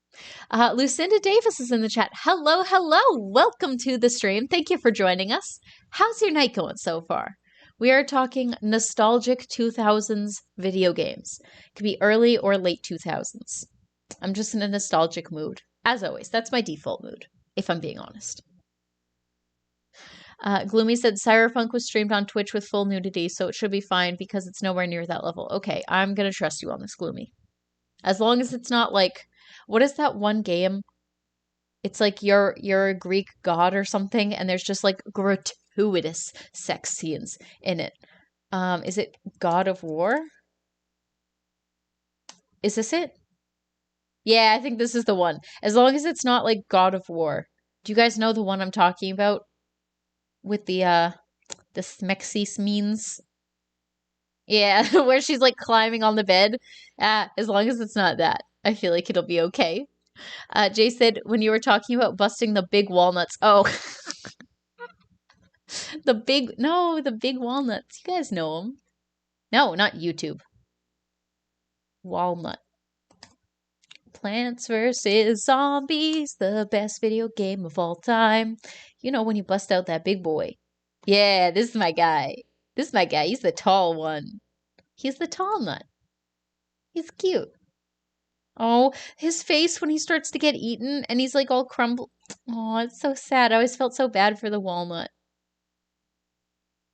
Lucinda Davis is in the chat. Hello, hello. Welcome to the stream. Thank you for joining us. How's your night going so far? We are talking nostalgic 2000s video games. It could be early or late 2000s. I'm just in a nostalgic mood. As always, that's my default mood, if I'm being honest. Gloomy said Cyberpunk was streamed on Twitch with full nudity, so it should be fine because it's nowhere near that level. Okay, I'm gonna trust you on this, Gloomy. As long as it's not like, what is that one game? It's like you're a Greek god or something, and there's just like gratuitous sex scenes in it. Is it God of War? Is this it? Yeah, I think this is the one. As long as it's not like God of War. Do you guys know the one I'm talking about? With the smexy means? Yeah, where she's like climbing on the bed. As long as it's not that, I feel like it'll be okay. Jay said when you were talking about busting the big walnuts. Oh, the big walnuts. You guys know them. No, not YouTube. Walnut. Plants vs. Zombies, the best video game of all time. You know when you bust out that big boy. Yeah, this is my guy. This is my guy. He's the tall one. He's the tall nut. He's cute. Oh, his face when he starts to get eaten and he's like all crumbled. Oh, it's so sad. I always felt so bad for the walnut.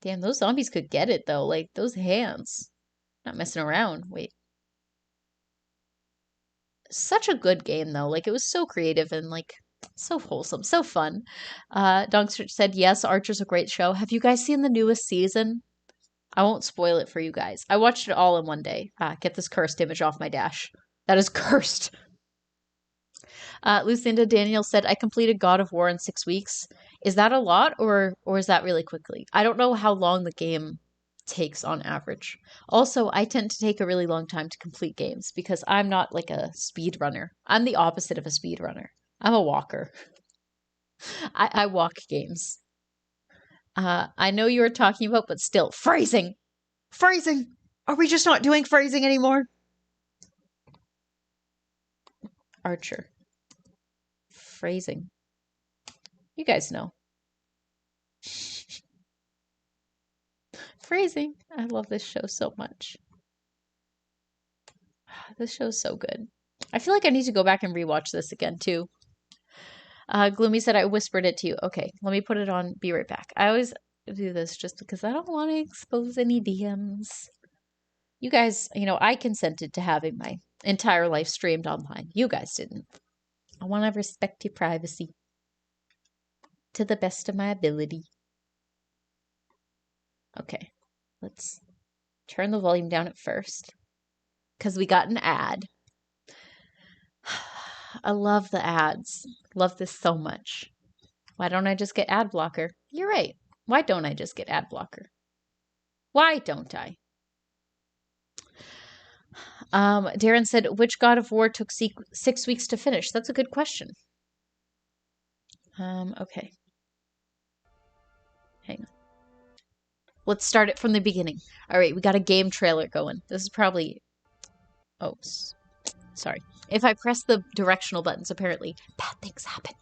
Damn, those zombies could get it though. Like those hands. Not messing around. Wait. Such a good game though. Like it was so creative and like so wholesome, so fun. Dunkster said yes, Archer's a great show. Have you guys seen the newest season? I won't spoil it for you guys. I watched it all in one day. Get this cursed image off my dash. That is cursed. Lucinda Daniel said, I completed God of War in 6 weeks. Is that a lot or is that really quickly? I don't know how long the game takes on average. Also, I tend to take a really long time to complete games because I'm not like a speed runner. I'm the opposite of a speed runner. I'm a walker. I walk games. I know you were talking about, but still, phrasing. Phrasing. Are we just not doing phrasing anymore? Archer. Phrasing. You guys know. Phrasing. I love this show so much. This show's so good. I feel like I need to go back and rewatch this again too. Gloomy said I whispered it to you. Okay, let me put it on. Be right back. I always do this just because I don't want to expose any DMs. You guys, I consented to having my entire life streamed online. You guys didn't. I want to respect your privacy to the best of my ability. Okay, let's turn the volume down at first because we got an ad. I love the ads. Love this so much. Why don't I just get ad blocker? You're right. Why don't I just get ad blocker? Why don't I? Darren said, which God of War took 6 weeks to finish? That's a good question. Okay. Hang on. Let's start it from the beginning. All right, we got a game trailer going. This is probably... Oh, sorry. If I press the directional buttons, apparently bad things happen.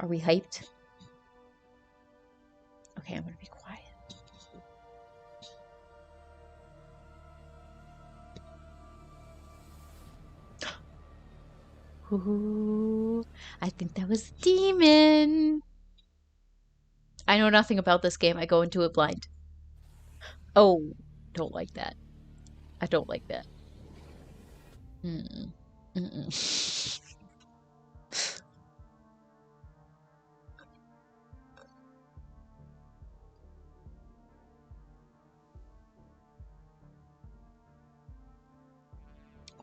Are we hyped? Okay, I'm gonna be quiet. Ooh, I think that was Demon. I know nothing about this game. I go into it blind. Oh, don't like that. I don't like that. Mm-mm. Mm-mm.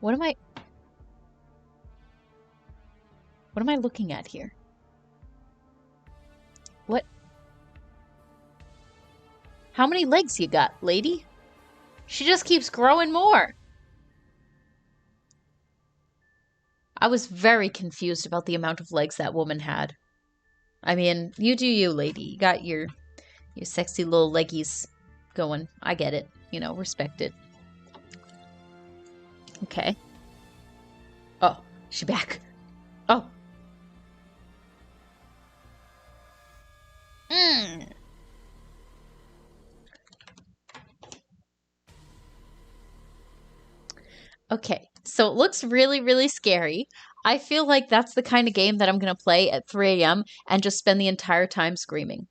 What am I looking at here? What? How many legs you got, lady? She just keeps growing more. I was very confused about the amount of legs that woman had. I mean, you do you, lady. You got your sexy little leggies going. I get it. You know, respect it. Okay. Oh, she back. Oh. Mm. Okay. So it looks really, really scary. I feel like that's the kind of game that I'm going to play at 3 a.m. and just spend the entire time screaming.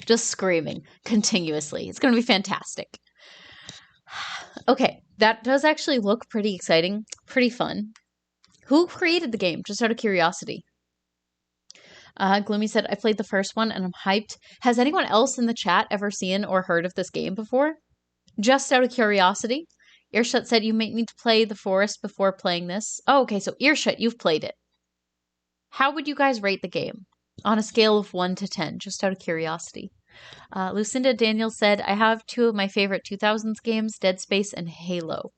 Just screaming continuously. It's going to be fantastic. Okay, that does actually look pretty exciting, pretty fun. Who created the game? Just out of curiosity. Gloomy said, I played the first one and I'm hyped. Has anyone else in the chat ever seen or heard of this game before? Just out of curiosity. Earshot said, you might need to play The Forest before playing this. Oh, okay, so Earshot, you've played it. How would you guys rate the game? On a scale of 1 to 10, just out of curiosity. Lucinda Daniels said, I have two of my favorite 2000s games, Dead Space and Halo.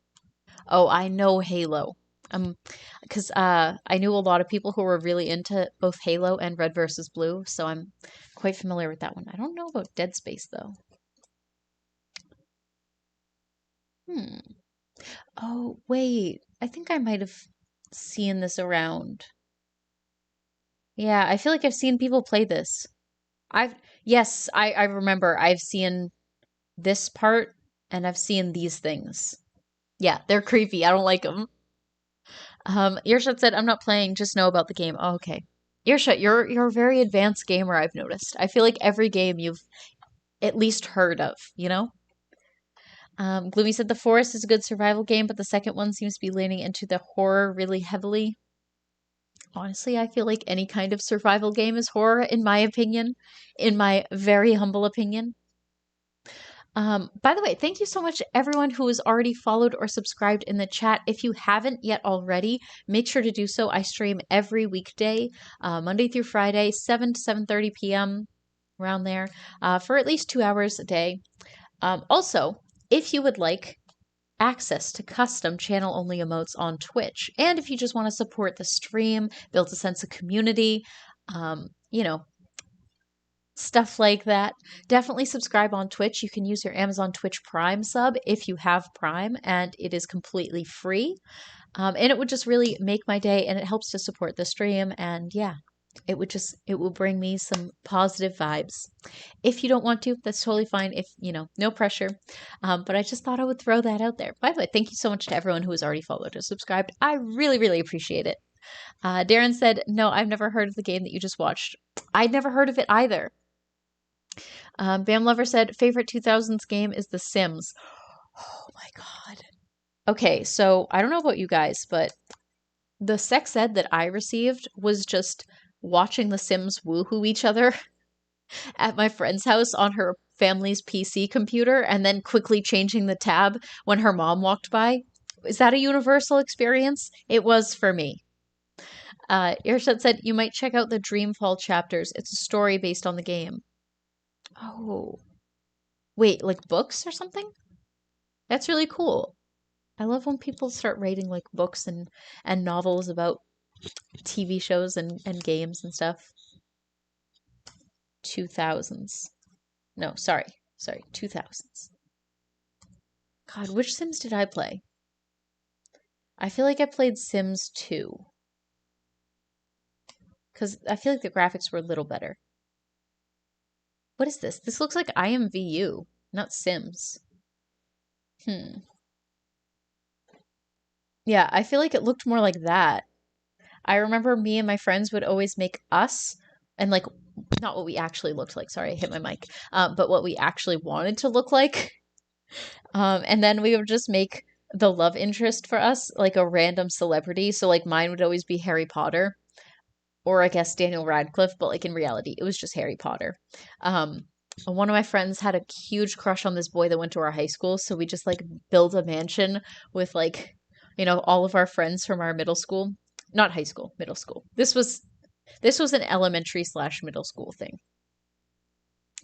Oh, I know Halo. Because I knew a lot of people who were really into both Halo and Red versus Blue, so I'm quite familiar with that one. I don't know about Dead Space though. Hmm. Oh, wait. I think I might have seen this around. Yeah, I feel like I've seen people play this. Yes, I remember. I've seen this part and I've seen these things. Yeah, they're creepy. I don't like them. Earshot said, I'm not playing, just know about the game. Oh, okay. Earshot, you're a very advanced gamer, I've noticed. I feel like every game you've at least heard of, you know? Gloomy said the Forest is a good survival game, but the second one seems to be leaning into the horror really heavily. Honestly, I feel like any kind of survival game is horror, in my opinion, in my very humble opinion. By the way, thank you so much to everyone who has already followed or subscribed in the chat. If you haven't yet already, make sure to do so. I stream every weekday, Monday through Friday, 7 to 7:30 p.m., around there, for at least 2 hours a day. Also, if you would like access to custom channel only emotes on Twitch, and if you just want to support the stream, build a sense of community, you know, stuff like that. Definitely subscribe on Twitch. You can use your Amazon Twitch Prime sub if you have Prime, and it is completely free. And it would just really make my day, and it helps to support the stream. And yeah, it will bring me some positive vibes. If you don't want to, that's totally fine. If, no pressure. But I just thought I would throw that out there. By the way, thank you so much to everyone who has already followed or subscribed. I really, really appreciate it. Darren said, no, I've never heard of the game that you just watched. I'd never heard of it either. Bam Lover said, favorite 2000s game is The Sims. Oh my God. Okay, so I don't know about you guys, but the sex ed that I received was just watching The Sims woohoo each other at my friend's house on her family's PC computer and then quickly changing the tab when her mom walked by. Is that a universal experience? It was for me. Irshad said, you might check out the Dreamfall chapters. It's a story based on the game. Oh. Wait, like books or something? That's really cool. I love when people start writing like books and novels about TV shows and games and stuff. 2000's. No, sorry. 2000's. God, which Sims did I play? I feel like I played Sims 2. Because I feel like the graphics were a little better. What is this? This looks like IMVU, not Sims. Yeah, I feel like it looked more like that. I remember me and my friends would always make us, and like, not what we actually looked like. Sorry, I hit my mic. But what we actually wanted to look like. And then we would just make the love interest for us like a random celebrity. So like mine would always be Harry Potter, or I guess Daniel Radcliffe, but like in reality, it was just Harry Potter. Um, one of my friends had a huge crush on this boy that went to our high school, so we just like built a mansion with like, all of our friends from our middle school, not high school, middle school. This was an elementary slash middle school thing.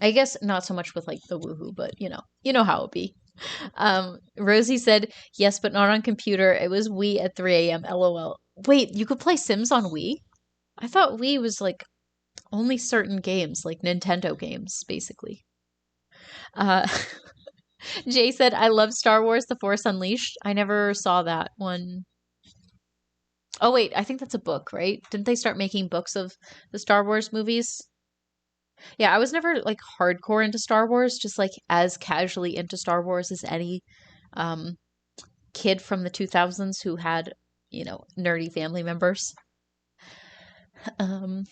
I guess not so much with like the woohoo, but you know how it be. Rosie said yes, but not on computer. It was Wii at 3 a.m. LOL. Wait, you could play Sims on Wii? I thought Wii was like only certain games, like Nintendo games, basically. Uh, Jay said, I love Star Wars The Force Unleashed. I never saw that one. Oh, wait, I think that's a book, right? Didn't they start making books of the Star Wars movies? Yeah, I was never like hardcore into Star Wars, just like as casually into Star Wars as any um, kid from the 2000s who had, nerdy family members. Um,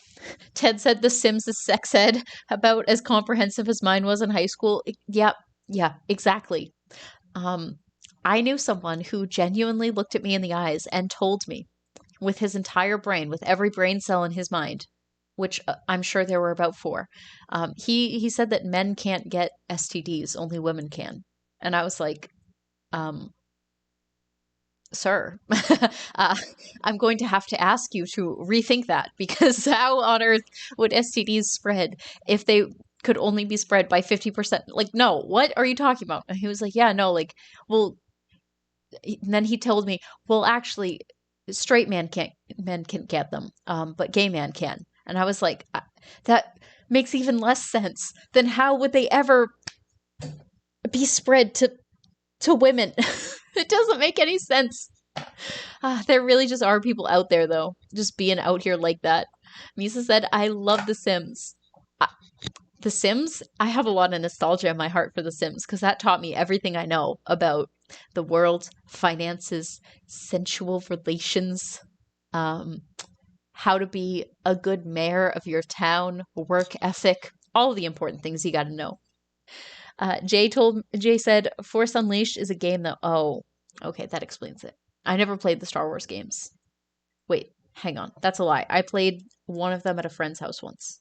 Ted said The Sims is sex ed, about as comprehensive as mine was in high school. Yeah, yeah, exactly. Um, I knew someone who genuinely looked at me in the eyes and told me with his entire brain, with every brain cell in his mind, which I'm sure there were about four. He said that men can't get STDs, only women can. And I was like, um, sir, uh, I'm going to have to ask you to rethink that because how on earth would STDs spread if they could only be spread by 50%? Like, no, what are you talking about? And he was like, yeah, no, like, well, and then he told me, well, actually, straight men can get them, but gay man can. And I was like, that makes even less sense. Then how would they ever be spread to women? It doesn't make any sense. There really just are people out there, though, just being out here like that. Misa said, I love The Sims. Uh, The Sims, I have a lot of nostalgia in my heart for The Sims because that taught me everything I know about the world, finances, sensual relations, um, how to be a good mayor of your town, work ethic, all the important things you got to know. Jay said Force Unleashed is a game that okay, that explains it. I never played the Star Wars games. Wait, hang on. That's a lie. I played one of them at a friend's house once.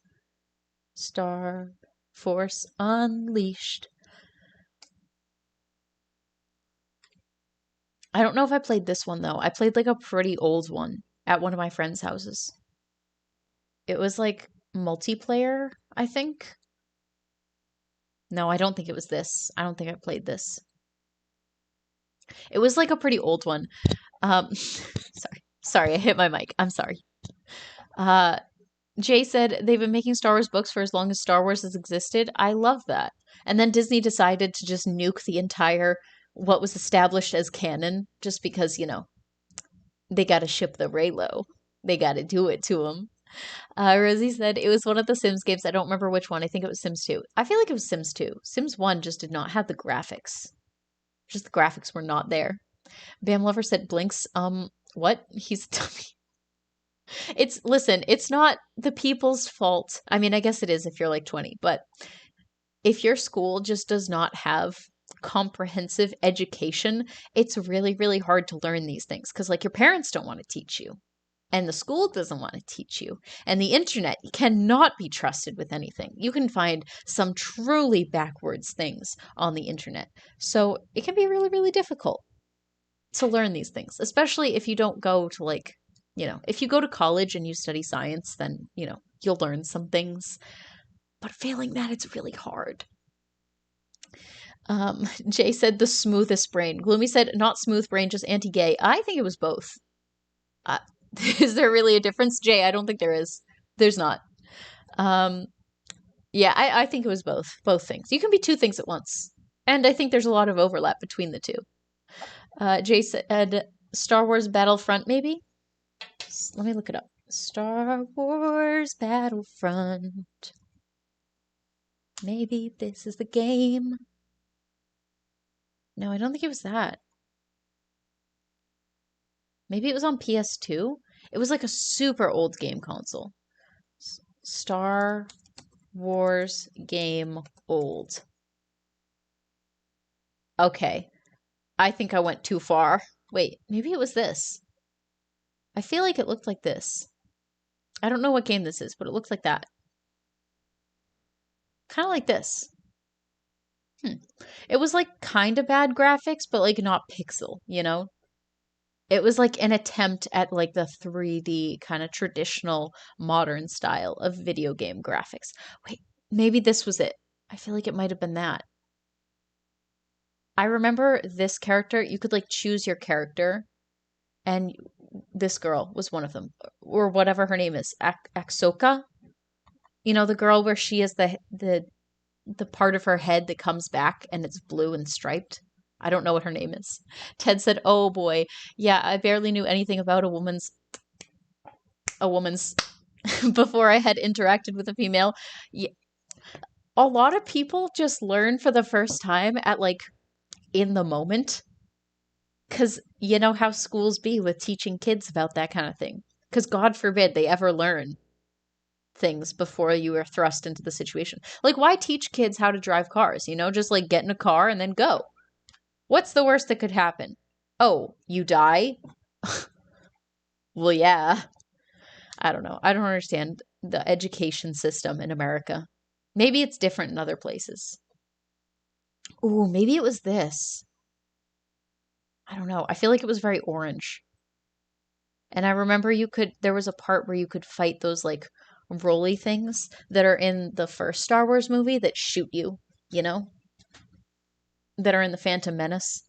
Star Force Unleashed. I don't know if I played this one though. I played like a pretty old one at one of my friends' houses. It was like multiplayer, I think. No, I don't think it was this. I don't think I played this. It was like a pretty old one. Sorry, I hit my mic. I'm sorry. Uh, Jay said they've been making Star Wars books for as long as Star Wars has existed. I love that. And then Disney decided to just nuke the entire what was established as canon just because, they got to ship the Raylo. They got to do it to them. Rosie said it was one of the Sims games. I don't remember which one. I think it was Sims 2. I feel like it was Sims 2. Sims 1 just did not have the graphics. Just the graphics were not there. Bam Lover said Blinks. What? He's a dummy. Listen, it's not the people's fault. I mean, I guess it is if you're like 20, but if your school just does not have comprehensive education, it's really, really hard to learn these things because, like, your parents don't want to teach you, and the school doesn't want to teach you, and the internet cannot be trusted with anything. You can find some truly backwards things on the internet. So it can be really, really difficult to learn these things, especially if you don't go to, like, if you go to college and you study science, then, you'll learn some things. But failing that, it's really hard. Jay said the smoothest brain. Gloomy said not smooth brain, just anti-gay. I think it was both. Uh, is there really a difference, Jay? I don't think there is. There's not. Um, yeah, I think it was both things. You can be two things at once, and I think there's a lot of overlap between the two. Jay said Star Wars Battlefront, maybe. Let me look it up. Star Wars Battlefront. Maybe this is the game. No, I don't think it was that. Maybe it was on PS2. It was like a super old game console. Star Wars game old. Okay. I think I went too far. Wait, maybe it was this. I feel like it looked like this. I don't know what game this is, but it looks like that. Kind of like this. Hmm. It was like kind of bad graphics, but like not pixel, you know? It was like an attempt at like the 3D kind of traditional modern style of video game graphics. Wait, maybe this was it. I feel like it might have been that. I remember this character, you could like choose your character, and this girl was one of them, or whatever her name is, Axoka. You know, the girl where she is the part of her head that comes back and it's blue and striped. I don't know what her name is. Ted said, "Oh boy, yeah, I barely knew anything about a woman's before I had interacted with a female." Yeah, a lot of people just learn for the first time at like in the moment, because you know how schools be with teaching kids about that kind of thing. Because God forbid they ever learn things before you are thrust into the situation. Like, why teach kids how to drive cars? You know, just like get in a car and then go. What's the worst that could happen? Oh, you die? Well, yeah. I don't know. I don't understand the education system in America. Maybe it's different in other places. Ooh, maybe it was this. I don't know. I feel like it was very orange. And I remember there was a part where you could fight those like roly things that are in the first Star Wars movie that shoot you, you know, that are in the Phantom Menace.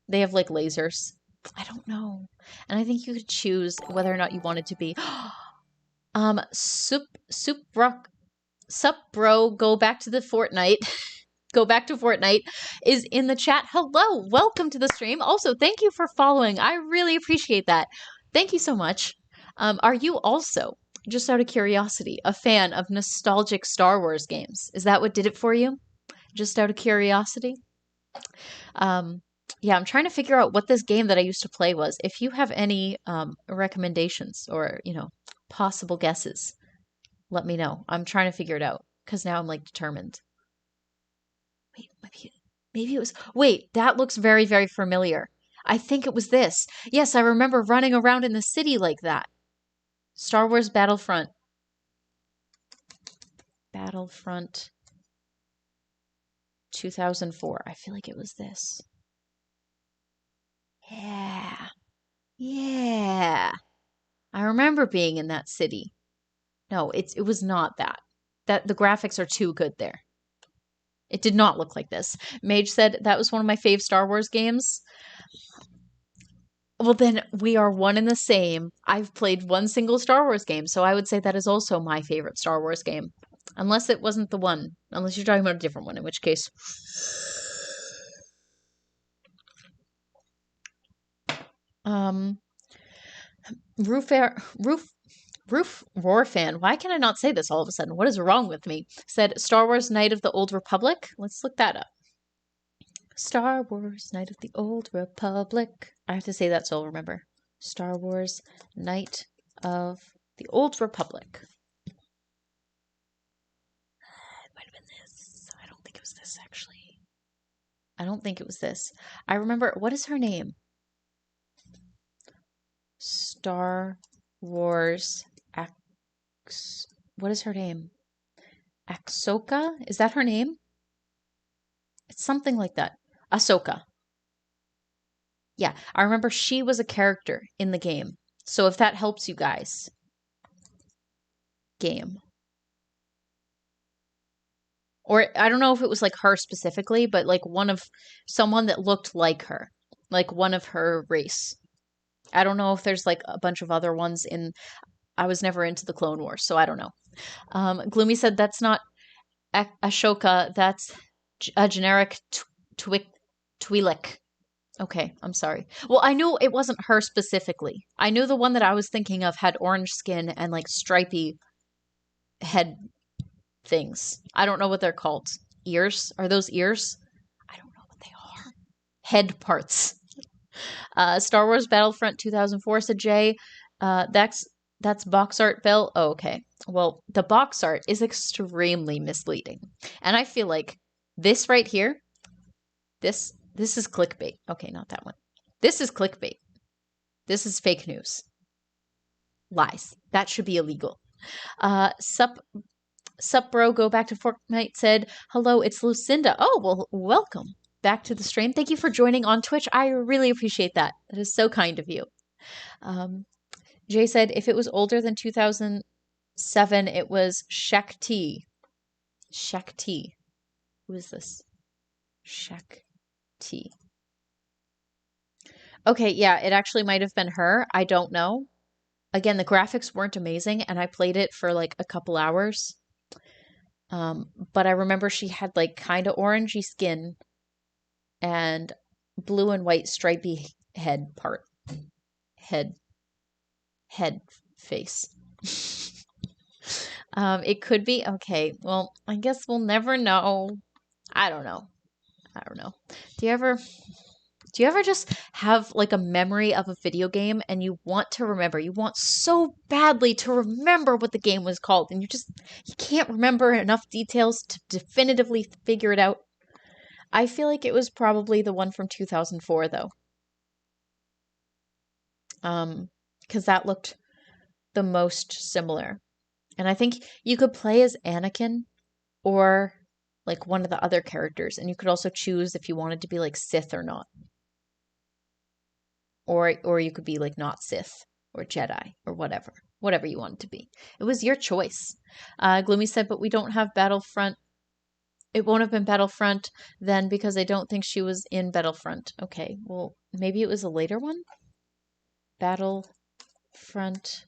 They have like lasers. I don't know. And I think you could choose whether or not you wanted to be soup rock sup bro, go back to the Fortnite. Go back to Fortnite is in the chat. Hello, welcome to the stream. Also, thank you for following. I really appreciate that. Thank you so much. Are you also, just out of curiosity, a fan of nostalgic Star Wars games? Is that what did it for you? Just out of curiosity? Um, yeah, I'm trying to figure out what this game that I used to play was. If you have any recommendations or, possible guesses, let me know. I'm trying to figure it out because now I'm like determined. Wait, maybe it was. Wait, that looks very, very familiar. I think it was this. Yes, I remember running around in the city like that. Star Wars Battlefront. Battlefront 2004. I feel like it was this. Yeah. Yeah. I remember being in that city. No, it was not that. That the graphics are too good there. It did not look like this. Mage said that was one of my fave Star Wars games. Well, then we are one and the same. I've played one single Star Wars game, so I would say that is also my favorite Star Wars game. Unless it wasn't the one. Unless you're talking about a different one, in which case. Um, Roof Air, Roof Roar fan. Why can I not say this all of a sudden? What is wrong with me? Said Star Wars Knight of the Old Republic. Let's look that up. Star Wars Knight of the Old Republic. I have to say that so I'll remember. Star Wars Knight of the Old Republic. It might have been this. I don't think it was this, actually. I don't think it was this. I remember, what is her name? Star Wars what is her name? Ahsoka? Is that her name? It's something like that. Ahsoka. Yeah, I remember she was a character in the game. So if that helps you guys. Game. Or I don't know if it was like her specifically, but like someone that looked like her. Like one of her race. I don't know if there's like a bunch of other ones I was never into the Clone Wars, so I don't know. Gloomy said that's not Ashoka, that's a generic Twi'lek. Okay, I'm sorry. Well, I knew it wasn't her specifically. I knew the one that I was thinking of had orange skin and like stripy head things. I don't know what they're called. Ears? Are those ears? I don't know what they are. Head parts. Star Wars Battlefront 2004, said Jay. That's box art, Bill. Oh, okay. Well, the box art is extremely misleading. And I feel like this right here, this This is clickbait. Okay, not that one. This is clickbait. This is fake news. Lies. That should be illegal. Sup bro, go back to Fortnite said, hello, it's Lucinda. Oh, well, welcome back to the stream. Thank you for joining on Twitch. I really appreciate that. That is so kind of you. Jay said, if it was older than 2007, it was Shakti. Shakti. Who is this? Shakti. Okay, yeah, it actually might have been her. I don't know. Again, the graphics weren't amazing, and I played it for like a couple hours. But I remember she had like kind of orangey skin and blue and white stripy head part. Head face. It could be. Okay, well, I guess we'll never know. I don't know. Do you ever just have like a memory of a video game and you want to remember? You want so badly to remember what the game was called and you can't remember enough details to definitively figure it out. I feel like it was probably the one from 2004 though. Because that looked the most similar. And I think you could play as Anakin or like one of the other characters, and you could also choose if you wanted to be like Sith or not. Or you could be like not Sith or Jedi or whatever you wanted to be. It was your choice. Gloomy said, but we don't have Battlefront. It won't have been Battlefront then because I don't think she was in Battlefront. Okay, well, maybe it was a later one? Battlefront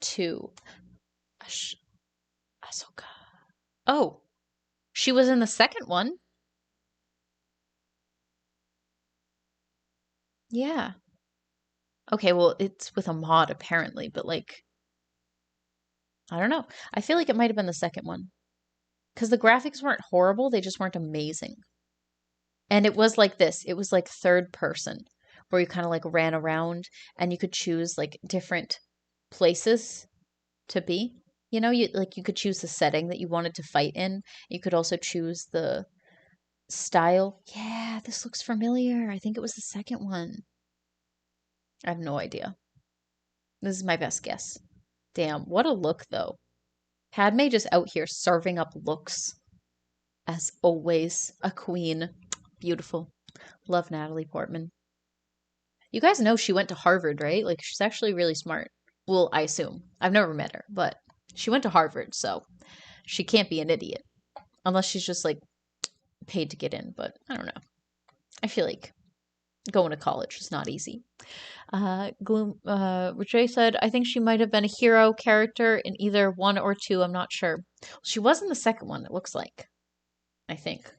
2. Ahsoka. Oh, she was in the second one. Yeah. Okay, well, it's with a mod apparently, but like, I don't know. I feel like it might have been the second one. Because the graphics weren't horrible, they just weren't amazing. And it was like this. It was like third person, where you kind of like ran around and you could choose like different places to be. You know, you could choose the setting that you wanted to fight in. You could also choose the style. Yeah, this looks familiar. I think it was the second one. I have no idea. This is my best guess. Damn, what a look though. Padme just out here serving up looks. As always, a queen. Beautiful. Love Natalie Portman. You guys know she went to Harvard, right? Like, she's actually really smart. Well, I assume. I've never met her, but she went to Harvard, so she can't be an idiot. Unless she's just, like, paid to get in, but I don't know. I feel like going to college is not easy. Jay said, I think she might have been a hero character in either 1 or 2, I'm not sure. She was in the second one, it looks like. I think.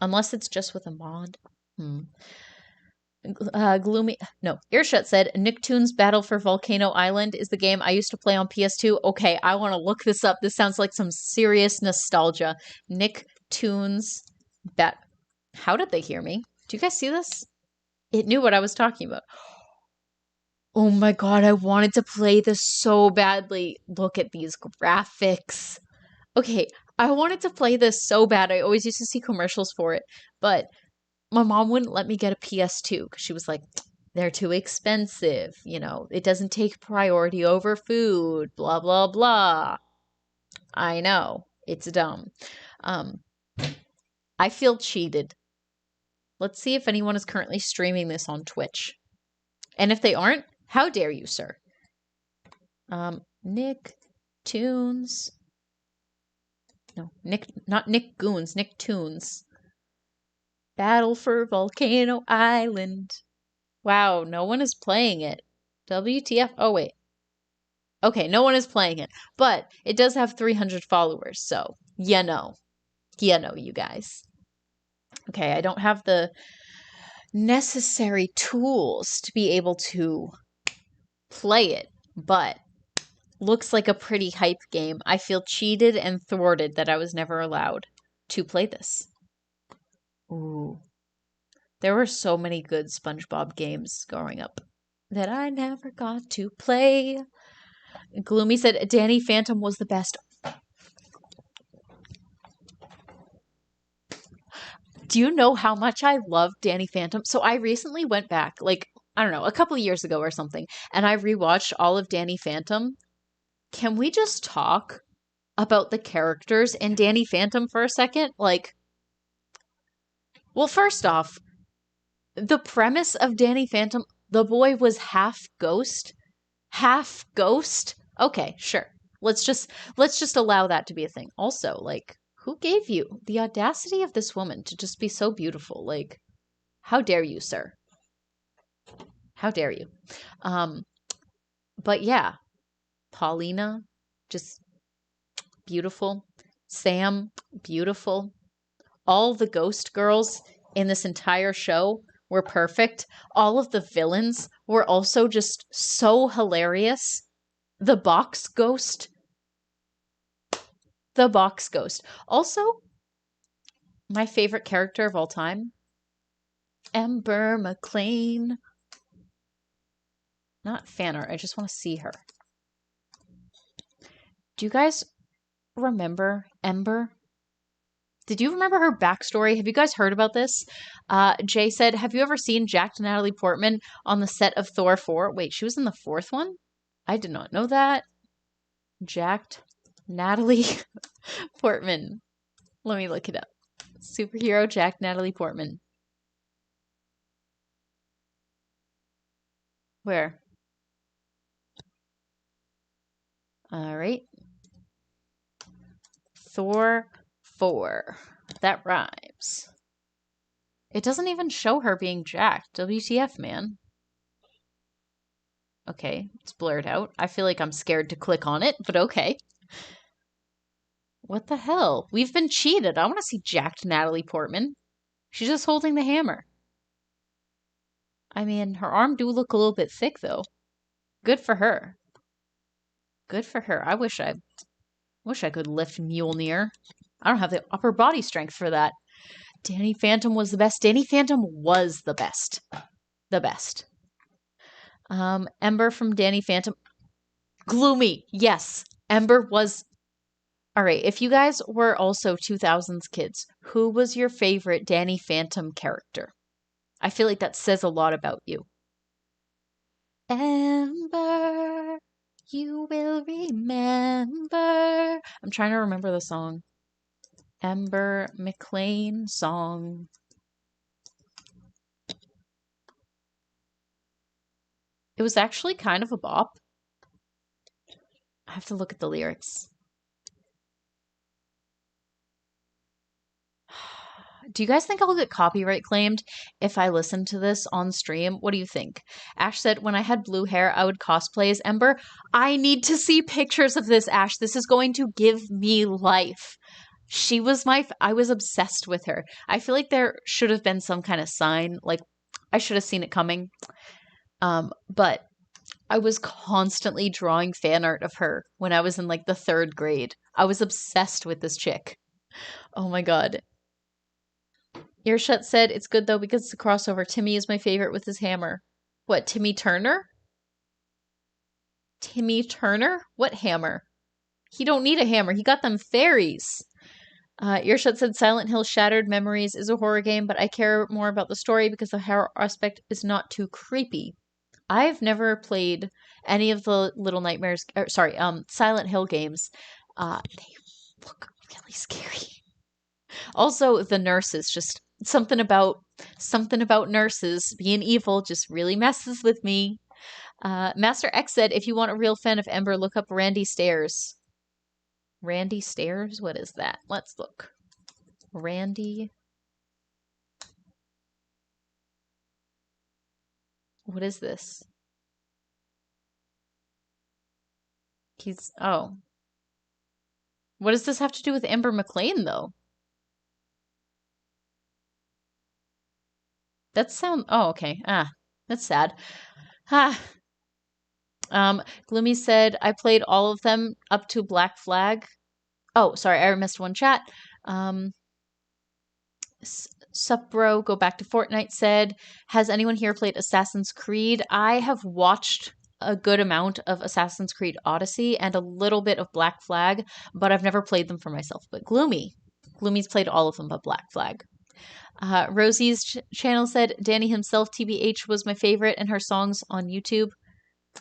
Unless it's just with a mod. Earshot said, Nicktoons Battle for Volcano Island is the game I used to play on PS2. Okay, I want to look this up. This sounds like some serious nostalgia. Nicktoons How did they hear me? Do you guys see this? It knew what I was talking about. Oh my god, I wanted to play this so badly. Look at these graphics. Okay, I wanted to play this so bad. I always used to see commercials for it, but my mom wouldn't let me get a PS2 because she was like, they're too expensive. You know, it doesn't take priority over food, blah, blah, blah. I know. It's dumb. I feel cheated. Let's see if anyone is currently streaming this on Twitch. And if they aren't, how dare you, sir? Nicktoons. No, not Nick Goons, Nicktoons. Battle for Volcano Island. Wow, no one is playing it. WTF? Oh, wait. Okay, no one is playing it. But it does have 300 followers, so you know. You know, you guys. Okay, I don't have the necessary tools to be able to play it, but looks like a pretty hype game. I feel cheated and thwarted that I was never allowed to play this. Ooh. There were so many good SpongeBob games growing up that I never got to play. Gloomy said Danny Phantom was the best. Do you know how much I love Danny Phantom? So I recently went back, like, I don't know, a couple of years ago or something, and I rewatched all of Danny Phantom. Can we just talk about the characters in Danny Phantom for a second? Like, well, first off, the premise of Danny Phantom, the boy was half ghost. Half ghost? Okay, sure. Let's just allow that to be a thing. Also, like, who gave you the audacity of this woman to just be so beautiful? Like, how dare you, sir? How dare you? Um, but yeah, Paulina, just beautiful. Sam, beautiful. All the ghost girls in this entire show were perfect. All of the villains were also just so hilarious. The box ghost. The box ghost. Also, my favorite character of all time, Ember McLean. Not fan art. I just want to see her. Do you guys remember Ember? Did you remember her backstory? Have you guys heard about this? Jay said, have you ever seen jacked Natalie Portman on the set of Thor 4? Wait, she was in the fourth one? I did not know that. Jacked Natalie Portman. Let me look it up. Superhero jacked Natalie Portman. Where? All right. Thor 4. That rhymes. It doesn't even show her being jacked. WTF, man. Okay, it's blurred out. I feel like I'm scared to click on it, but okay. What the hell? We've been cheated. I want to see jacked Natalie Portman. She's just holding the hammer. I mean, her arm do look a little bit thick, though. Good for her. Good for her. I wish I could lift Mjolnir. I don't have the upper body strength for that. Danny Phantom was the best. Danny Phantom was the best. The best. Ember from Danny Phantom. Gloomy. Yes. Ember was... All right. If you guys were also 2000's kids, who was your favorite Danny Phantom character? I feel like that says a lot about you. Ember, you will remember. I'm trying to remember the song. Ember McLean song. It was actually kind of a bop. I have to look at the lyrics. Do you guys think I'll get copyright claimed if I listen to this on stream? What do you think? Ash said, when I had blue hair, I would cosplay as Ember. I need to see pictures of this, Ash. This is going to give me life. I was obsessed with her. I feel like there should have been some kind of sign. Like, I should have seen it coming. But I was constantly drawing fan art of her when I was in like the 3rd grade. I was obsessed with this chick. Oh my god. Earshot said, it's good though because it's a crossover. Timmy is my favorite with his hammer. What, Timmy Turner? Timmy Turner? What hammer? He don't need a hammer. He got them fairies. Earshot said, Silent Hill Shattered Memories is a horror game, but I care more about the story because the horror aspect is not too creepy. I've never played any of the Silent Hill games. They look really scary. Also, the nurses, just something about nurses being evil just really messes with me. Master X said, if you want a real fan of Ember, look up Randy Stairs. Randy Stairs? What is that? Let's look. Randy. What is this? Oh. What does this have to do with Ember McLean, though? Oh, okay. That's sad. Gloomy said, I played all of them up to Black Flag. Oh, sorry, I missed one chat. Sup, bro, go back to Fortnite said, has anyone here played Assassin's Creed? I have watched a good amount of Assassin's Creed Odyssey and a little bit of Black Flag, but I've never played them for myself. But Gloomy's played all of them but Black Flag. Rosie's channel said Danny himself, TBH, was my favorite and her songs on YouTube.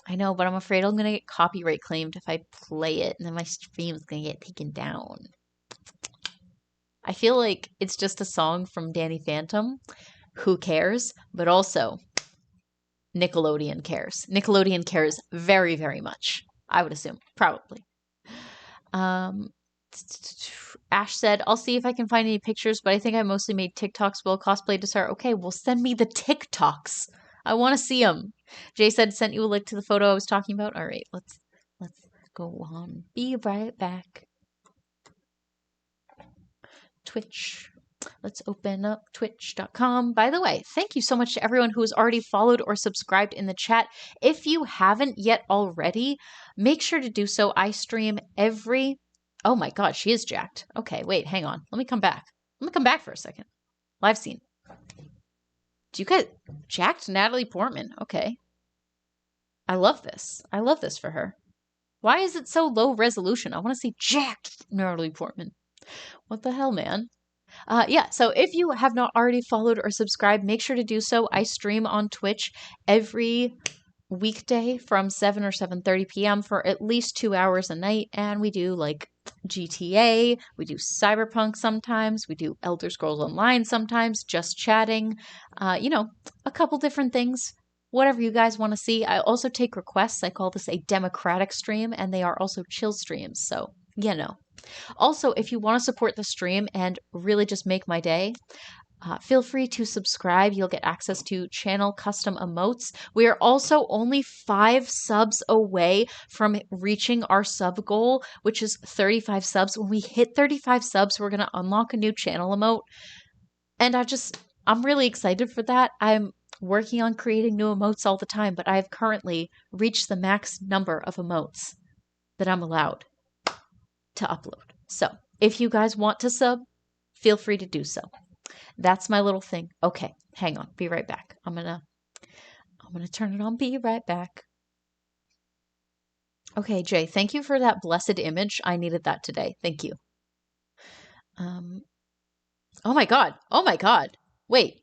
I know, but I'm afraid I'm gonna get copyright claimed if I play it, and then my stream's gonna get taken down. I feel like it's just a song from Danny Phantom. Who cares? But also, Nickelodeon cares. Nickelodeon cares very, very much. I would assume, probably. Um, Ash said, I'll see if I can find any pictures, but I think I mostly made TikToks while cosplay to start. Okay, well, send me the TikToks. I want to see them. Jay said, sent you a link to the photo I was talking about. All right, let's go on. Be right back. Twitch. Let's open up twitch.com. By the way, thank you so much to everyone who has already followed or subscribed in the chat. If you haven't yet already, make sure to do so. I stream every... Oh my god, she is jacked. Okay, wait, hang on. Let me come back. Let me come back for a second. Live scene. Do you get jacked Natalie Portman? Okay. I love this. I love this for her. Why is it so low resolution? I want to see jacked Natalie Portman. What the hell, man? Yeah, so if you have not already followed or subscribed, make sure to do so. I stream on Twitch every weekday from 7 or 7:30 p.m. for at least 2 hours a night, and we do like GTA, we do Cyberpunk sometimes, we do Elder Scrolls Online sometimes, just chatting, a couple different things. Whatever you guys want to see. I also take requests. I call this a democratic stream, and they are also chill streams, so Also, if you want to support the stream and really just make my day, feel free to subscribe. You'll get access to channel custom emotes. We are also only 5 subs away from reaching our sub goal, which is 35 subs. When we hit 35 subs, we're going to unlock a new channel emote. And I'm really excited for that. I'm working on creating new emotes all the time, but I've currently reached the max number of emotes that I'm allowed to upload. So if you guys want to sub, feel free to do so. That's my little thing. Okay, hang on. Be right back. I'm gonna turn it on. Be right back. Okay, Jay, thank you for that blessed image. I needed that today. Thank you. Oh my god. Oh my god. Wait.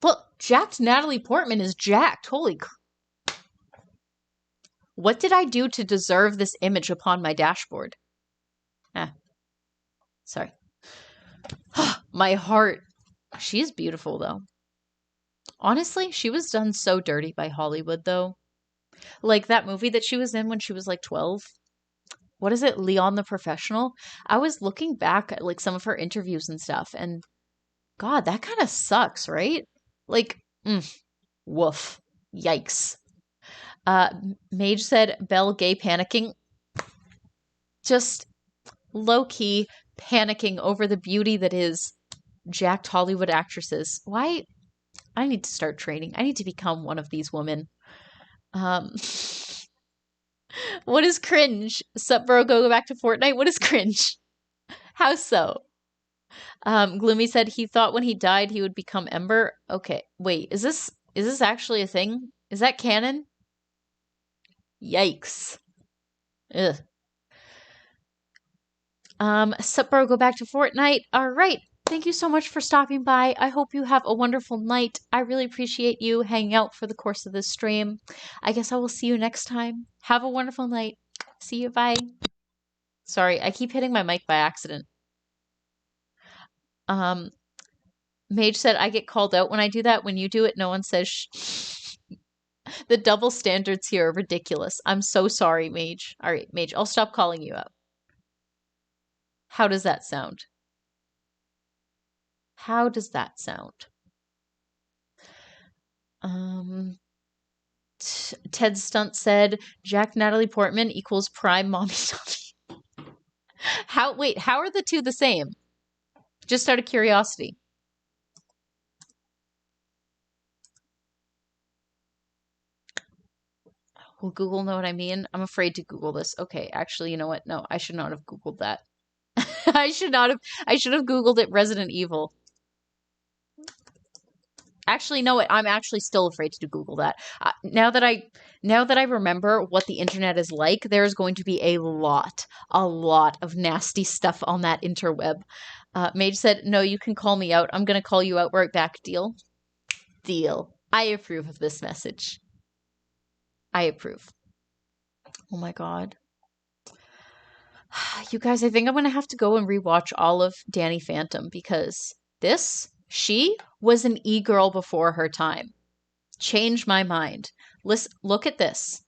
Look, jacked Natalie Portman is jacked. Holy What did I do to deserve this image upon my dashboard? Sorry. My heart. She is beautiful, though. Honestly, she was done so dirty by Hollywood, though. Like that movie that she was in when she was like 12. What is it? Leon the Professional? I was looking back at like some of her interviews and stuff, and God, that kind of sucks, right? Like, woof. Yikes. Mage said, Belle gay panicking. Just low-key panicking over the beauty that is jacked Hollywood actresses. Why? I need to start training. I need to become one of these women. What is cringe? Sup, bro, go back to Fortnite? What is cringe? How so? Gloomy said he thought when he died he would become Ember. Okay, wait, is this actually a thing? Is that canon? Yikes. Ugh. Sup, bro, go back to Fortnite. All right. Thank you so much for stopping by. I hope you have a wonderful night. I really appreciate you hanging out for the course of this stream. I guess I will see you next time. Have a wonderful night. See you. Bye. Sorry, I keep hitting my mic by accident. Mage said I get called out when I do that. When you do it, no one says shh. The double standards here are ridiculous. I'm so sorry, Mage. All right, Mage, I'll stop calling you out. How does that sound? How does that sound? Ted Stunt said Jack Natalie Portman equals prime mommy Tommy. How are the two the same? Just out of curiosity. Will Google know what I mean? I'm afraid to Google this. Okay, actually, you know what? No, I should not have Googled that. I should have Googled it Resident Evil. Actually, no, I'm actually still afraid to Google that. Now that I remember what the internet is like, there's going to be a lot of nasty stuff on that interweb. Mage said, no, you can call me out. I'm going to call you out right back. Deal? Deal. I approve of this message. I approve. Oh my god. You guys, I think I'm going to have to go and rewatch all of Danny Phantom because she was an e-girl before her time. Change my mind. Listen, look at this.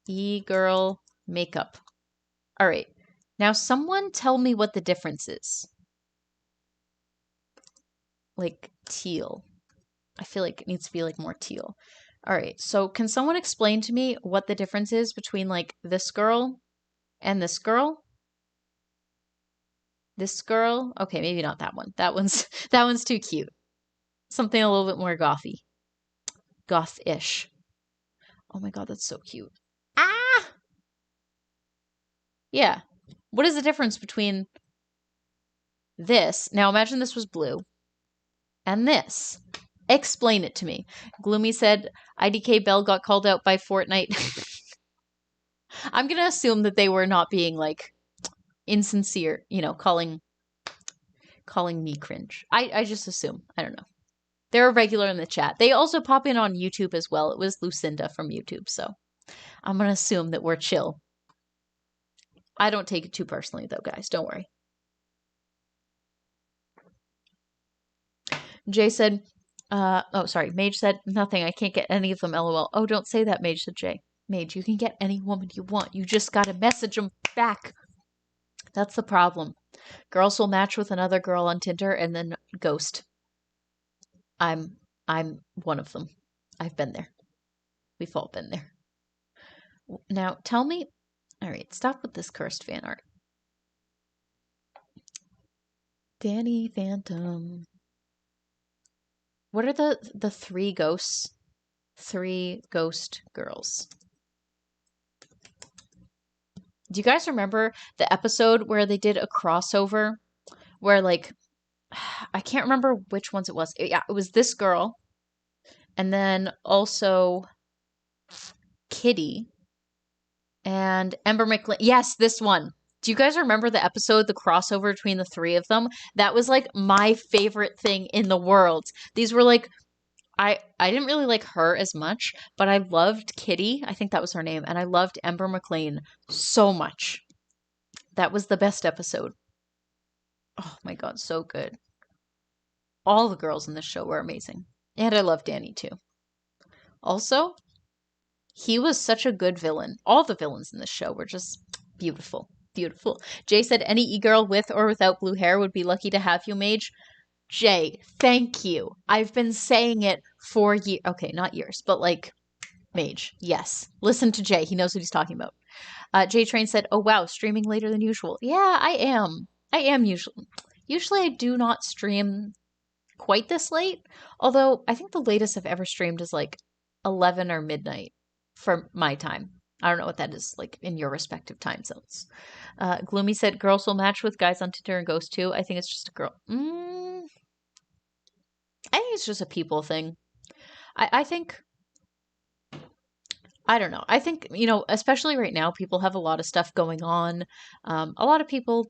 E-girl makeup. All right. Now someone tell me what the difference is. Like teal. I feel like it needs to be like more teal. All right. So can someone explain to me what the difference is between like this girl and this girl? This girl? Okay, maybe not that one. That one's too cute. Something a little bit more gothy. Goth-ish. Oh my god, that's so cute. Ah! Yeah. What is the difference between this? Now imagine this was blue. And this. Explain it to me. Gloomy said IDK Bell got called out by Fortnite. I'm gonna assume that they were not being like insincere, calling me cringe. I just assume. I don't know. They're a regular in the chat. They also pop in on YouTube as well. It was Lucinda from YouTube, so I'm gonna assume that we're chill. I don't take it too personally though, guys. Don't worry. Jay said, Mage said, nothing. I can't get any of them, lol. Oh, don't say that, Mage, said Jay. Mage, you can get any woman you want. You just gotta message them back. That's the problem. Girls will match with another girl on Tinder and then ghost. I'm one of them. I've been there. We've all been there. Now, tell me... Alright, stop with this cursed fan art. Danny Phantom. What are the three ghosts? 3 ghost girls. Do you guys remember the episode where they did a crossover? Where, like, I can't remember which ones it was. Yeah, it was this girl. And then also Kitty. And Ember McLean. Yes, this one. Do you guys remember the episode, the crossover between the 3 of them? That was, like, my favorite thing in the world. These were, like, I didn't really like her as much, but I loved Kitty. I think that was her name. And I loved Ember McLean so much. That was the best episode. Oh my god, so good. All the girls in this show were amazing. And I love Danny too. Also, he was such a good villain. All the villains in this show were just beautiful. Beautiful. Jay said any e-girl with or without blue hair would be lucky to have you, Mage. Jay, thank you. I've been saying it for years. Okay, not years, but like, Mage. Yes. Listen to Jay. He knows what he's talking about. Jay Train said, oh wow, streaming later than usual. Yeah, I am. I am usually. Usually I do not stream quite this late. Although I think the latest I've ever streamed is like 11 or midnight for my time. I don't know what that is like in your respective time zones. Gloomy said, girls will match with guys on Tinder and Ghost too. I think it's just a girl. I think it's just a people thing. I think, I don't know. I think, especially right now, people have a lot of stuff going on. A lot of people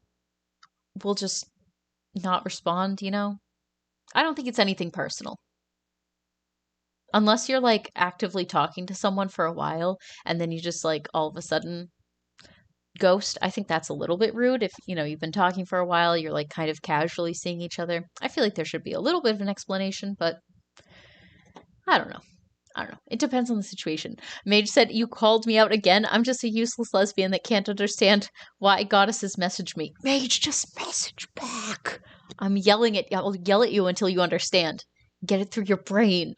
will just not respond, I don't think it's anything personal. Unless you're like actively talking to someone for a while and then you just like all of a sudden ghost. I think that's a little bit rude. If, you've been talking for a while, you're like kind of casually seeing each other. I feel like there should be a little bit of an explanation, but I don't know. It depends on the situation. Mage said, you called me out again. I'm just a useless lesbian that can't understand why goddesses message me. Mage, just message back. I'll yell at you until you understand. Get it through your brain.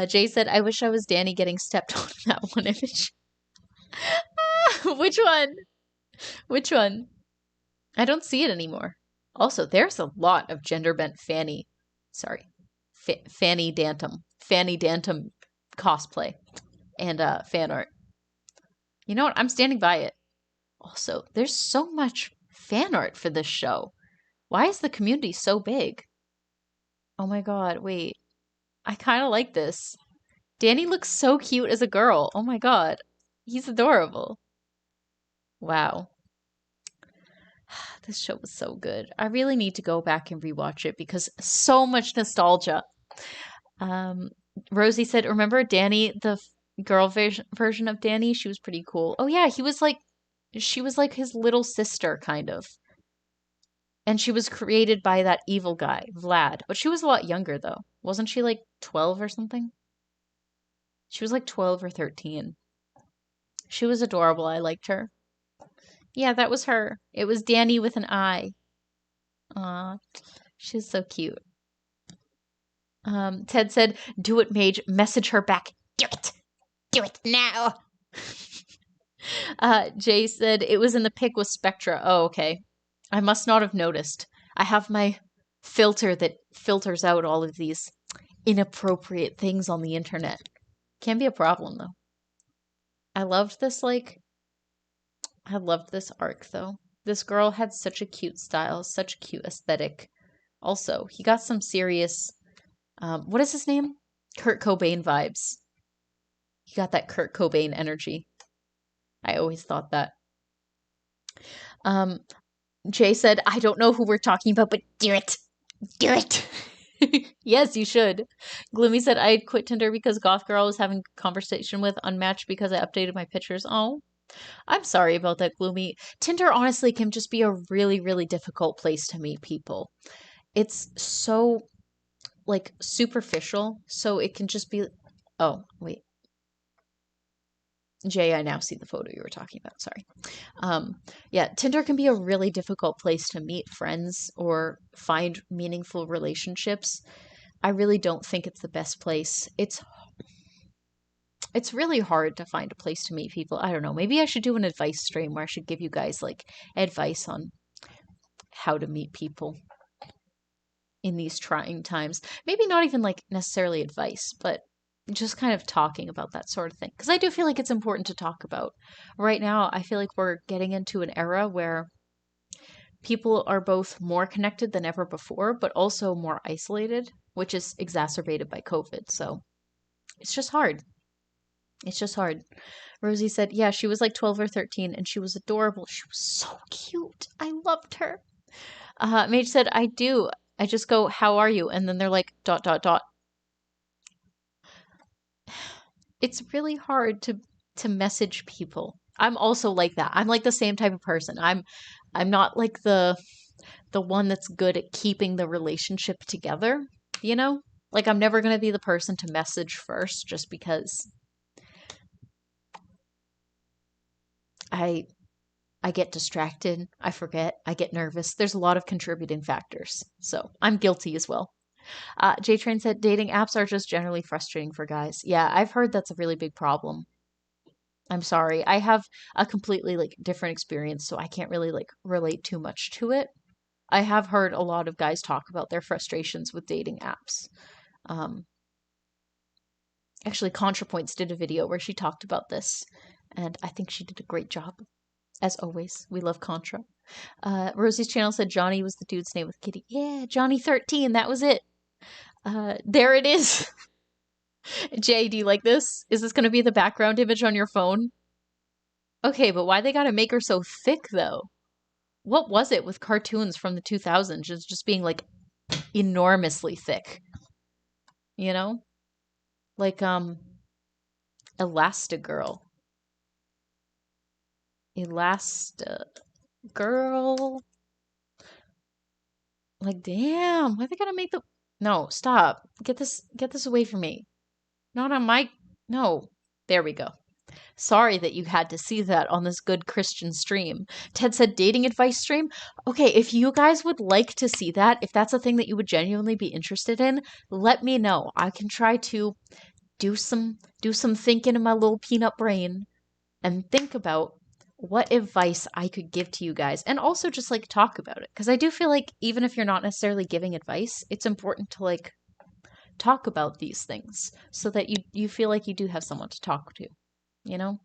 Jay said, I wish I was Danny getting stepped on in that one image. Which one? Which one? I don't see it anymore. Also, there's a lot of gender-bent Fanny Dantum cosplay and fan art. You know what? I'm standing by it. Also, there's so much fan art for this show. Why is the community so big? Oh my god, wait. I kind of like this. Danny looks so cute as a girl. Oh my god. He's adorable. Wow. This show was so good. I really need to go back and rewatch it because so much nostalgia. Um, Rosie said, "Remember Danny, the girl version of Danny? She was pretty cool." Oh yeah, she was like his little sister, kind of. And she was created by that evil guy, Vlad. But she was a lot younger, though. Wasn't she like 12 or something? She was like 12 or 13. She was adorable. I liked her. Yeah, that was her. It was Danny with an I. Aw, she's so cute. Ted said, "Do it, Mage. Message her back. Do it. Do it now." Jay said, "It was in the pic with Spectra." Oh, okay. I must not have noticed. I have my filter that filters out all of these inappropriate things on the internet. Can be a problem, though. I loved this, I loved this arc, though. This girl had such a cute style, such a cute aesthetic. Also, he got some serious, what is his name? Kurt Cobain vibes. He got that Kurt Cobain energy. I always thought that. Um, Jay said, "I don't know who we're talking about, but do it. Do it." Yes, you should. Gloomy said, "I quit Tinder because Goth Girl was having a conversation with Unmatched because I updated my pictures." Oh, I'm sorry about that, Gloomy. Tinder honestly can just be a really, really difficult place to meet people. It's so, like, superficial, so it can just be. Oh, wait. Jay, I now see the photo you were talking about. Sorry. Yeah, Tinder can be a really difficult place to meet friends or find meaningful relationships. I really don't think it's the best place. It's really hard to find a place to meet people. I don't know. Maybe I should do an advice stream where I should give you guys like advice on how to meet people in these trying times. Maybe not even like necessarily advice, but just kind of talking about that sort of thing. Because I do feel like it's important to talk about. Right now, I feel like we're getting into an era where people are both more connected than ever before, but also more isolated, which is exacerbated by COVID. So it's just hard. It's just hard. Rosie said, "Yeah, she was like 12 or 13 and she was adorable. She was so cute. I loved her." Mage said, "I do. I just go, 'How are you?' And then they're like, dot, dot, dot." It's really hard to message people. I'm also like that. I'm like the same type of person. I'm not like the one that's good at keeping the relationship together, you know? Like I'm never going to be the person to message first just because I I get distracted, I forget, I get nervous. There's a lot of contributing factors. So, I'm guilty as well. J Train said dating apps are just generally frustrating for guys. Yeah, I've heard that's a really big problem. I'm sorry. I have a completely like different experience, so I can't really like relate too much to it. I have heard a lot of guys talk about their frustrations with dating apps. Um, Actually, ContraPoints did a video where she talked about this, and I think she did a great job. As always, we love Contra. Rosie's channel said Johnny was the dude's name with Kitty. Yeah, Johnny 13, that was it. There it is. Jay, do you like this? Is this going to be the background image on your phone? Okay, but why they gotta make her so thick, though? What was it with cartoons from the 2000s just being, like, enormously thick? You know? Like, Elastigirl. Elastigirl. Like, damn, why they gotta make the... No, stop. Get this away from me. Not on my... No. There we go. Sorry that you had to see that on this good Christian stream. Ted said dating advice stream. Okay, if you guys would like to see that, if that's a thing that you would genuinely be interested in, let me know. I can try to do some thinking in my little peanut brain and think about what advice I could give to you guys and also just like talk about it because I do feel like even if you're not necessarily giving advice, it's important to like talk about these things so that you feel like you do have someone to talk to, you know?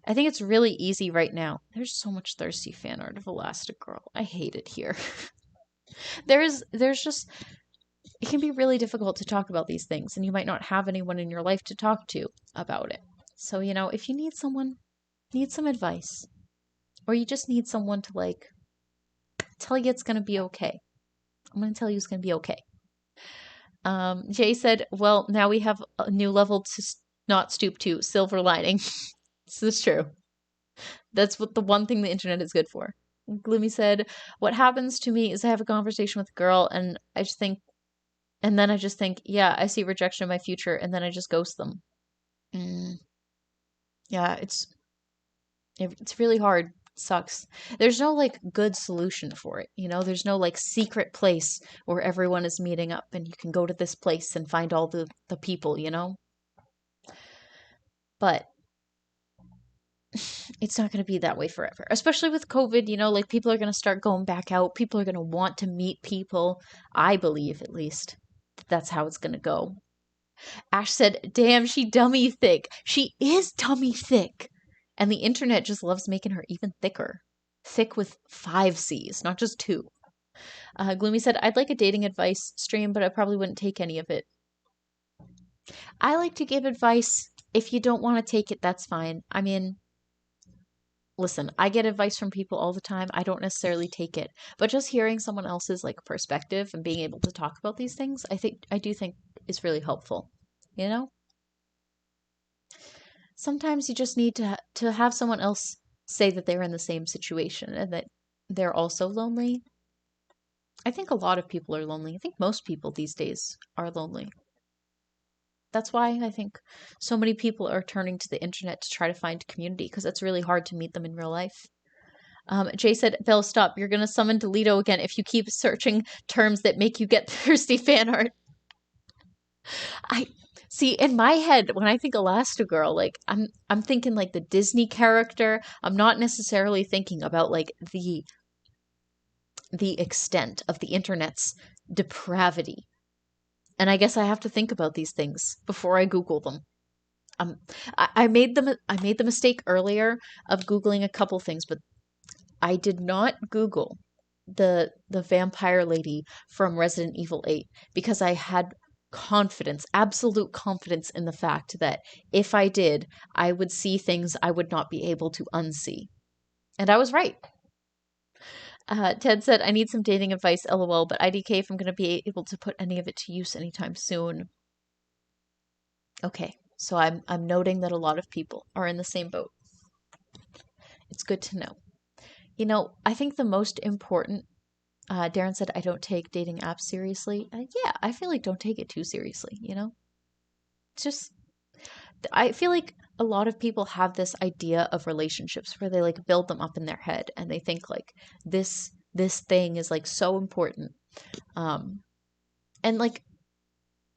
I think it's really easy right now. There's so much thirsty fan art of Elastigirl. I hate it here. There's just it can be really difficult to talk about these things and you might not have anyone in your life to talk to about it. So, you know, if you need some advice or you just need someone to like tell you it's going to be okay. I'm going to tell you it's going to be okay. Jay said, well, now we have a new level to not stoop to, silver lining. This is true. That's what the one thing the internet is good for. Gloomy said, what happens to me is I have a conversation with a girl and then I just think, yeah, I see rejection in my future, and then I just ghost them. Mm, yeah, it's really hard. It sucks. There's no like good solution for it, you know? There's no like secret place where everyone is meeting up and you can go to this place and find all the people, you know? But it's not going to be that way forever. Especially with COVID, you know, like people are going to start going back out. People are going to want to meet people. I believe, at least, that's how it's going to go. Ash said, damn, she dummy thick. She is dummy thick. And the internet just loves making her even thicker. Thick with 5 C's, not just 2. Gloomy said, I'd like a dating advice stream, but I probably wouldn't take any of it. I like to give advice. If you don't want to take it, that's fine. I mean, listen, I get advice from people all the time. I don't necessarily take it, but just hearing someone else's like perspective and being able to talk about these things, I do think is really helpful. You know? Sometimes you just need to have someone else say that they're in the same situation and that they're also lonely. I think a lot of people are lonely. I think most people these days are lonely. That's why I think so many people are turning to the internet to try to find community because it's really hard to meet them in real life. Jay said, Belle, stop. You're going to summon Delito again if you keep searching terms that make you get thirsty fan art. I see in my head when I think Elastigirl, like I'm thinking like the Disney character. I'm not necessarily thinking about like the extent of the internet's depravity. And I guess I have to think about these things before I Google them. Um, I made the mistake earlier of Googling a couple things, but I did not Google the vampire lady from Resident Evil 8 because I had confidence, absolute confidence in the fact that if I did, I would see things I would not be able to unsee. And I was right. Ted said, I need some dating advice, lol, but IDK if I'm going to be able to put any of it to use anytime soon. Okay, so I'm noting that a lot of people are in the same boat. It's good to know. You know, I think the most important, Darren said, I don't take dating apps seriously. Yeah, I feel like don't take it too seriously, you know? It's just, I feel like a lot of people have this idea of relationships where they like build them up in their head and they think like this thing is like so important. And like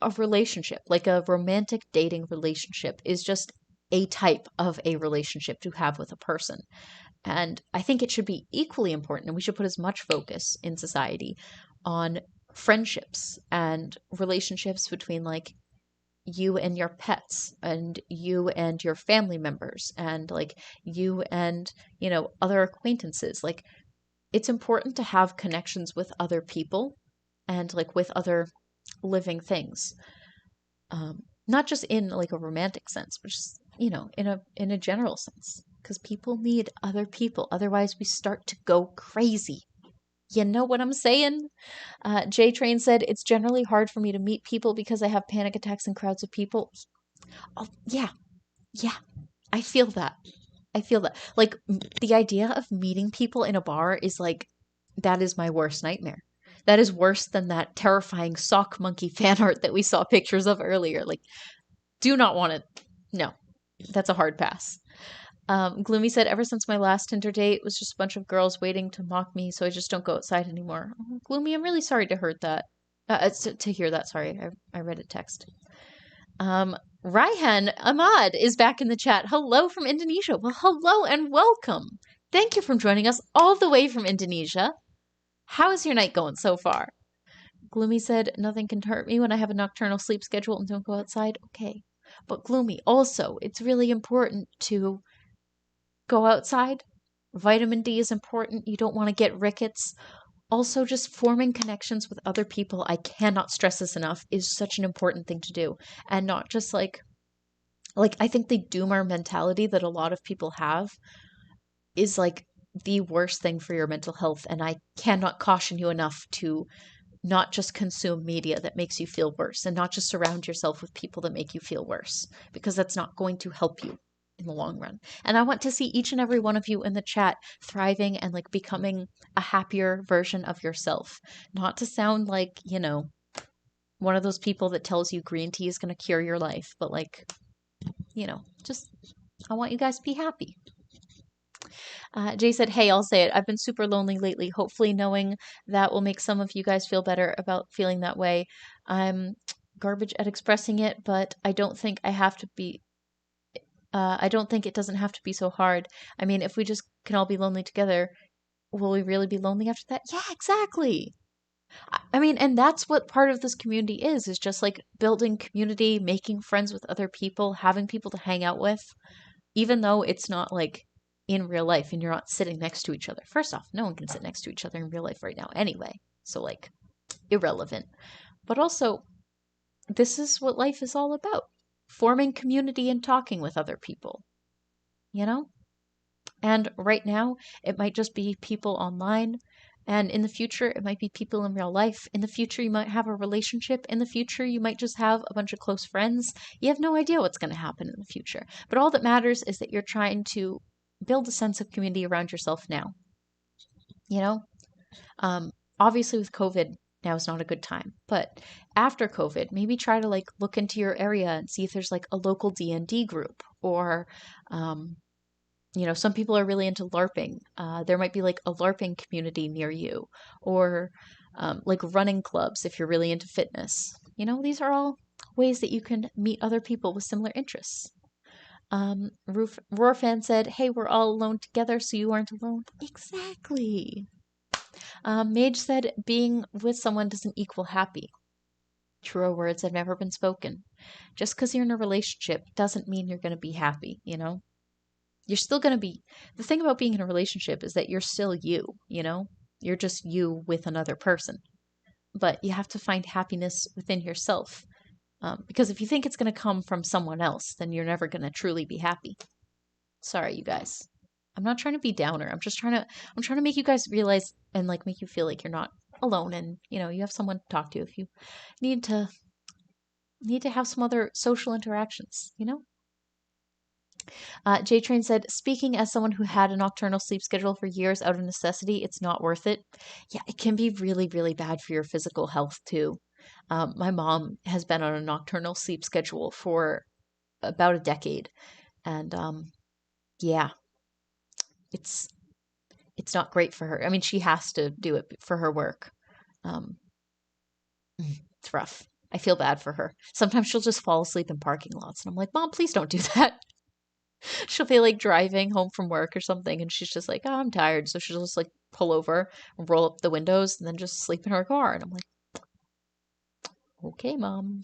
a relationship, like a romantic dating relationship is just a type of a relationship to have with a person. And I think it should be equally important, and we should put as much focus in society on friendships and relationships between like you and your pets and you and your family members and like you and, you know, other acquaintances. Like it's important to have connections with other people and like with other living things. Not just in like a romantic sense, but just, you know, in a general sense. Because people need other people. Otherwise we start to go crazy. You know what I'm saying? J Train said, it's generally hard for me to meet people because I have panic attacks in crowds of people. Oh, yeah. Yeah. I feel that. I feel that. Like, the idea of meeting people in a bar is like, that is my worst nightmare. That is worse than that terrifying sock monkey fan art that we saw pictures of earlier. Like, do not want it. No, that's a hard pass. Gloomy said, ever since my last Tinder date, it was just a bunch of girls waiting to mock me, so I just don't go outside anymore. Oh, Gloomy, I'm really sorry to heard that. To hear that, sorry. I read a text. Raihan Ahmad is back in the chat. Hello from Indonesia. Well, hello and welcome. Thank you for joining us all the way from Indonesia. How is your night going so far? Gloomy said, nothing can hurt me when I have a nocturnal sleep schedule and don't go outside. Okay. But Gloomy, also, it's really important to go outside. Vitamin D is important. You don't want to get rickets. Also, just forming connections with other people, I cannot stress this enough, is such an important thing to do. And not just like I think the doomer mentality that a lot of people have is like the worst thing for your mental health. And I cannot caution you enough to not just consume media that makes you feel worse and not just surround yourself with people that make you feel worse, because that's not going to help you in the long run. And I want to see each and every one of you in the chat thriving and like becoming a happier version of yourself. Not to sound like, one of those people that tells you green tea is going to cure your life, but like, just I want you guys to be happy. Jay said, hey, I'll say it. I've been super lonely lately. Hopefully, knowing that will make some of you guys feel better about feeling that way. I'm garbage at expressing it, but I don't think I have to be. I don't think it doesn't have to be so hard. I mean, if we just can all be lonely together, will we really be lonely after that? Yeah, exactly. I mean, and that's what part of this community is just like building community, making friends with other people, having people to hang out with, even though it's not like in real life and you're not sitting next to each other. First off, no one can sit next to each other in real life right now anyway. So, like, irrelevant. But also, this is what life is all about, forming community and talking with other people, you know? And right now, it might just be people online. And in the future, it might be people in real life. In the future, you might have a relationship. In the future, you might just have a bunch of close friends. You have no idea what's going to happen in the future. But all that matters is that you're trying to build a sense of community around yourself now. You know, obviously with COVID, now is not a good time. But after COVID, maybe try to like look into your area and see if there's like a local D&D group or some people are really into LARPing. There might be like a LARPing community near you, or like running clubs if you're really into fitness. These are all ways that you can meet other people with similar interests. Roarfan said, hey, we're all alone together, so you aren't alone. Exactly. Mage said, being with someone doesn't equal happy. Truer words have never been spoken. Just because you're in a relationship doesn't mean you're going to be happy, You're still going to be. The thing about being in a relationship is that you're still you, You're just you with another person. But you have to find happiness within yourself. Because if you think it's going to come from someone else, then you're never going to truly be happy. Sorry, you guys. I'm not trying to be downer. I'm trying to make you guys realize and like make you feel like you're not alone and, you have someone to talk to if you need to have some other social interactions, J Train said, speaking as someone who had a nocturnal sleep schedule for years out of necessity, it's not worth it. Yeah, it can be really, really bad for your physical health too. My mom has been on a nocturnal sleep schedule for about a decade. And yeah, it's not great for her. I mean, she has to do it for her work. Um, it's rough. I feel bad for her. Sometimes she'll just fall asleep in parking lots. And I'm like, Mom, please don't do that. She'll be like driving home from work or something, and she's just like, oh, I'm tired. So she'll just like pull over and roll up the windows and then just sleep in her car. And I'm like, okay, Mom.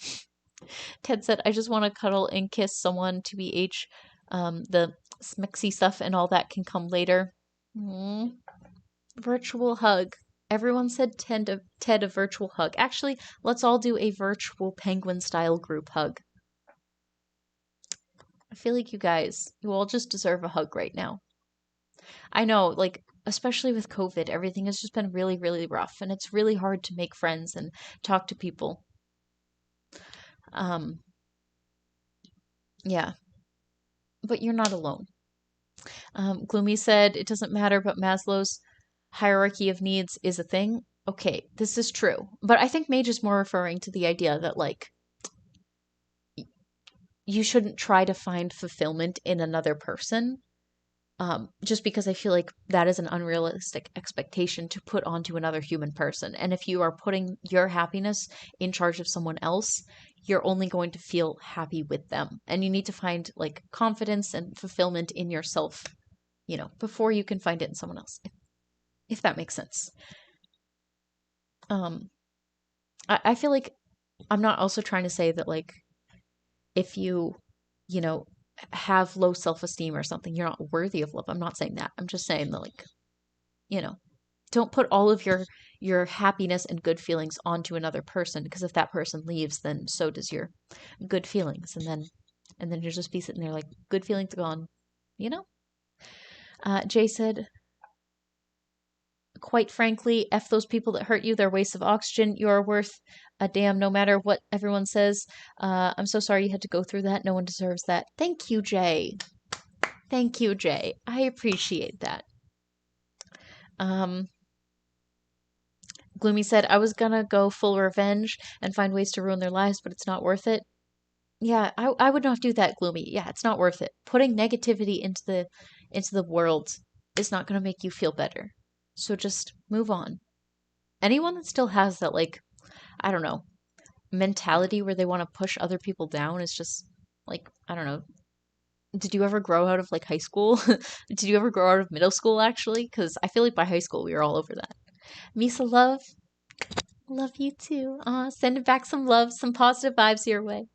Ted said, I just want to cuddle and kiss someone to BH. The smexy stuff and all that can come later. Mm. Virtual hug. Everyone said Ted a virtual hug. Actually, let's all do a virtual penguin style group hug. I feel like you all just deserve a hug right now. I know, like, especially with COVID, everything has just been really, really rough, and it's really hard to make friends and talk to people. Yeah. But you're not alone. Gloomy said, it doesn't matter, but Maslow's hierarchy of needs is a thing. Okay, this is true. But I think Mage is more referring to the idea that, like, you shouldn't try to find fulfillment in another person. Just because I feel like that is an unrealistic expectation to put onto another human person. And if you are putting your happiness in charge of someone else, you're only going to feel happy with them. And you need to find like confidence and fulfillment in yourself, before you can find it in someone else, if that makes sense. I feel like I'm not also trying to say that like if you, you know, have low self-esteem or something, you're not worthy of love. I'm not saying that. I'm just saying that like, you know, don't put all of your happiness and good feelings onto another person, because if that person leaves, then so does your good feelings, and then you'll just be sitting there like good feelings gone, you know. Jay said, quite frankly, F those people that hurt you. They're wastes of oxygen. You're worth a damn no matter what everyone says. I'm so sorry you had to go through that. No one deserves that. Thank you, Jay. Thank you, Jay. I appreciate that. Um, Gloomy said, I was gonna go full revenge and find ways to ruin their lives, but it's not worth it. Yeah, I would not do that, Gloomy. Yeah, it's not worth it. Putting negativity into the world is not gonna make you feel better. So just move on. Anyone that still has that, like, I don't know, mentality where they want to push other people down is just like, I don't know. Did you ever grow out of like high school? Did you ever grow out of middle school actually? Because I feel like by high school we were all over that. Misa love, love you too. Sending back some love, some positive vibes your way.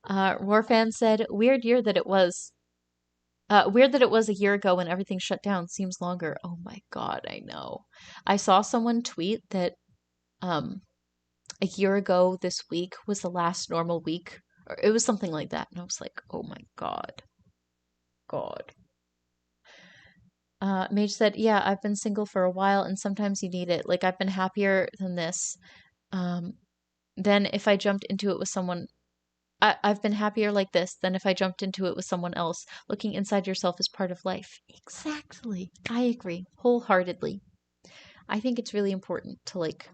Roarfan said, weird that it was a year ago when everything shut down. Seems longer. Oh my God, I know. I saw someone tweet that um a year ago this week was the last normal week, or it was something like that. And I was like, oh my God. God. Mage said, yeah, I've been single for a while and sometimes you need it. Like, I've been happier than this. Um, than if I jumped into it with someone. I've been happier like this than if I jumped into it with someone else. Looking inside yourself is part of life. Exactly. I agree wholeheartedly. I think it's really important to like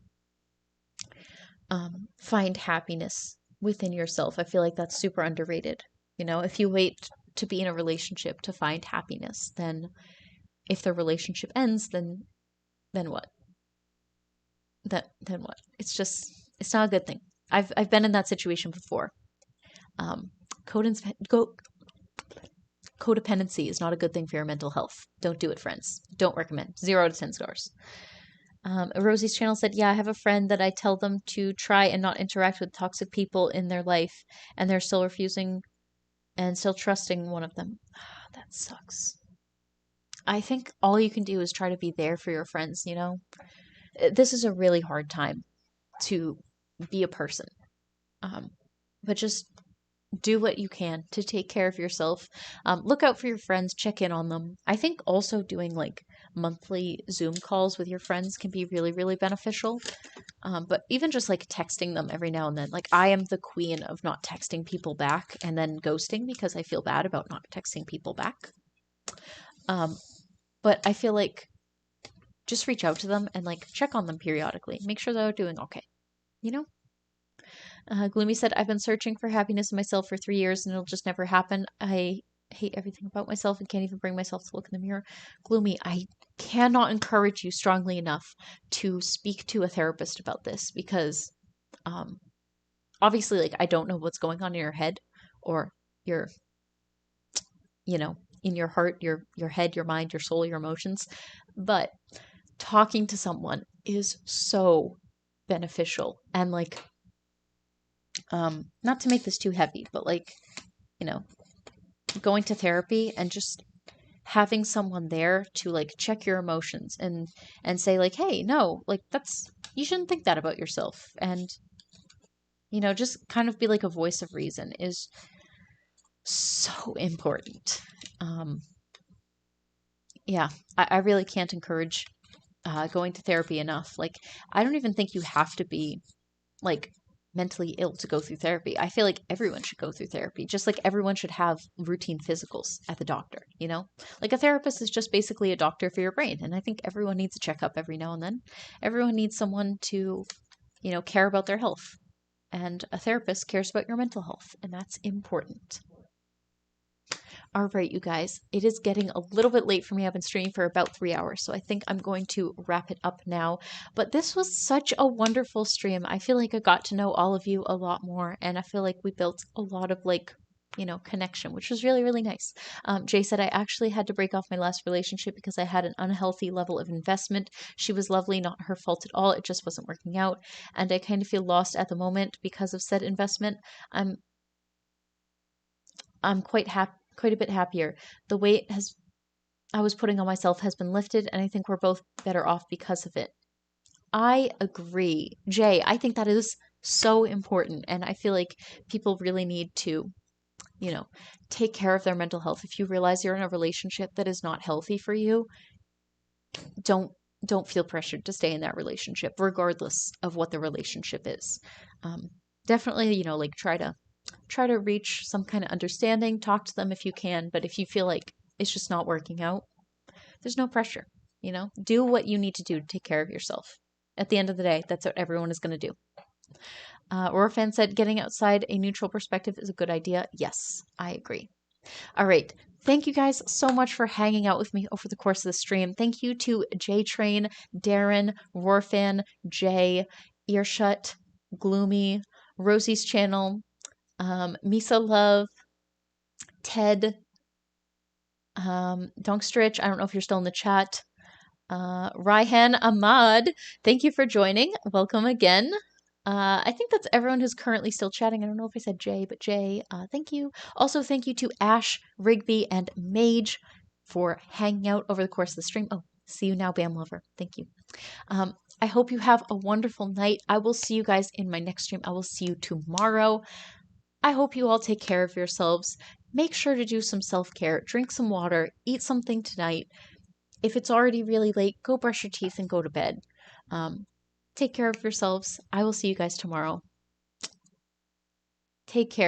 find happiness within yourself. I feel like that's super underrated. You know, if you wait to be in a relationship to find happiness, then if the relationship ends, then what? Then what? It's just it's not a good thing. I've been in that situation before. Um, codependency is not a good thing for your mental health. Don't do it, friends. Don't recommend. 0 to 10 stars. Rosie's channel said, yeah, I have a friend that I tell them to try and not interact with toxic people in their life, and they're still refusing and still trusting one of them. That sucks. I think all you can do is try to be there for your friends, you know? This is a really hard time to be a person. But just do what you can to take care of yourself. Look out for your friends, check in on them. I think also doing like monthly Zoom calls with your friends can be really, really beneficial. But even just like texting them every now and then, like I am the queen of not texting people back and then ghosting because I feel bad about not texting people back. But I feel like just reach out to them and like check on them periodically. Make sure they're doing okay. You know? Gloomy said, I've been searching for happiness in myself for 3 years and it'll just never happen. I hate everything about myself and can't even bring myself to look in the mirror. Gloomy, I cannot encourage you strongly enough to speak to a therapist about this because obviously like I don't know what's going on in your head or your you know in your heart, your head, your mind, your soul, your emotions, but talking to someone is so beneficial and like not to make this too heavy, but like, you know, going to therapy and just having someone there to like check your emotions and say like, hey, no, like that's you shouldn't think that about yourself. And you know, just kind of be like a voice of reason is so important. Yeah, I really can't encourage going to therapy enough. Like, I don't even think you have to be like mentally ill to go through therapy. I feel like everyone should go through therapy, just like everyone should have routine physicals at the doctor, you know? Like a therapist is just basically a doctor for your brain, and I think everyone needs a checkup every now and then. Everyone needs someone to, you know, care about their health. And a therapist cares about your mental health, and that's important. All right, you guys, it is getting a little bit late for me. I've been streaming for about 3 hours, so I think I'm going to wrap it up now. But this was such a wonderful stream. I feel like I got to know all of you a lot more, and I feel like we built a lot of like, you know, connection, which was really, really nice. Jay said, I actually had to break off my last relationship because I had an unhealthy level of investment. She was lovely, not her fault at all. It just wasn't working out. And I kind of feel lost at the moment because of said investment. I'm quite a bit happier. The weight has I was putting on myself has been lifted, and I think we're both better off because of it. I agree. Jay, I think that is so important, and I feel like people really need to, you know, take care of their mental health. If you realize you're in a relationship that is not healthy for you, don't don't feel pressured to stay in that relationship, regardless of what the relationship is. Definitely, like try to reach some kind of understanding, talk to them if you can, but if you feel like it's just not working out, there's no pressure. Do what you need to do to take care of yourself. At the end of the day, that's what everyone is going to do. Rorfan said, getting outside a neutral perspective is a good idea. Yes, I agree. All right. Thank you guys so much for hanging out with me over the course of the stream. Thank you to JTrain, Darren, Rorfan, Jay, Earshut, Gloomy, Rosie's channel, Misa Love, Ted, Donkstrich. I don't know if you're still in the chat. Raihan Ahmad, thank you for joining. Welcome again. I think that's everyone who's currently still chatting. I don't know if I said Jay, but Jay, thank you. Also, thank you to Ash, Rigby, and Mage for hanging out over the course of the stream. Oh, see you now, Bam Lover. Thank you. I hope you have a wonderful night. I will see you guys in my next stream. I will see you tomorrow. I hope you all take care of yourselves. Make sure to do some self-care. Drink some water. Eat something tonight. If it's already really late, go brush your teeth and go to bed. Take care of yourselves. I will see you guys tomorrow. Take care.